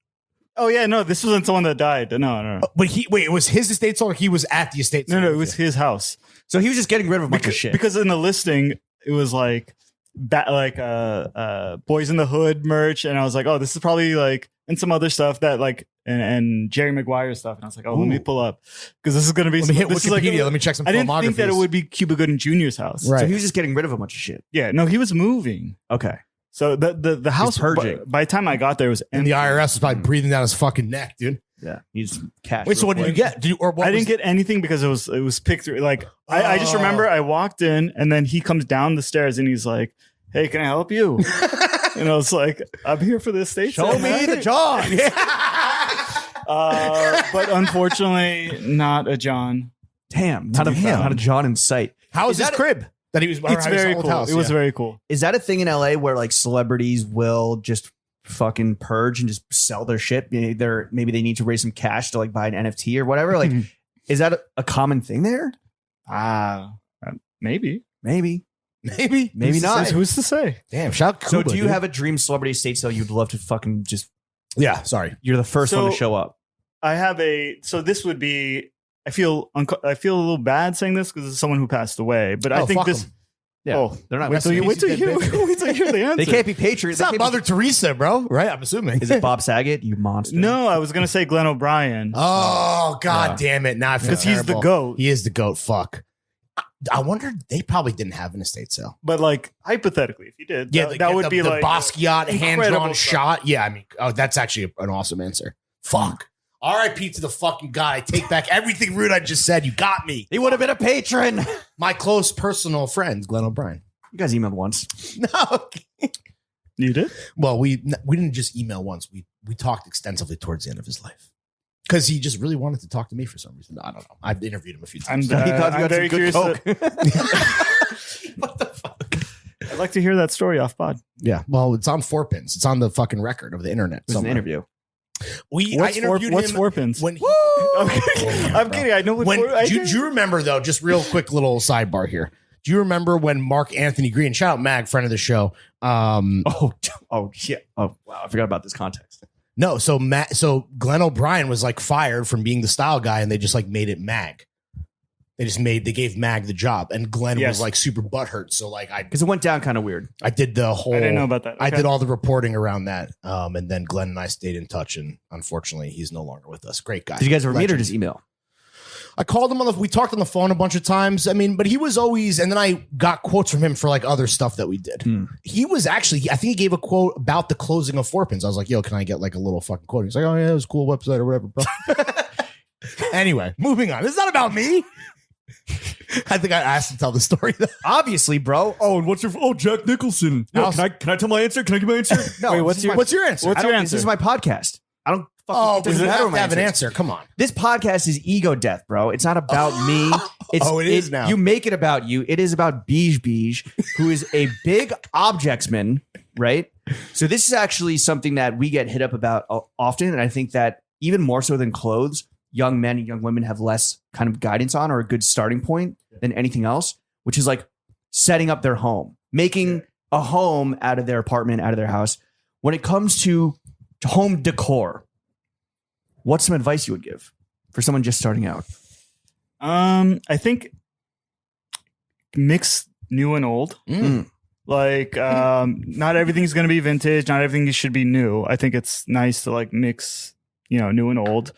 Speaker 3: Oh yeah, no, this wasn't someone that died. No.
Speaker 4: But it was his estate sale or he was at the estate sale?
Speaker 3: No, it was his house.
Speaker 2: So he was just getting rid of a bunch of shit.
Speaker 3: Because in the listing, it was like Boys in the Hood merch, and I was like, oh, this is probably like, and some other stuff that like, and Jerry Maguire stuff, and I was like, oh, let me pull up because this is gonna be.
Speaker 4: Let me hit
Speaker 3: this is
Speaker 4: Wikipedia. Let me check some
Speaker 3: I didn't think that it
Speaker 4: filmographies.
Speaker 3: would be Cuba Gooding Jr.'s house.
Speaker 4: Right.
Speaker 2: So he was just getting rid of a bunch of shit.
Speaker 3: Yeah, no, he was moving.
Speaker 2: Okay.
Speaker 3: So the house
Speaker 2: purging.
Speaker 3: By the time I got there, it was
Speaker 4: And the
Speaker 3: empty.
Speaker 4: IRS was probably breathing down his fucking neck, dude.
Speaker 2: Yeah. He's cash.
Speaker 4: Wait, so what did you get?
Speaker 3: I didn't get anything because it was picked through. Like I just remember I walked in and then he comes down the stairs and he's like, "Hey, can I help you?" And I was like, "I'm here for this station.
Speaker 2: Show me the John.
Speaker 3: But unfortunately, not a John.
Speaker 2: Damn. Not a John in sight.
Speaker 4: How is
Speaker 2: Is
Speaker 4: his
Speaker 2: that
Speaker 4: crib? That he was.
Speaker 3: It's very cool. It was very cool.
Speaker 2: Is that a thing in LA where like celebrities will just fucking purge and just sell their shit? Maybe they need to raise some cash to like buy an NFT or whatever. Like, is that a common thing there?
Speaker 3: Maybe
Speaker 2: Maybe
Speaker 3: Who's
Speaker 2: not.
Speaker 3: Who's to say?
Speaker 4: Damn. Shout out
Speaker 2: So
Speaker 4: Cuba,
Speaker 2: do you
Speaker 4: dude.
Speaker 2: have a dream celebrity estate sale you'd love to fucking just?
Speaker 4: Yeah. Sorry.
Speaker 2: You're the first one to
Speaker 3: So-
Speaker 2: show up.
Speaker 3: I have so this would be. I feel a little bad saying this because it's someone who passed away, but I
Speaker 4: Oh,
Speaker 3: think
Speaker 4: fuck
Speaker 3: this.
Speaker 4: 'em.
Speaker 2: Yeah,
Speaker 3: Oh,
Speaker 2: they're not.
Speaker 3: wait till you hear the answer.
Speaker 2: They can't be patriots.
Speaker 4: It's not Mother Teresa, bro. Right? I'm assuming.
Speaker 2: Is it Bob Saget? You monster.
Speaker 3: No, I was gonna say Glenn O'Brien.
Speaker 4: Oh God
Speaker 2: Yeah.
Speaker 4: damn it! Now
Speaker 3: Because he's the GOAT.
Speaker 4: He is the goat. Fuck. I wonder. They probably didn't have an estate sale.
Speaker 3: But like hypothetically, if you did,
Speaker 4: Yeah,
Speaker 3: that would be
Speaker 4: the
Speaker 3: like
Speaker 4: Basquiat hand
Speaker 3: incredible
Speaker 4: drawn
Speaker 3: stuff.
Speaker 4: shot. Yeah, I mean, that's actually an awesome answer. Fuck. R.I.P. to the fucking guy. I take back everything rude I just said. You got me.
Speaker 2: He would have been a patron.
Speaker 4: My close personal friend, Glenn O'Brien.
Speaker 2: You guys emailed once.
Speaker 4: No.
Speaker 3: You did?
Speaker 4: Well, we didn't just email once. We talked extensively towards the end of his life. Because he just really wanted to talk to me for some reason. I don't know. I've interviewed him a few times.
Speaker 2: He thought you
Speaker 3: I'm
Speaker 2: had
Speaker 3: very
Speaker 2: some good
Speaker 3: curious.
Speaker 2: coke.
Speaker 4: What the fuck?
Speaker 3: I'd like to hear that story off pod.
Speaker 4: Yeah. Well, it's on 4Pins. It's on the fucking record of the internet.
Speaker 2: It was an
Speaker 4: somewhere.
Speaker 2: interview.
Speaker 3: What's
Speaker 4: I interviewed
Speaker 3: what's
Speaker 4: him
Speaker 3: four pins?
Speaker 4: when he,
Speaker 3: Okay.
Speaker 4: Yeah,
Speaker 3: I'm
Speaker 4: bro.
Speaker 3: kidding. I know what
Speaker 4: when
Speaker 3: four, I
Speaker 4: do you remember though, just real quick little sidebar here. Do you remember when Mark Anthony Green, shout out Mag, friend of the show.
Speaker 2: Oh shit. Oh wow, I forgot about this context.
Speaker 4: No, so Glenn O'Brien was like fired from being the style guy, and they just like made it Mag. They gave Mag the job, and Glenn
Speaker 3: Yes.
Speaker 4: was like super butthurt. So like
Speaker 2: Because it went down kind of weird.
Speaker 4: I did the whole.
Speaker 3: I didn't know about that.
Speaker 4: I
Speaker 3: Okay.
Speaker 4: did all the reporting around that, and then Glenn and I stayed in touch, and unfortunately, he's no longer with us. Great guy.
Speaker 2: Did you guys ever meet or
Speaker 4: Legend.
Speaker 2: just email?
Speaker 4: I called him we talked on the phone a bunch of times. I mean, but he was always, and then I got quotes from him for like other stuff that we did. He was actually, I think he gave a quote about the closing of 4Pins. I was like, yo, can I get like a little fucking quote? He's like, oh yeah, it was a cool website or whatever, bro. Anyway, moving on. It's not about me. I think I asked to tell the story.
Speaker 2: Obviously, bro.
Speaker 3: Oh, and what's your? Oh, Jack Nicholson.
Speaker 4: No,
Speaker 3: Can I tell my answer? Can I give my answer?
Speaker 2: No.
Speaker 3: Wait,
Speaker 4: What's your answer?
Speaker 3: What's your
Speaker 2: This
Speaker 3: answer?
Speaker 2: is my podcast. I don't.
Speaker 4: Oh,
Speaker 2: it
Speaker 4: but
Speaker 2: doesn't
Speaker 4: you
Speaker 2: matter
Speaker 4: have
Speaker 2: what
Speaker 4: to
Speaker 2: my
Speaker 4: have an
Speaker 2: answer is.
Speaker 4: answer. Come on.
Speaker 2: This podcast is ego death, bro. It's not about me. It's,
Speaker 4: Oh, it is now.
Speaker 2: You make it about you. It is about Bij, who is a big objectsman, right? So this is actually something that we get hit up about often, and I think that even more so than clothes, young men and young women have less kind of guidance on or a good starting point than anything else, which is like setting up their home, making a home out of their apartment, out of their house. When it comes to home decor, what's some advice you would give for someone just starting out?
Speaker 3: I think mix new and old. Like, not everything's going to be vintage. Not everything should be new. I think it's nice to like mix, new and old.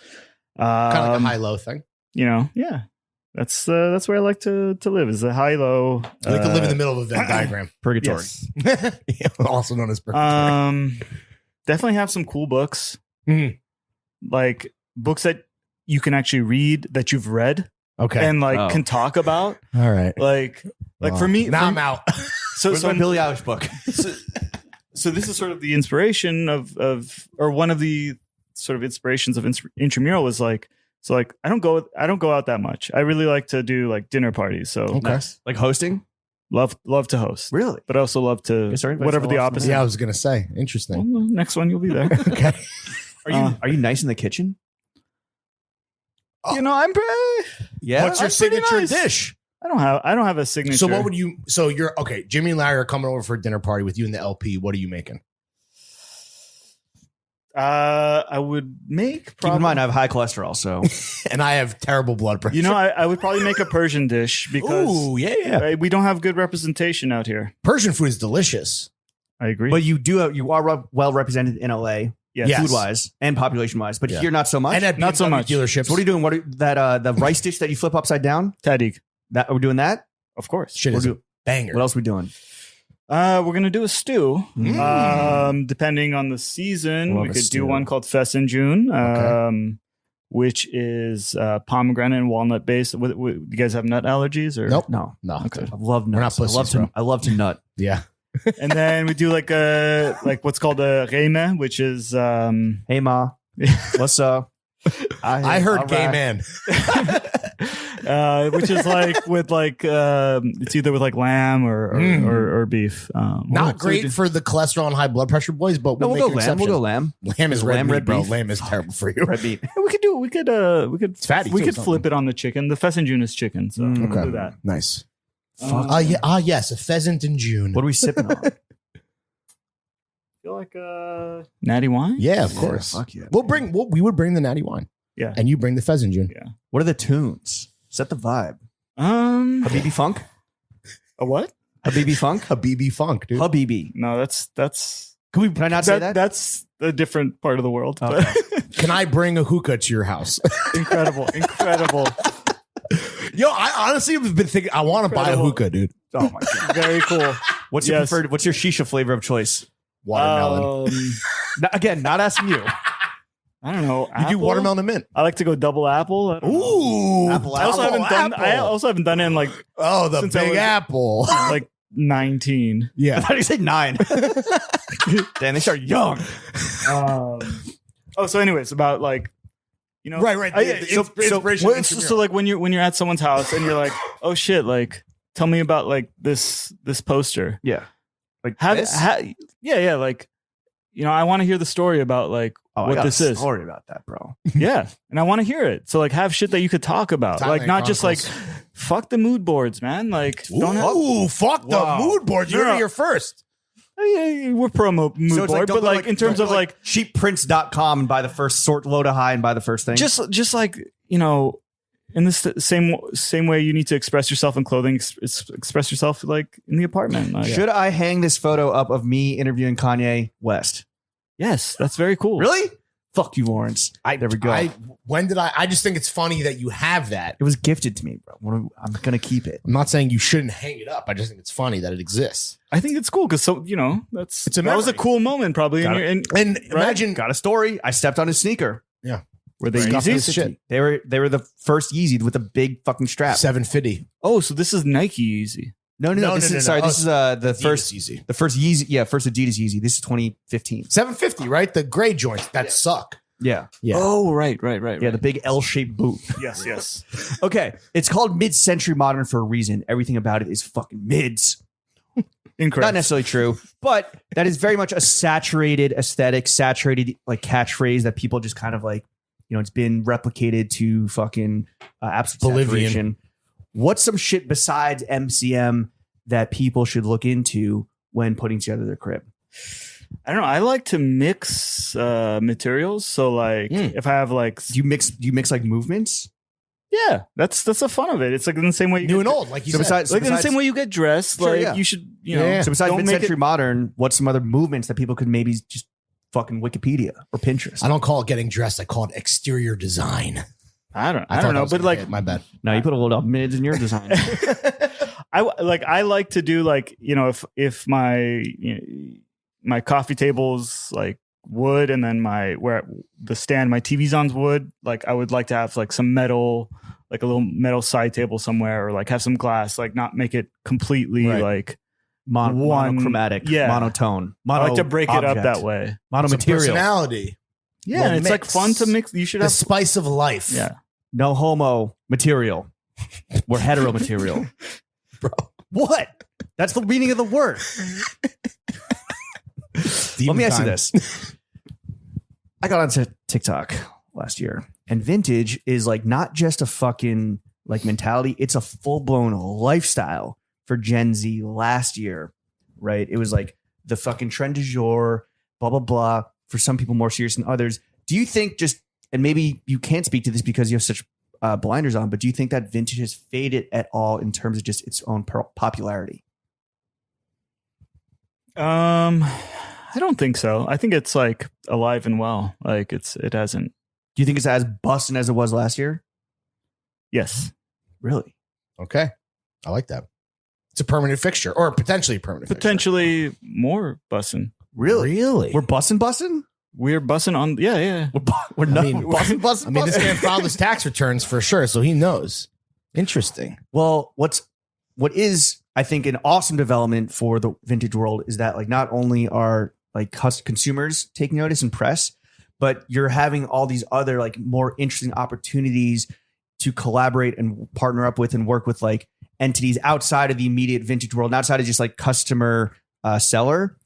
Speaker 4: Kind of like a high-low thing.
Speaker 3: Yeah. That's where I like to live, is a high-low.
Speaker 4: I like to live in the middle of a Venn diagram.
Speaker 2: Purgatory.
Speaker 3: Yes.
Speaker 4: Yeah, also known as purgatory.
Speaker 3: Definitely have some cool books.
Speaker 4: Mhm.
Speaker 3: Like books that you can actually read, that you've read
Speaker 4: Okay.
Speaker 3: and like can talk about.
Speaker 4: All right.
Speaker 3: Like for me,
Speaker 4: Now I'm out.
Speaker 3: So
Speaker 2: Where's my Billie Eilish book?
Speaker 3: so this is sort of the inspiration of or one of the sort of inspirations of Intramural was like, I don't go out that much. I really like to do like dinner parties. So
Speaker 4: Okay.
Speaker 2: Like hosting?
Speaker 3: love to host,
Speaker 2: Really?
Speaker 3: but I also love to
Speaker 2: Yes, sir.
Speaker 3: whatever the
Speaker 2: That's
Speaker 3: opposite.
Speaker 4: Yeah, I was going to say.
Speaker 3: Well,
Speaker 4: Interesting.
Speaker 3: the next one you'll be there.
Speaker 4: Okay.
Speaker 2: Are you nice in the kitchen?
Speaker 3: I'm
Speaker 2: Yeah.
Speaker 4: What's your
Speaker 3: I'm pretty
Speaker 4: signature
Speaker 3: nice.
Speaker 4: dish?
Speaker 3: I don't have a signature.
Speaker 4: So what would you, so you're, okay, Jimmy and Larry are coming over for a dinner party with you and the LP. What are you making?
Speaker 3: I would make
Speaker 2: Keep in mind, I have high cholesterol, so
Speaker 4: And I have terrible blood pressure.
Speaker 3: I would probably make a Persian dish because
Speaker 4: Ooh, yeah.
Speaker 3: we don't have good representation out here.
Speaker 4: Persian food is delicious.
Speaker 3: I agree.
Speaker 2: but you are well represented in LA,
Speaker 4: Yes.
Speaker 2: food wise and population wise. But
Speaker 4: Yeah.
Speaker 2: here, not so much.
Speaker 4: And at
Speaker 3: Not so
Speaker 4: BMW
Speaker 3: much.
Speaker 4: dealerships.
Speaker 2: So what are you doing? The rice dish that you flip upside down?
Speaker 3: Tahdig,
Speaker 2: That we're doing that.
Speaker 3: of course.
Speaker 4: Shit
Speaker 2: We'll
Speaker 4: is a
Speaker 2: do-
Speaker 4: banger.
Speaker 2: What else are we doing?
Speaker 3: We're gonna do a stew.
Speaker 4: Mm.
Speaker 3: Depending on the season,
Speaker 2: Love
Speaker 3: we
Speaker 2: a
Speaker 3: could
Speaker 2: stew.
Speaker 3: do one called Fess in June,
Speaker 4: Okay.
Speaker 3: which is pomegranate and walnut based. You guys have nut allergies or
Speaker 4: Nope.
Speaker 2: No.
Speaker 4: No.
Speaker 3: Okay.
Speaker 2: I love
Speaker 4: We're not
Speaker 2: nuts.
Speaker 4: pussies, bro.
Speaker 2: I love to nut.
Speaker 4: Yeah.
Speaker 3: And then we do like what's called a reime, which is
Speaker 2: Hey ma, what's up?
Speaker 4: I heard
Speaker 2: all
Speaker 4: gay
Speaker 2: right.
Speaker 4: man.
Speaker 3: which is like with like it's either with like lamb or beef.
Speaker 4: Not
Speaker 3: so we
Speaker 4: great
Speaker 3: do-
Speaker 4: for the cholesterol and high blood pressure boys, but
Speaker 2: No,
Speaker 4: we'll,
Speaker 2: we'll
Speaker 4: make
Speaker 2: go
Speaker 4: an
Speaker 2: lamb. We'll
Speaker 4: exception.
Speaker 2: go lamb.
Speaker 4: Lamb is red
Speaker 2: Lamb,
Speaker 4: meat,
Speaker 2: red
Speaker 4: bro.
Speaker 2: beef.
Speaker 4: Lamb is terrible for you.
Speaker 2: Red meat.
Speaker 3: We could
Speaker 4: fatty,
Speaker 3: we
Speaker 4: too,
Speaker 3: could
Speaker 4: something.
Speaker 3: flip it on the chicken. The Fess in June is chicken, so we'll
Speaker 4: Okay.
Speaker 3: do that.
Speaker 4: Nice.
Speaker 3: Um,
Speaker 4: Yes, a pheasant in June.
Speaker 2: What are we sipping on?
Speaker 3: feel like natty wine.
Speaker 4: Yeah, of course.
Speaker 2: Fuck yeah.
Speaker 4: We would bring the natty wine.
Speaker 3: Yeah.
Speaker 4: And you bring the pheasant June.
Speaker 3: Yeah.
Speaker 2: What are the tunes? Set the vibe. Habibi Funk?
Speaker 3: A what?
Speaker 2: Habibi Funk?
Speaker 4: Habibi funk, dude.
Speaker 2: Habibi.
Speaker 3: No, that's
Speaker 2: Can I not say that?
Speaker 3: That's a different part of the world.
Speaker 2: Okay.
Speaker 4: Can I bring a hookah to your house?
Speaker 3: incredible.
Speaker 4: Yo, I honestly have been thinking I want to buy a
Speaker 3: Incredible.
Speaker 4: hookah, dude.
Speaker 2: Oh my god.
Speaker 3: Very cool.
Speaker 2: What's your
Speaker 3: Yes.
Speaker 2: preferred? What's your shisha flavor of choice?
Speaker 4: Watermelon.
Speaker 2: Again, not asking you.
Speaker 3: I don't know.
Speaker 4: you do
Speaker 3: Apple?
Speaker 4: watermelon and mint.
Speaker 3: I like to go double apple. I don't know.
Speaker 4: Ooh.
Speaker 2: Apple,
Speaker 3: I also haven't done. I
Speaker 4: apple.
Speaker 3: also haven't done it in like
Speaker 4: Oh, the
Speaker 3: Since I
Speaker 4: big
Speaker 3: was-
Speaker 4: apple.
Speaker 3: like 19.
Speaker 2: I
Speaker 4: Yeah.
Speaker 2: thought you said 9. Damn, they start young.
Speaker 3: So anyways, about like,
Speaker 4: Right.
Speaker 3: so like when you're at someone's house and you're like, oh shit, like tell me about like this poster.
Speaker 2: Yeah. Like
Speaker 3: Yeah, like I want to hear the story about like
Speaker 2: I
Speaker 3: what
Speaker 2: got
Speaker 3: this
Speaker 2: a
Speaker 3: is.
Speaker 2: story about that, bro.
Speaker 3: Yeah, and I want to hear it. So like have shit that you could talk about,
Speaker 4: Thailand
Speaker 3: like not just like
Speaker 4: Chronicles.
Speaker 3: fuck the mood boards, man. Like don't have.
Speaker 4: Ooh, fuck
Speaker 2: Wow.
Speaker 4: the mood board. You're
Speaker 3: No.
Speaker 4: here first.
Speaker 3: Yeah, we're pro mood
Speaker 2: So
Speaker 3: board,
Speaker 2: don't
Speaker 3: but
Speaker 2: go
Speaker 3: like in terms
Speaker 2: don't
Speaker 3: of
Speaker 2: go
Speaker 3: like
Speaker 2: cheapprints.com and buy the first sort load of high and buy the first thing.
Speaker 3: just like in this same way you need to express yourself in clothing, express yourself like in the apartment. Like,
Speaker 2: should I hang this photo up of me interviewing Kanye West?
Speaker 3: yes, that's very cool.
Speaker 2: Really? Fuck you, Lawrence. There we go.
Speaker 4: I just think it's funny that you have that.
Speaker 2: It was gifted to me, bro. I'm gonna keep it.
Speaker 4: I'm not saying you shouldn't hang it up. I just think it's funny that it exists.
Speaker 3: I think it's cool because that was a
Speaker 4: memory.
Speaker 3: cool moment probably.
Speaker 2: Got
Speaker 3: In
Speaker 2: it.
Speaker 3: your,
Speaker 4: And imagine
Speaker 2: Got a story. I stepped on his sneaker.
Speaker 4: Yeah.
Speaker 3: Were they
Speaker 4: Right.
Speaker 3: Yeezys?
Speaker 4: Shit.
Speaker 2: They were the first Yeezy with a big fucking strap.
Speaker 4: 750.
Speaker 3: Oh, so this is Nike Yeezy.
Speaker 2: No. This is sorry.
Speaker 4: Oh,
Speaker 2: This is the
Speaker 4: Adidas
Speaker 2: first
Speaker 4: Yeezy.
Speaker 2: the first Yeezy. Yeah, first Adidas Yeezy. This is 2015.
Speaker 4: 750, right? The gray joints that suck.
Speaker 2: Yeah.
Speaker 4: Yeah.
Speaker 3: Oh, right.
Speaker 2: Yeah, the big L-shaped boot.
Speaker 3: Yes.
Speaker 2: Okay, it's called mid-century modern for a reason. Everything about it is fucking mids.
Speaker 3: Incorrect.
Speaker 2: Not necessarily true, but that is very much a saturated aesthetic, saturated like catchphrase that people just kind of like, it's been replicated to fucking absolute
Speaker 4: Bolivian.
Speaker 2: saturation. What's some shit besides MCM that people should look into when putting together their crib?
Speaker 3: I don't know. I like to mix materials. So like if I have like,
Speaker 2: Do you mix like movements?
Speaker 3: yeah, that's the fun of it. It's like in the same way you
Speaker 4: New
Speaker 3: get
Speaker 4: and old, like you
Speaker 2: So
Speaker 4: said.
Speaker 3: like in the same way you get dressed,
Speaker 2: Sure,
Speaker 3: like
Speaker 2: yeah.
Speaker 3: you should,
Speaker 4: Yeah.
Speaker 2: So besides
Speaker 3: don't make
Speaker 2: mid-century
Speaker 3: it.
Speaker 2: modern, what's some other movements that people could maybe just fucking Wikipedia or Pinterest?
Speaker 4: I don't call it getting dressed. I call it exterior design.
Speaker 3: I don't
Speaker 4: thought
Speaker 3: know,
Speaker 4: that was
Speaker 3: but
Speaker 4: gonna
Speaker 3: like
Speaker 4: hit. My bad.
Speaker 2: No, you put a little mids in your design.
Speaker 3: I like to do like, if my my coffee table's like wood and then my TV's on wood, like I would like to have like some metal, like a little metal side table somewhere, or like have some glass, like not make it completely
Speaker 4: Right.
Speaker 3: like
Speaker 2: Monochromatic,
Speaker 3: yeah.
Speaker 2: monotone.
Speaker 3: I like to break it up
Speaker 2: object.
Speaker 3: that way.
Speaker 2: Mono
Speaker 4: Some
Speaker 2: material.
Speaker 4: personality.
Speaker 3: Yeah,
Speaker 4: Well,
Speaker 3: and it's like
Speaker 4: mix.
Speaker 3: fun to mix. You should
Speaker 4: The
Speaker 3: have
Speaker 4: spice of life.
Speaker 3: yeah.
Speaker 2: No homo material. We're hetero material.
Speaker 4: Bro.
Speaker 2: What? That's the meaning of the word. Let me ask you this. I got onto TikTok last year, and vintage is like not just a fucking like mentality, it's a full-blown lifestyle for Gen Z last year, right? It was like the fucking trend du jour, blah, blah, blah. For some people more serious than others. Do you think and maybe you can't speak to this because you have such blinders on, but do you think that vintage has faded at all in terms of just its own popularity?
Speaker 3: I don't think so. I think it's like alive and well. Like it hasn't.
Speaker 2: Do you think it's as busting as it was last year?
Speaker 3: Yes.
Speaker 2: Really?
Speaker 4: Okay. I like that. It's a permanent fixture or potentially a permanent
Speaker 3: Potentially more bussing.
Speaker 2: Really?
Speaker 4: Really?
Speaker 2: We're bussing?
Speaker 3: We're bussing on. Yeah.
Speaker 2: We're not
Speaker 4: mean,
Speaker 2: bussing.
Speaker 4: I mean, this man filed his tax returns for sure, so he knows. Interesting.
Speaker 2: Well, what is, I think, an awesome development for the vintage world is that like not only are like consumers taking notice and press, but you're having all these other like more interesting opportunities to collaborate and partner up with and work with like entities outside of the immediate vintage world, and outside of just like customer seller.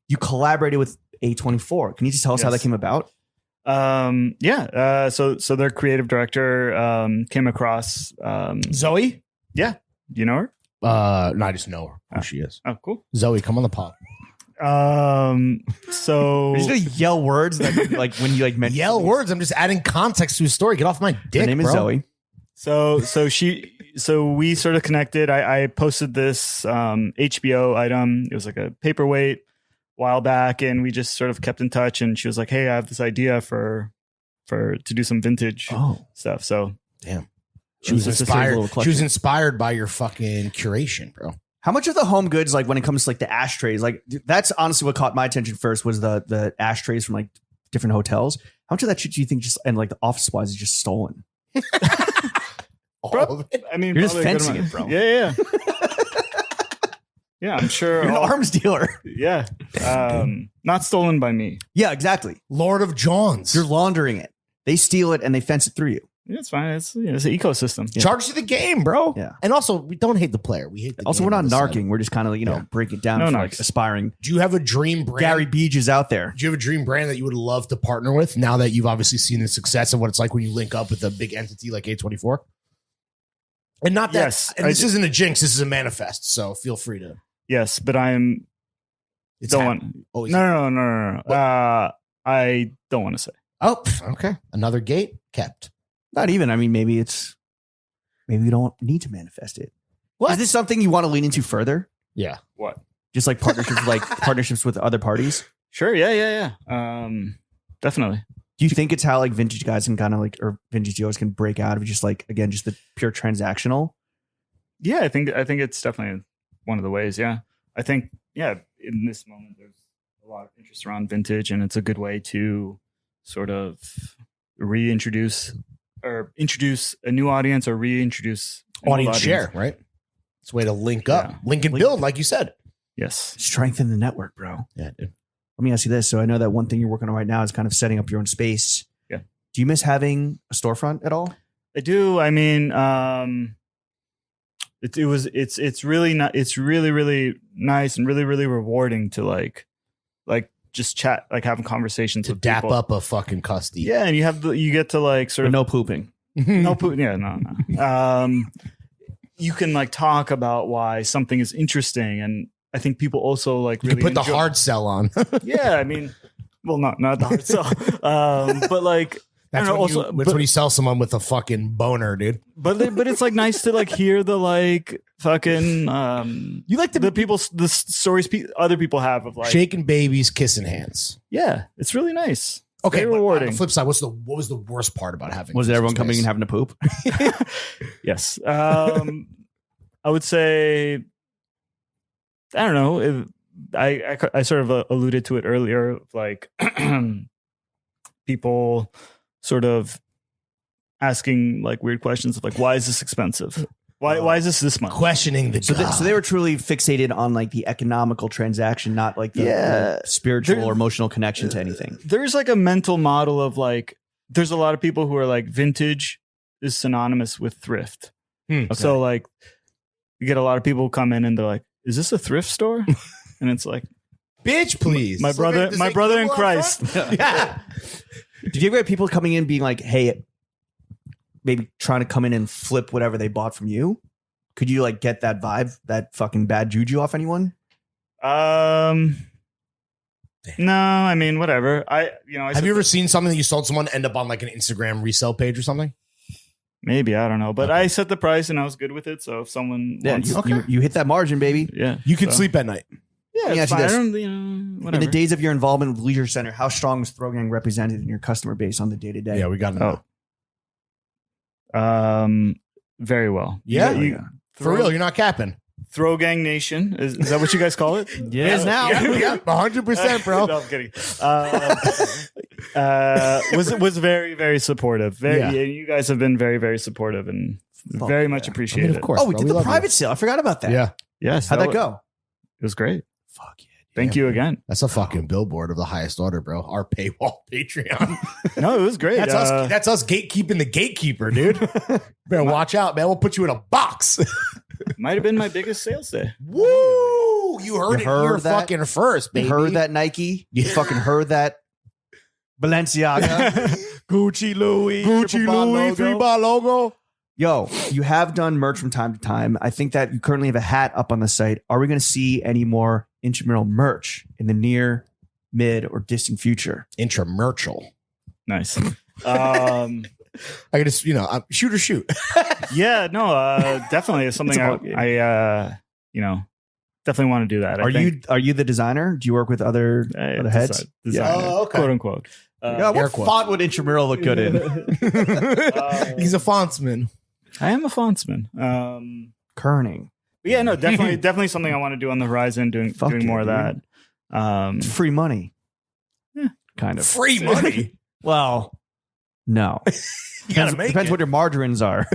Speaker 2: You collaborated with A24. Can you just tell us how that came about?
Speaker 3: So their creative director came across
Speaker 4: Zoe?
Speaker 3: yeah, you know her?
Speaker 4: No, I just know who she is.
Speaker 3: Oh, cool.
Speaker 4: Zoe, come on the pod.
Speaker 3: So
Speaker 2: You're just gonna yell words that, like when you like mention
Speaker 4: Yell
Speaker 2: things.
Speaker 4: words. I'm just adding context to his story. Get off my dick,
Speaker 2: Her name is
Speaker 4: bro.
Speaker 2: Zoe.
Speaker 3: So we sort of connected. I posted this HBO item. It was like a paperweight a while back, and we just sort of kept in touch. And she was like, "Hey, I have this idea to do some vintage stuff." So
Speaker 4: Damn.
Speaker 2: She was inspired.
Speaker 4: She was inspired by your fucking curation, bro.
Speaker 2: How much of the home goods, like when it comes to like the ashtrays, like that's honestly what caught my attention first was the ashtrays from like different hotels. How much of that shit do you think just, and like the office supplies is just stolen?
Speaker 4: All of it.
Speaker 3: I mean,
Speaker 2: You're just
Speaker 3: probably a good
Speaker 2: fencing
Speaker 3: amount.
Speaker 2: it, bro.
Speaker 3: Yeah. Yeah, I'm sure.
Speaker 2: You're an arms dealer.
Speaker 3: Yeah. Not stolen by me.
Speaker 2: Yeah, exactly.
Speaker 4: Lord of Johns.
Speaker 2: You're laundering it. They steal it and they fence it through you.
Speaker 3: Yeah, it's fine. It's an ecosystem.
Speaker 4: Charge to the game, bro.
Speaker 2: Yeah.
Speaker 4: And also, we don't hate the player. We hate the
Speaker 2: Also,
Speaker 4: game
Speaker 2: we're not
Speaker 4: on this side.
Speaker 2: narking. We're just kind of, break it down
Speaker 3: No
Speaker 2: for
Speaker 3: narcs.
Speaker 2: like aspiring.
Speaker 4: Do you have a dream brand?
Speaker 2: Gary Beach is out there.
Speaker 4: Do you have a dream brand that you would love to partner with now that you've obviously seen the success of what it's like when you link up with a big entity like A24? And not that,
Speaker 3: Yes,
Speaker 4: and this isn't a jinx, this is a manifest. So feel free to.
Speaker 3: Yes, but I'm
Speaker 4: It's
Speaker 3: don't
Speaker 4: happening.
Speaker 3: want.
Speaker 4: Always.
Speaker 3: No. I don't want to say.
Speaker 4: Oh, okay. Another gate kept.
Speaker 2: Not even. I mean, maybe we don't need to manifest it.
Speaker 4: What?
Speaker 2: Is this something you want to lean into further?
Speaker 4: Yeah.
Speaker 3: What?
Speaker 2: Just like partnerships with other parties?
Speaker 3: Sure. Yeah. Definitely.
Speaker 2: Do you think it's how like vintage guys can kind of like, or vintage dealers can break out of just like, again, just the pure transactional?
Speaker 3: Yeah, I think it's definitely one of the ways. Yeah, I think in this moment there's a lot of interest around vintage, and it's a good way to sort of reintroduce or introduce a new audience or reintroduce an old
Speaker 4: Audience share, right? It's a way to link up,
Speaker 3: Yeah.
Speaker 4: link and build, like you said.
Speaker 3: Yes.
Speaker 2: Strengthen the network, bro.
Speaker 4: Yeah, dude.
Speaker 2: Let me ask you this. So I know that one thing you're working on right now is kind of setting up your own space.
Speaker 3: Yeah.
Speaker 2: Do you miss having a storefront at all?
Speaker 3: I do. I mean, it's really not, it's really, really nice and really, really rewarding to like just chat, like having conversations
Speaker 4: To
Speaker 3: with
Speaker 4: dap
Speaker 3: people.
Speaker 4: up a fucking custy.
Speaker 3: Yeah. And you get to like sort
Speaker 2: But
Speaker 3: of
Speaker 2: no pooping.
Speaker 3: no poop. Yeah, no. You can like talk about why something is interesting. And I think people also like
Speaker 4: You
Speaker 3: really
Speaker 4: can put the
Speaker 3: enjoy-
Speaker 4: hard sell on.
Speaker 3: Yeah. I mean, well, not the hard sell. But like, I
Speaker 4: That's
Speaker 3: don't know,
Speaker 4: when,
Speaker 3: also,
Speaker 4: that's when you sell someone with a fucking boner, dude.
Speaker 3: but it's like nice to like hear the like fucking
Speaker 4: You like
Speaker 3: the stories other people have of like
Speaker 4: shaking babies, kissing hands.
Speaker 3: yeah, it's really nice.
Speaker 4: Okay,
Speaker 3: Very
Speaker 4: but on
Speaker 3: rewarding.
Speaker 4: the flip side, what was the worst part about having?
Speaker 2: Was
Speaker 4: physical
Speaker 2: everyone coming
Speaker 4: space?
Speaker 2: and having to poop?
Speaker 3: Yes. I would say I don't know. I sort of alluded to it earlier, like people sort of asking like weird questions of like, why is this expensive? Why is this much?
Speaker 4: questioning the
Speaker 2: So,
Speaker 4: God.
Speaker 2: so they were truly fixated on like the economical transaction, not like the,
Speaker 3: Yeah.
Speaker 2: the spiritual
Speaker 3: There-
Speaker 2: or emotional connection to anything.
Speaker 3: There's like a mental model of like, there's a lot of people who are like vintage is synonymous with thrift. So like you get a lot of people who come in and they're like, is this a thrift store? And it's like,
Speaker 4: bitch, please.
Speaker 3: my brother in Christ.
Speaker 4: Yeah.
Speaker 2: Did you ever have people coming in being like, hey, maybe trying to come in and flip whatever they bought from you? Could you like get that vibe, that fucking bad juju off anyone?
Speaker 3: No, I mean, whatever.
Speaker 4: Have you ever seen something that you sold someone end up on like an Instagram resale page or something?
Speaker 3: Maybe, I don't know, but
Speaker 4: Okay.
Speaker 3: I set the price and I was good with it. So if someone
Speaker 2: Yeah,
Speaker 3: wants,
Speaker 2: you hit that margin, baby.
Speaker 3: yeah,
Speaker 4: You can
Speaker 3: so-
Speaker 4: sleep at night.
Speaker 3: Yeah,
Speaker 2: Let me
Speaker 3: it's
Speaker 2: ask you
Speaker 3: fine.
Speaker 2: this.
Speaker 3: I don't, whatever.
Speaker 2: In the days of your involvement with Leisure Center, how strong was Throw Gang represented in your customer base on the day to day?
Speaker 4: Yeah, we got to know.
Speaker 3: Very well.
Speaker 4: Yeah?
Speaker 3: Throw,
Speaker 4: For real, you're not capping.
Speaker 3: Throw Gang Nation is that what you guys call it?
Speaker 2: It is now.
Speaker 4: Yeah, 100%, bro.
Speaker 3: No, I'm kidding. Was very, very supportive. Very,
Speaker 4: Yeah.
Speaker 3: you guys have been very, very supportive and
Speaker 2: Fuck
Speaker 3: very
Speaker 2: yeah.
Speaker 3: much
Speaker 4: I
Speaker 3: appreciated.
Speaker 4: mean, of course.
Speaker 2: Oh, we
Speaker 4: bro,
Speaker 2: did the
Speaker 4: love you.
Speaker 2: private sale. I forgot about that.
Speaker 4: Yeah,
Speaker 3: Yes.
Speaker 2: How'd that go?
Speaker 3: It was great.
Speaker 2: Fuck yeah.
Speaker 3: Thank you again.
Speaker 4: that's a fucking billboard of the highest order, bro. Our paywall Patreon.
Speaker 3: No, it was great.
Speaker 4: That's us. That's us gatekeeping the gatekeeper, dude. Man, watch out, man. We'll put you in a box.
Speaker 3: Might have been my biggest sales day.
Speaker 4: Woo! You heard
Speaker 2: You
Speaker 4: it
Speaker 2: heard
Speaker 4: here
Speaker 2: that?
Speaker 4: fucking first, baby.
Speaker 2: You heard that Nike? You
Speaker 4: Yeah.
Speaker 2: fucking heard that Balenciaga? Gucci Louis.
Speaker 4: Gucci
Speaker 2: triple bond
Speaker 4: Louis
Speaker 2: logo.
Speaker 4: 3-bar logo.
Speaker 2: Yo, you have done merch from time to time. I think that you currently have a hat up on the site. Are we going to see any more Intramural merch in the near, mid, or distant future?
Speaker 4: Intramural.
Speaker 3: Nice.
Speaker 4: I just, shoot or shoot.
Speaker 3: Yeah, no, definitely it's something
Speaker 2: It's a ball game.
Speaker 3: I definitely want to do that.
Speaker 2: Are you the designer? Do you work with other heads?
Speaker 3: Designer,
Speaker 4: Oh, okay.
Speaker 3: quote unquote.
Speaker 2: Yeah,
Speaker 4: air
Speaker 2: what
Speaker 4: quote.
Speaker 2: font would Intramural look good in?
Speaker 4: He's a fontsman.
Speaker 3: I am a fontsman.
Speaker 2: Kerning.
Speaker 3: But yeah, no, definitely something I want to do on the horizon. Doing
Speaker 2: Fuck
Speaker 3: more
Speaker 2: yeah,
Speaker 3: of that.
Speaker 2: It's free money.
Speaker 3: Yeah.
Speaker 2: Kind of.
Speaker 4: Free money.
Speaker 2: Well, no.
Speaker 4: You gotta make
Speaker 2: Depends
Speaker 4: it.
Speaker 2: what your margarines are.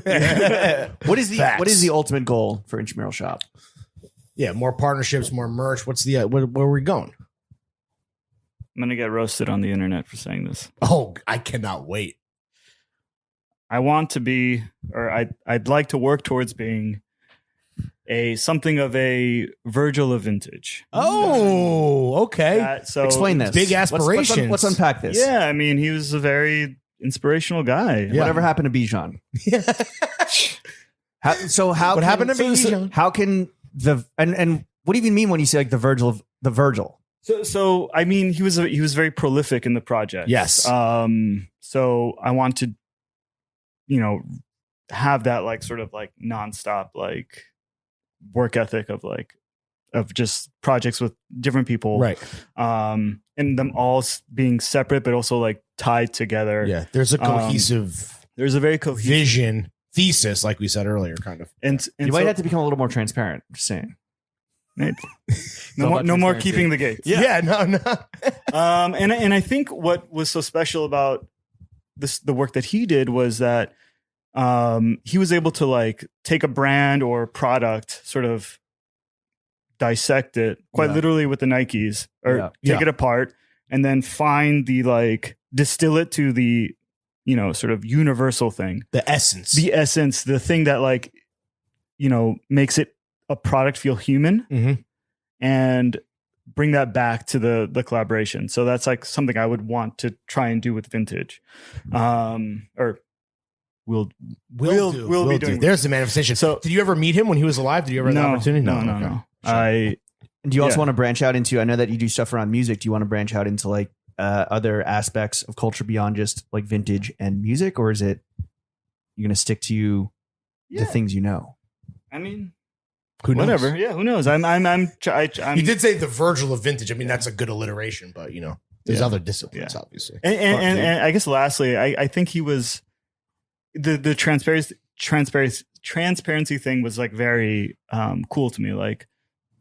Speaker 2: What is
Speaker 4: Facts.
Speaker 2: the ultimate goal for Intramural Shop?
Speaker 4: Yeah, more partnerships, more merch. What's the where are we going?
Speaker 3: I'm gonna get roasted on the internet for saying this.
Speaker 4: Oh, I cannot wait.
Speaker 3: I want to be, or I'd like to work towards being something of a Virgil of vintage.
Speaker 4: Oh, okay.
Speaker 3: So
Speaker 2: Explain this.
Speaker 4: big
Speaker 2: Let's
Speaker 4: aspirations.
Speaker 2: let's unpack this.
Speaker 3: Yeah, I mean, he was a very inspirational guy.
Speaker 4: Yeah.
Speaker 2: Whatever happened to Bijan? How
Speaker 4: What happened to
Speaker 2: so-
Speaker 4: Bijan?
Speaker 2: How can and what do you even mean when you say like the Virgil?
Speaker 3: So I mean, he was very prolific in the project.
Speaker 4: Yes.
Speaker 3: So I want to, have that like sort of like nonstop like work ethic of just projects with different people,
Speaker 4: Right.
Speaker 3: And them all being separate but also like tied together.
Speaker 4: Yeah. There's a cohesive
Speaker 3: There's a very cohesive
Speaker 4: vision, thesis, like we said earlier, kind of.
Speaker 3: and
Speaker 2: You might have to become a little more transparent. Just saying.
Speaker 3: maybe.
Speaker 2: all about
Speaker 3: no more
Speaker 2: transparency.
Speaker 3: keeping the gates.
Speaker 4: Yeah. No.
Speaker 3: And I think what was so special about the work that he did was that he was able to like take a brand or product, sort of dissect it quite literally with the Nikes, or take it apart and then find the like distill it to the, you know, sort of universal thing,
Speaker 4: The essence,
Speaker 3: the thing that like, you know, makes it a product feel human, and bring that back to the collaboration. So that's like something I would want to try and do with vintage, or we'll be doing.
Speaker 4: There's the manifestation. So, did you ever meet him when he was alive? Did you ever have the opportunity?
Speaker 2: No. Do you also want to branch out into? I know that you do stuff around music. Do you want to branch out into like other aspects of culture beyond just like vintage and music, or is it you're going to stick to the things you know?
Speaker 3: I mean,
Speaker 4: who knows?
Speaker 3: Whatever. Yeah, who knows? I'm
Speaker 4: You did say the Virgil of vintage. I mean, that's a good alliteration, but you know, there's other disciplines, obviously.
Speaker 3: And I guess lastly, I think he was the transparency thing was like very cool to me. Like,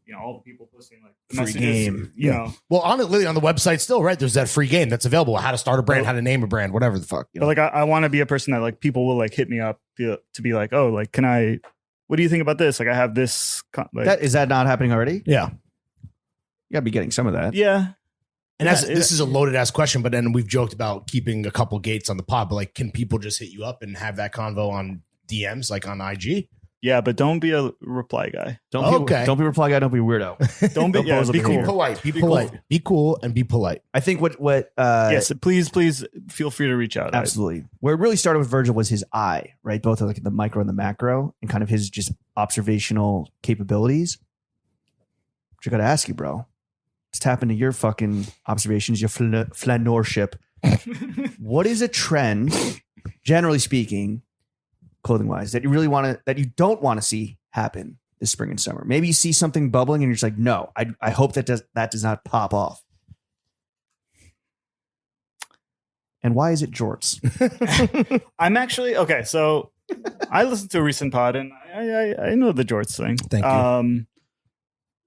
Speaker 3: you know, all the people posting like the
Speaker 4: free
Speaker 3: messages,
Speaker 4: game.
Speaker 3: you know.
Speaker 4: Well, on the website still, right? There's that free game that's available. How to start a brand, how to name a brand, whatever the fuck. You know?
Speaker 3: But like, I want to be a person that like people will like hit me up to be like, oh, like, what do you think about this? Like, I have this.
Speaker 2: Is that not happening already?
Speaker 4: Yeah.
Speaker 2: You gotta be getting some of that.
Speaker 3: Yeah.
Speaker 4: And this is a loaded ass question, but then we've joked about keeping a couple gates on the pod, but like, can people just hit you up and have that convo on DMs, like on IG?
Speaker 3: Yeah, but don't be a reply guy.
Speaker 2: Don't be reply guy. Don't be weirdo.
Speaker 3: Don't be. Yeah, be cool.
Speaker 4: Be polite. Be polite. Cool. Be cool and be polite.
Speaker 2: I think what
Speaker 3: yes, please feel free to reach out.
Speaker 2: Absolutely. Where it really started with Virgil was his eye, right? Both like the micro and the macro, and kind of his just observational capabilities. Which I got to ask you, bro. Let's tap into your fucking observations, your flanorship. What is a trend, generally speaking, clothing wise, that you don't want to see happen this spring and summer? Maybe you see something bubbling and you're just like, no, I hope that does not pop off. And why is it jorts?
Speaker 3: I'm actually okay. So I listened to a recent pod and I know the jorts thing.
Speaker 4: Thank you.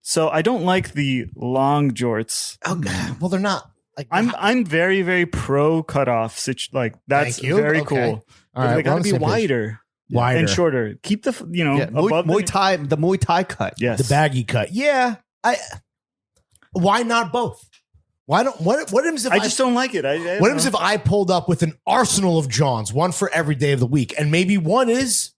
Speaker 3: So I don't like the long jorts.
Speaker 4: Okay. Well, they're not. Like,
Speaker 3: I'm very, very pro cutoff. Like that's very cool.
Speaker 4: All right,
Speaker 3: they got to be wider and shorter. Keep the above
Speaker 2: the Muay Thai cut.
Speaker 3: Yes,
Speaker 4: the baggy cut. Yeah, why not both? Why don't what if
Speaker 3: I just don't like it.
Speaker 4: What if I pulled up with an arsenal of Johns, one for every day of the week, and maybe one is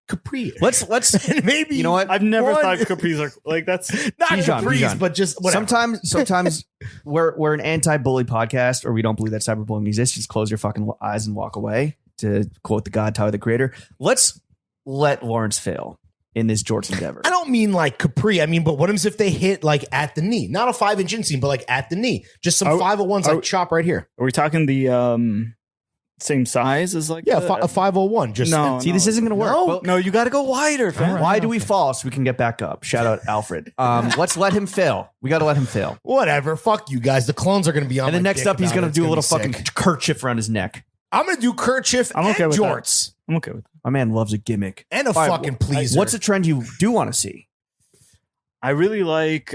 Speaker 4: capri.
Speaker 2: Let's
Speaker 4: and maybe
Speaker 2: you know what?
Speaker 3: I've never thought capris are like that's
Speaker 4: not capris, but just whatever.
Speaker 2: Sometimes we're an anti-bully podcast, or we don't believe that cyberbullying exists. Just close your fucking eyes and walk away. To quote the God, Tyler the Creator. Let's let Lawrence fail in this jorts endeavor.
Speaker 4: I don't mean like capri. I mean, but what if they hit like at the knee? Not a 5-inch inseam, but like at the knee. Just some 501s like chop right here.
Speaker 3: Are we talking the same size as like
Speaker 4: a 501? Just
Speaker 2: this isn't gonna work.
Speaker 3: No, you got to go wider.
Speaker 2: Right, why do we fall so we can get back up? Shout out Alfred. Let's let him fail. We got to let him fail.
Speaker 4: Whatever. Fuck you guys. The clones are gonna be on.
Speaker 2: And then next up, he's gonna do a little fucking kerchief around his neck.
Speaker 4: I'm gonna do kerchief. I'm okay with jorts.
Speaker 3: That. I'm okay with that.
Speaker 2: My man loves a gimmick
Speaker 4: and a fucking pleaser.
Speaker 2: What's a trend you do want to see?
Speaker 3: I really like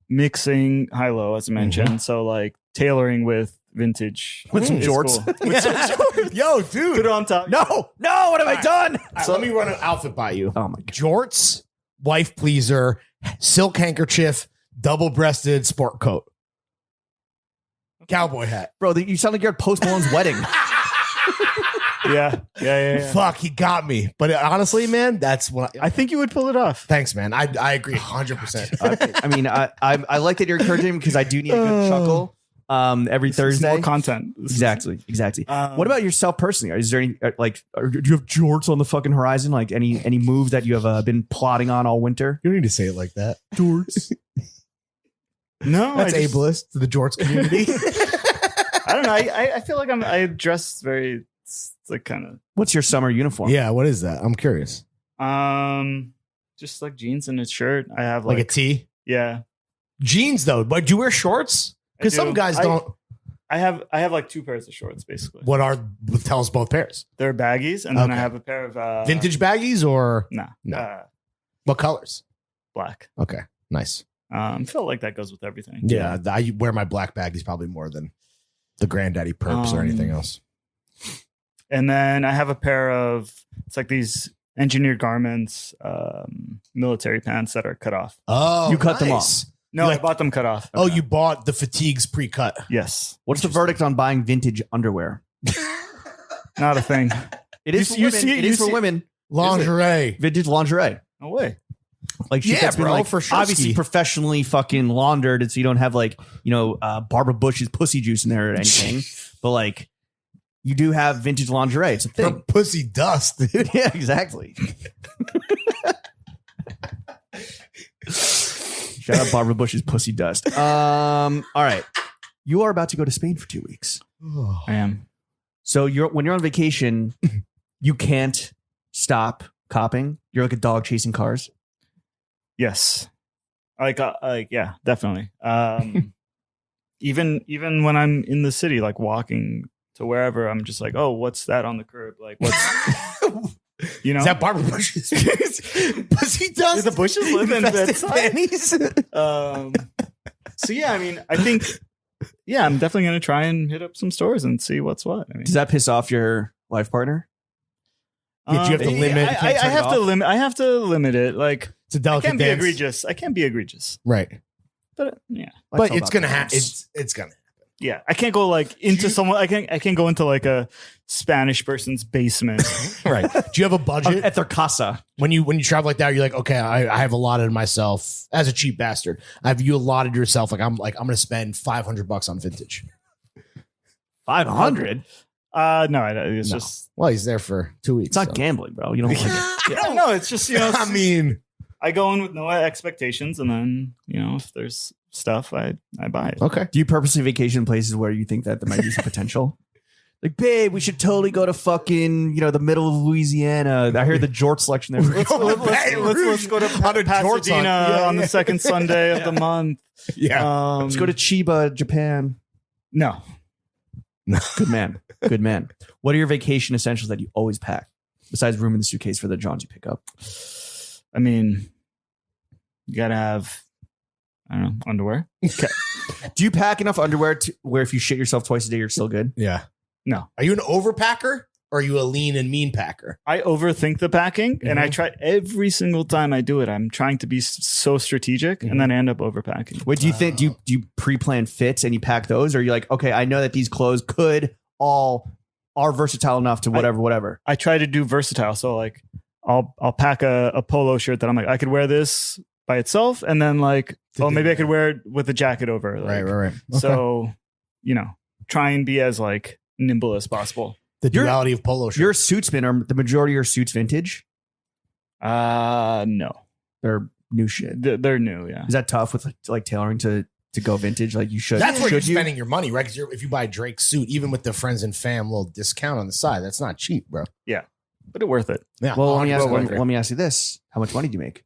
Speaker 3: mixing high-low, as I mentioned. So like tailoring with vintage
Speaker 2: with some jorts.
Speaker 3: Cool.
Speaker 4: Yo, dude,
Speaker 3: put it on top.
Speaker 2: No, what have I done?
Speaker 4: So let me run an outfit by you.
Speaker 2: Oh my God.
Speaker 4: Jorts, wife pleaser, silk handkerchief, double-breasted sport coat. Cowboy hat.
Speaker 2: Bro, you sound like you're at Post Malone's wedding.
Speaker 3: Yeah.
Speaker 4: Fuck, he got me. But honestly, man, that's what
Speaker 3: I think you would pull it off.
Speaker 4: Thanks, man. I agree 100%.
Speaker 2: I mean, I like that you're encouraging him because I do need a good chuckle every Thursday.
Speaker 3: More content.
Speaker 2: Exactly. What about yourself personally? Is there any do you have jorts on the fucking horizon? Like any move that you have been plotting on all winter?
Speaker 4: You don't need to say it like that.
Speaker 2: Jorts.
Speaker 3: No,
Speaker 4: that's ableist to the jorts community.
Speaker 3: I don't know. I feel like I dress very like kind of.
Speaker 2: What's your summer uniform?
Speaker 4: Yeah, what is that? I'm curious.
Speaker 3: Just like jeans and a shirt. I have
Speaker 4: like a tee.
Speaker 3: Yeah,
Speaker 4: jeans though. But do you wear shorts? Because some guys don't.
Speaker 3: I have like two pairs of shorts basically.
Speaker 4: Tell us both pairs.
Speaker 3: They're baggies, and then I have a pair of
Speaker 4: vintage baggies or
Speaker 3: no.
Speaker 4: What colors?
Speaker 3: Black.
Speaker 4: Okay, nice.
Speaker 3: Feel like that goes with everything.
Speaker 4: Yeah, I wear my black baggies probably more than the granddaddy perps or anything else.
Speaker 3: And then I have a pair of, it's like these engineered garments, military pants that are cut off.
Speaker 4: Oh,
Speaker 2: You cut them off.
Speaker 3: No,
Speaker 4: You
Speaker 3: I
Speaker 4: like-
Speaker 3: bought them cut off.
Speaker 4: Oh, you bought the fatigues pre-cut.
Speaker 3: Yes.
Speaker 2: What's the verdict on buying vintage underwear?
Speaker 3: Not a thing.
Speaker 2: It is
Speaker 3: You
Speaker 2: for women.
Speaker 3: see-
Speaker 2: It
Speaker 3: you
Speaker 2: is for
Speaker 3: see-
Speaker 2: women.
Speaker 4: Lingerie.
Speaker 2: Vintage lingerie.
Speaker 3: No way.
Speaker 2: Like shit
Speaker 4: Yeah,
Speaker 2: that's been
Speaker 4: bro,
Speaker 2: like
Speaker 4: for sure.
Speaker 2: obviously professionally fucking laundered, and so you don't have like Barbara Bush's pussy juice in there or anything. But like you do have vintage lingerie. It's a
Speaker 4: Her
Speaker 2: thing.
Speaker 4: pussy dust, dude.
Speaker 2: Yeah, exactly. Shout out Barbara Bush's pussy dust. All right, you are about to go to Spain for 2 weeks.
Speaker 3: I am.
Speaker 2: So when you're on vacation, you can't stop copping. You're like a dog chasing cars.
Speaker 3: Yes. Yeah, definitely. Even when I'm in the city, like walking to wherever, I'm just like, oh, what's that on the curb? Like, what's, you know?
Speaker 4: Is that Barbara Bush's pussy dust?
Speaker 3: Do the bushes live in
Speaker 4: Infested
Speaker 3: Bedside?
Speaker 4: panties?
Speaker 3: So yeah, I mean, I think, yeah, I'm definitely going to try and hit up some stores and see what's what. I mean,
Speaker 2: Does that piss off your life partner?
Speaker 4: Yeah, do you have to limit- you
Speaker 3: I
Speaker 2: can't turn it
Speaker 3: have to
Speaker 2: off?
Speaker 3: limit. I have to limit it. Like,
Speaker 4: It's a
Speaker 3: I
Speaker 4: delicate
Speaker 3: can't be
Speaker 4: dance.
Speaker 3: egregious. I can't be egregious.
Speaker 4: Right.
Speaker 3: But yeah,
Speaker 4: But
Speaker 2: Life's all
Speaker 4: it's
Speaker 2: about
Speaker 4: gonna
Speaker 2: balance.
Speaker 4: happen. It's gonna
Speaker 3: yeah. I can't go like into someone. I can't go into like a Spanish person's basement.
Speaker 4: right. Do you have a budget
Speaker 2: At their casa.
Speaker 4: when you travel like that? You're like, okay, I have allotted myself as a cheap bastard. Have you allotted yourself I'm gonna spend $500 on vintage?
Speaker 2: 500.
Speaker 3: No, it's
Speaker 4: No.
Speaker 3: just.
Speaker 4: Well, he's there for 2 weeks.
Speaker 2: It's not
Speaker 4: so.
Speaker 2: gambling, bro. You don't like it.
Speaker 3: I don't know. It's just, you know.
Speaker 4: I mean,
Speaker 3: I go in with no expectations, and then if there's stuff, I buy it.
Speaker 4: okay.
Speaker 2: Do you purposely vacation places where you think that there might be some potential? Like, babe, we should totally go to fucking, the middle of Louisiana. I heard the Jort selection there.
Speaker 3: Let's go to
Speaker 4: On a Jorts
Speaker 3: Pasadena
Speaker 4: hunt. Yeah,
Speaker 3: on
Speaker 4: yeah.
Speaker 3: the second Sunday of the month.
Speaker 4: Yeah.
Speaker 2: Let's go to Chiba, Japan.
Speaker 3: No.
Speaker 2: Good man. Good man. What are your vacation essentials that you always pack besides room in the suitcase for the Johns you pick up?
Speaker 3: I mean, you gotta have, I don't know, underwear.
Speaker 2: Do you pack enough underwear where if you shit yourself twice a day, you're still good?
Speaker 4: Yeah.
Speaker 3: No.
Speaker 4: Are you an overpacker or are you a lean and mean packer?
Speaker 3: I overthink the packing, and I
Speaker 4: Mhm.
Speaker 3: try every single time I do it. I'm trying to be so strategic, and then I end up overpacking.
Speaker 2: Wait, do you think do you pre-plan fits and you pack those, or are you like, okay, I know that these clothes are versatile enough to whatever.
Speaker 3: I try to do versatile, so like I'll pack a polo shirt that I'm like, I could wear this by itself, and then like, maybe I could wear it with a jacket over. Like,
Speaker 4: Right.
Speaker 3: So, try and be as like nimble as possible.
Speaker 4: The
Speaker 2: You're-
Speaker 4: duality of polo
Speaker 2: Your
Speaker 4: shirts.
Speaker 2: suitsmen are the majority of your suits vintage.
Speaker 3: No,
Speaker 2: They're new shit.
Speaker 3: they're new. Yeah.
Speaker 2: Is that tough with like tailoring to go vintage? Like you should.
Speaker 4: That's where you're
Speaker 2: should you?
Speaker 4: spending your money, right? Because if you buy a Drake suit, even with the friends and fam little discount on the side, that's not cheap, bro.
Speaker 3: But it's worth it.
Speaker 4: Yeah.
Speaker 2: Well, let me ask.
Speaker 4: 100%
Speaker 2: Let me ask you this: how much money do you make?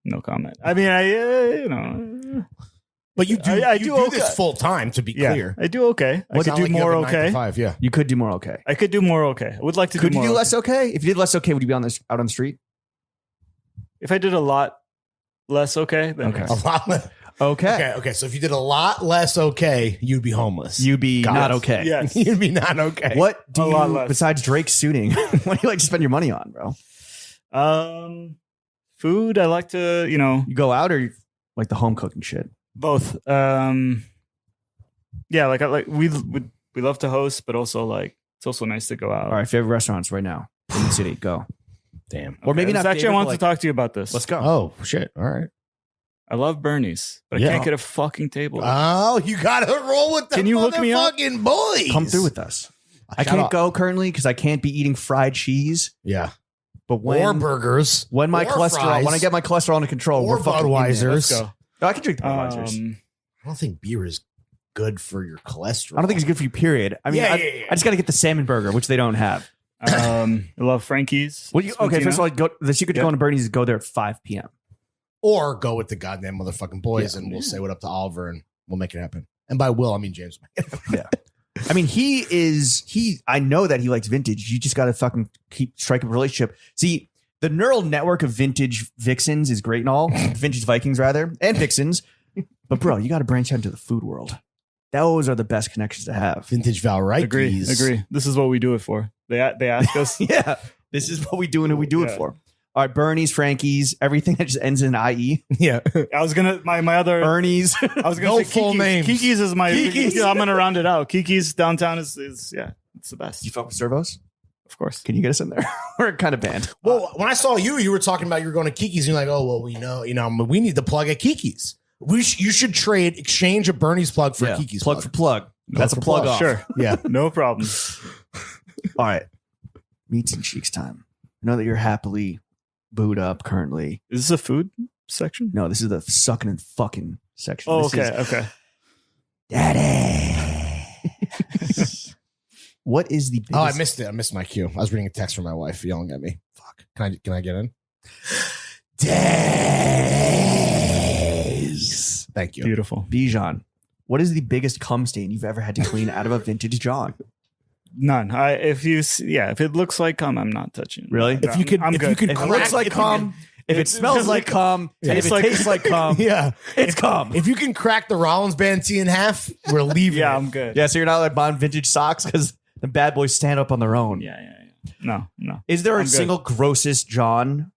Speaker 3: No comment. I mean,
Speaker 4: But you do,
Speaker 3: I
Speaker 4: you
Speaker 3: do
Speaker 4: do
Speaker 3: okay.
Speaker 4: this full time, to be
Speaker 3: yeah,
Speaker 4: clear.
Speaker 3: I do okay. I
Speaker 4: It's
Speaker 3: could
Speaker 4: not
Speaker 3: do
Speaker 4: like you
Speaker 3: more
Speaker 4: have a 9 to
Speaker 3: okay.
Speaker 4: 5, yeah.
Speaker 2: You could do more. Okay.
Speaker 3: I could do more okay. I would like to
Speaker 2: Could
Speaker 3: do
Speaker 2: you
Speaker 3: more.
Speaker 2: do less? Okay. If you did less, okay, would you be out on the street?
Speaker 3: If I did a lot less okay, then
Speaker 2: Okay.
Speaker 3: yes.
Speaker 4: A lot less.
Speaker 2: Okay.
Speaker 4: Okay. So if you did a lot less okay, you'd be homeless.
Speaker 2: You'd be
Speaker 4: Got
Speaker 2: not
Speaker 4: it.
Speaker 2: okay.
Speaker 3: Yes.
Speaker 4: You'd be not okay.
Speaker 2: What do
Speaker 3: A lot
Speaker 2: you
Speaker 3: less.
Speaker 2: besides Drake suiting? What do you like to spend your money on, bro?
Speaker 3: Food. I like to,
Speaker 2: You go out or you like the home cooking shit?
Speaker 3: both. Yeah, like we love to host, but also like it's also nice to go out.
Speaker 2: All right, favorite restaurants right now in the city. Go.
Speaker 4: Damn.
Speaker 2: Or maybe not.
Speaker 3: Actually,
Speaker 2: favorite,
Speaker 3: I want
Speaker 2: but,
Speaker 3: to talk to you about this.
Speaker 2: Let's go.
Speaker 4: Oh, shit. All right.
Speaker 3: I love Bernie's, but
Speaker 4: Yeah.
Speaker 3: I can't get a fucking table.
Speaker 4: Oh, you got to roll with the
Speaker 3: Can you hook me up?
Speaker 4: motherfucking boys.
Speaker 2: Come through with us. I
Speaker 4: Shout
Speaker 2: can't
Speaker 4: out-
Speaker 2: go currently because I can't be eating fried cheese.
Speaker 4: Yeah.
Speaker 2: But when
Speaker 4: Or burgers.
Speaker 2: when my
Speaker 4: or
Speaker 2: cholesterol,
Speaker 4: fries,
Speaker 2: when I get my cholesterol under control,
Speaker 4: or
Speaker 2: we're fucking in there.
Speaker 4: Budweisers.
Speaker 3: Let's go.
Speaker 2: No, I can drink the Budweisers.
Speaker 4: I don't think beer is good for your cholesterol.
Speaker 2: I don't think it's good for you. Period. I mean,
Speaker 4: Yeah,
Speaker 2: I,
Speaker 4: yeah.
Speaker 2: I just got to get the salmon burger, which they don't have.
Speaker 3: I love Frankie's.
Speaker 2: Well, okay.
Speaker 3: Spoontina.
Speaker 2: First of all, the secret to
Speaker 3: Yeah.
Speaker 2: going to Bernie's is go there at 5 p.m.
Speaker 4: Or go with the goddamn motherfucking boys
Speaker 2: Yeah.
Speaker 4: and we'll say what up to Oliver and we'll make it happen. And by will, I mean James.
Speaker 2: I mean, I know that he likes vintage. You just got to fucking keep striking a relationship. See, the neural network of vintage vixens is great and all. Vintage Vikings, rather, and vixens. But, bro, you got to branch out into the food world. Those are the best connections to have.
Speaker 4: Vintage Valrites.
Speaker 3: Agree. This is what we do it for. They ask us.
Speaker 2: Yeah. This is what we do and who we do it
Speaker 3: Yeah.
Speaker 2: for. All right, Bernie's, Frankie's, everything that just ends in IE.
Speaker 4: Yeah.
Speaker 3: I was gonna my other.
Speaker 2: Ernie's.
Speaker 3: I was gonna
Speaker 4: No
Speaker 3: say
Speaker 4: full
Speaker 3: Kiki's.
Speaker 4: names.
Speaker 3: Kiki's is my.
Speaker 2: Kiki's.
Speaker 3: I'm gonna round it out. Kiki's downtown is yeah, it's the best.
Speaker 2: You fuck with servos?
Speaker 3: Of course.
Speaker 2: Can you get us in there? We're kind of banned.
Speaker 4: Well, when I saw you, you were talking about you were going to Kiki's. And you're like, oh, well, we need to plug at Kiki's. You should exchange a Bernie's plug for a Kiki's
Speaker 2: plug for plug. That's a
Speaker 4: for
Speaker 2: plug off.
Speaker 3: Sure.
Speaker 4: Yeah.
Speaker 3: No problem.
Speaker 2: All right. Meats and cheeks time. I know that you're happily booed up currently.
Speaker 3: Is this a food section?
Speaker 2: No, this is the sucking and fucking section.
Speaker 3: Oh,
Speaker 2: This
Speaker 3: okay.
Speaker 2: is
Speaker 3: Okay.
Speaker 2: Daddy. What is the biggest?
Speaker 4: Oh, I missed it. I missed my cue. I was reading a text from my wife yelling at me. Fuck. Can I get in? Days. Thank you.
Speaker 3: Beautiful.
Speaker 2: Bijan. What is the biggest cum stain you've ever had to clean out of a vintage John?
Speaker 3: None. If it looks like cum, I'm not touching it.
Speaker 2: Really?
Speaker 3: No,
Speaker 4: If you could,
Speaker 3: I'm
Speaker 4: if
Speaker 3: good.
Speaker 4: you could
Speaker 2: If it
Speaker 4: crack,
Speaker 2: looks like cum, if it smells like cum, and if it tastes like cum,
Speaker 4: yeah,
Speaker 2: it's cum.
Speaker 4: if you can crack the Rollins band tee in half, we're leaving.
Speaker 3: Yeah,
Speaker 4: it.
Speaker 3: I'm good.
Speaker 2: Yeah, so you're not like buying vintage socks because the bad boys stand up on their own.
Speaker 3: Yeah. No.
Speaker 2: Is there a
Speaker 3: I'm good.
Speaker 2: single grossest John?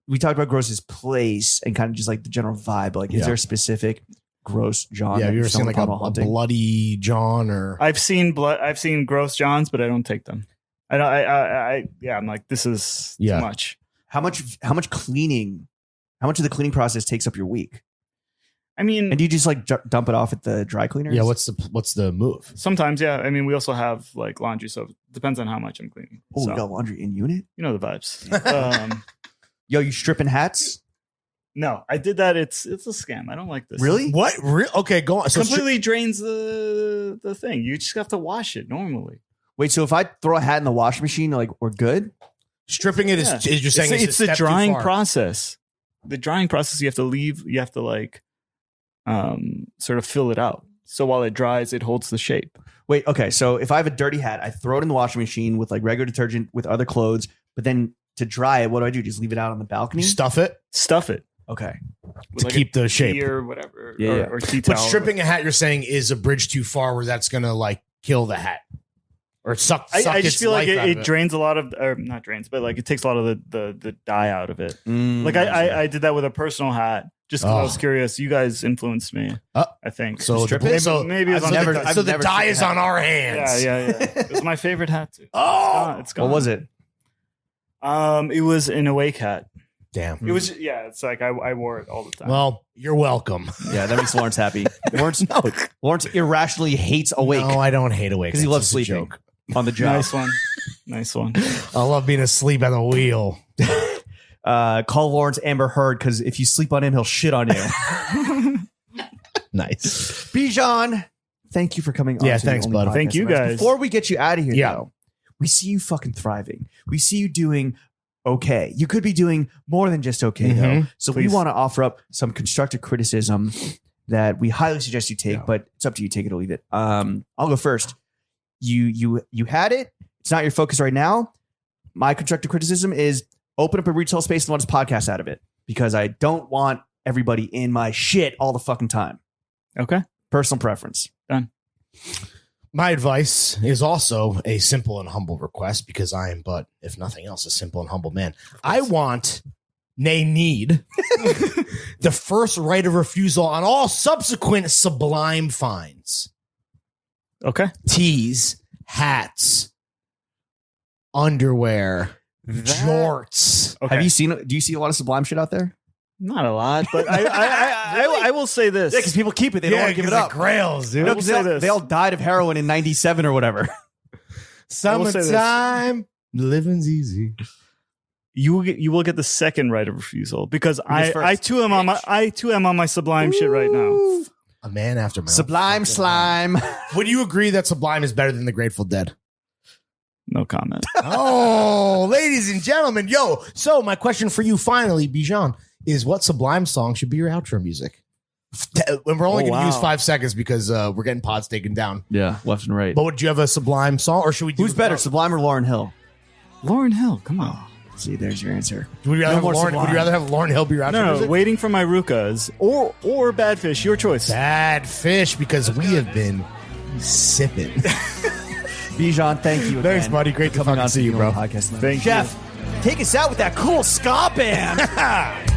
Speaker 2: We talked about grossest place and kind of just like the general vibe. Like, is
Speaker 4: Yeah.
Speaker 2: there a specific gross John?
Speaker 4: Yeah,
Speaker 2: that
Speaker 4: have you ever seen
Speaker 2: stumbled
Speaker 4: like
Speaker 2: upon while
Speaker 4: a
Speaker 2: hunting?
Speaker 4: bloody John or?
Speaker 3: I've seen blood. I've seen gross Johns, but I don't take them. I don't. I'm like, this is
Speaker 4: Yeah.
Speaker 3: too much.
Speaker 2: How much cleaning? How much of the cleaning process takes up your week?
Speaker 3: I mean,
Speaker 2: And do you just like dump it off at the dry cleaners?
Speaker 4: Yeah, what's the move?
Speaker 3: sometimes, yeah. I mean, we also have like laundry, so it depends on how much I'm cleaning.
Speaker 2: Oh,
Speaker 3: So,
Speaker 2: you got laundry in unit?
Speaker 3: you know the vibes.
Speaker 2: Yo, you stripping hats?
Speaker 3: No, I did that. It's a scam. I don't like this.
Speaker 2: Really?
Speaker 4: What? Okay, go on. So
Speaker 3: Completely drains the thing. You just have to wash it normally.
Speaker 2: Wait, so if I throw a hat in the washing machine, like we're good?
Speaker 4: stripping it is
Speaker 3: Yeah.
Speaker 4: you're saying
Speaker 3: it's
Speaker 4: a
Speaker 3: the
Speaker 4: step too
Speaker 3: drying
Speaker 4: far.
Speaker 3: process. The drying process, you have to leave. You have to like, sort of fill it out. So while it dries, it holds the shape.
Speaker 2: Wait, okay. So if I have a dirty hat, I throw it in the washing machine with like regular detergent with other clothes, but then to dry it, what do? Just leave it out on the balcony?
Speaker 4: You stuff it
Speaker 3: Stuff it
Speaker 2: Okay.
Speaker 3: with
Speaker 4: to keep the shape.
Speaker 3: tea or whatever.
Speaker 2: Yeah, yeah.
Speaker 3: Or tea
Speaker 4: But
Speaker 3: towel.
Speaker 4: stripping a hat, you're saying, is a bridge too far where that's gonna like kill the hat or suck
Speaker 3: I just
Speaker 4: its
Speaker 3: feel like
Speaker 4: life out of
Speaker 3: it drains a lot of, or not drains, but like it takes a lot of the dye out of it.
Speaker 2: Mm.
Speaker 3: Like I did that with a personal hat just because I
Speaker 4: Oh.
Speaker 3: was curious. You guys influenced me, I think.
Speaker 4: So
Speaker 2: Strip
Speaker 4: the,
Speaker 2: it?
Speaker 4: so
Speaker 3: Maybe it's
Speaker 4: so
Speaker 3: on
Speaker 2: never-
Speaker 4: the,
Speaker 2: I've
Speaker 4: so the
Speaker 2: never
Speaker 4: dye
Speaker 2: stripped
Speaker 4: is
Speaker 2: a
Speaker 4: on
Speaker 2: hat.
Speaker 4: our hands.
Speaker 3: yeah. It was my favorite hat too.
Speaker 4: Oh,
Speaker 3: It's gone.
Speaker 2: What was it?
Speaker 3: It was an awake hat.
Speaker 4: damn.
Speaker 3: It was it's like I wore it all the time.
Speaker 4: Well, you're welcome.
Speaker 2: Yeah, that makes Lawrence happy. Lawrence irrationally hates awake
Speaker 4: No, I don't hate awake
Speaker 2: because he
Speaker 4: That's
Speaker 2: loves
Speaker 4: just a
Speaker 2: sleeping
Speaker 4: joke.
Speaker 2: on the job.
Speaker 3: nice one.
Speaker 4: I love being asleep at the wheel.
Speaker 2: Call Lawrence Amber Heard because if you sleep on him, he'll shit on you.
Speaker 4: Nice.
Speaker 2: Bijan, thank you for coming on.
Speaker 4: Yeah,
Speaker 2: to the
Speaker 4: thanks,
Speaker 2: Only
Speaker 4: bud.
Speaker 2: Podcast
Speaker 3: Thank you,
Speaker 2: that Matters.
Speaker 3: guys.
Speaker 2: Before we get you out of here,
Speaker 4: Yeah.
Speaker 2: though, we see you fucking thriving. We see you doing okay. You could be doing more than just okay, though.
Speaker 4: Mhm.
Speaker 2: So
Speaker 3: Please.
Speaker 2: we want to offer up some constructive criticism that we highly suggest you take,
Speaker 4: Yeah.
Speaker 2: but it's up to you. Take it or leave it. I'll go first. You had it. It's not your focus right now. My constructive criticism is open up a retail space and let us podcast out of it because I don't want everybody in my shit all the fucking time.
Speaker 3: Okay.
Speaker 2: Personal preference.
Speaker 4: My advice is also a simple and humble request because I am, but if nothing else, a simple and humble man. I want, nay, need the first right of refusal on all subsequent Sublime finds.
Speaker 3: Okay.
Speaker 4: Tees, hats, underwear, jorts.
Speaker 3: Okay.
Speaker 2: Have you seen? Do you see a lot of Sublime shit out there?
Speaker 3: Not a lot, but I will say this.
Speaker 2: Yeah, because people keep it. They don't want to give it up.
Speaker 4: Grails, dude.
Speaker 2: No,
Speaker 3: I will
Speaker 2: 'cause
Speaker 3: say
Speaker 2: they,
Speaker 3: this.
Speaker 2: they all died of heroin in '97 or whatever.
Speaker 3: I will say this.
Speaker 4: Summertime, living's easy.
Speaker 3: You will get the second right of refusal because
Speaker 2: Who's first?
Speaker 3: I too am on my Sublime shit right now.
Speaker 4: A man after my own
Speaker 2: Sublime
Speaker 4: fucking
Speaker 2: slime.
Speaker 4: heart. Would you agree that Sublime is better than the Grateful Dead?
Speaker 3: No comment.
Speaker 4: Oh, ladies and gentlemen, yo. So my question for you finally, Bijan, is what Sublime song should be your outro music? And we're only
Speaker 3: Oh,
Speaker 4: going to use
Speaker 3: wow.
Speaker 4: 5 seconds because we're getting pods taken down.
Speaker 2: Yeah, left and right.
Speaker 4: But would you have a Sublime song or should we do
Speaker 2: Who's better, Sublime or Lauryn Hill?
Speaker 3: Lauryn Hill, come on.
Speaker 2: See, there's your answer.
Speaker 4: Would you rather, have Lauryn Hill be your outro
Speaker 3: No,
Speaker 4: music?
Speaker 3: waiting for my Rukas or Bad Fish. Your choice.
Speaker 4: Bad Fish, because we have been sipping.
Speaker 2: Bijan, thank you again.
Speaker 4: Thanks, buddy. Great to
Speaker 2: coming
Speaker 4: fucking
Speaker 2: on
Speaker 4: see you,
Speaker 2: the
Speaker 4: bro.
Speaker 2: Podcast.
Speaker 3: Thank you.
Speaker 2: Jeff, take us out with that cool ska band.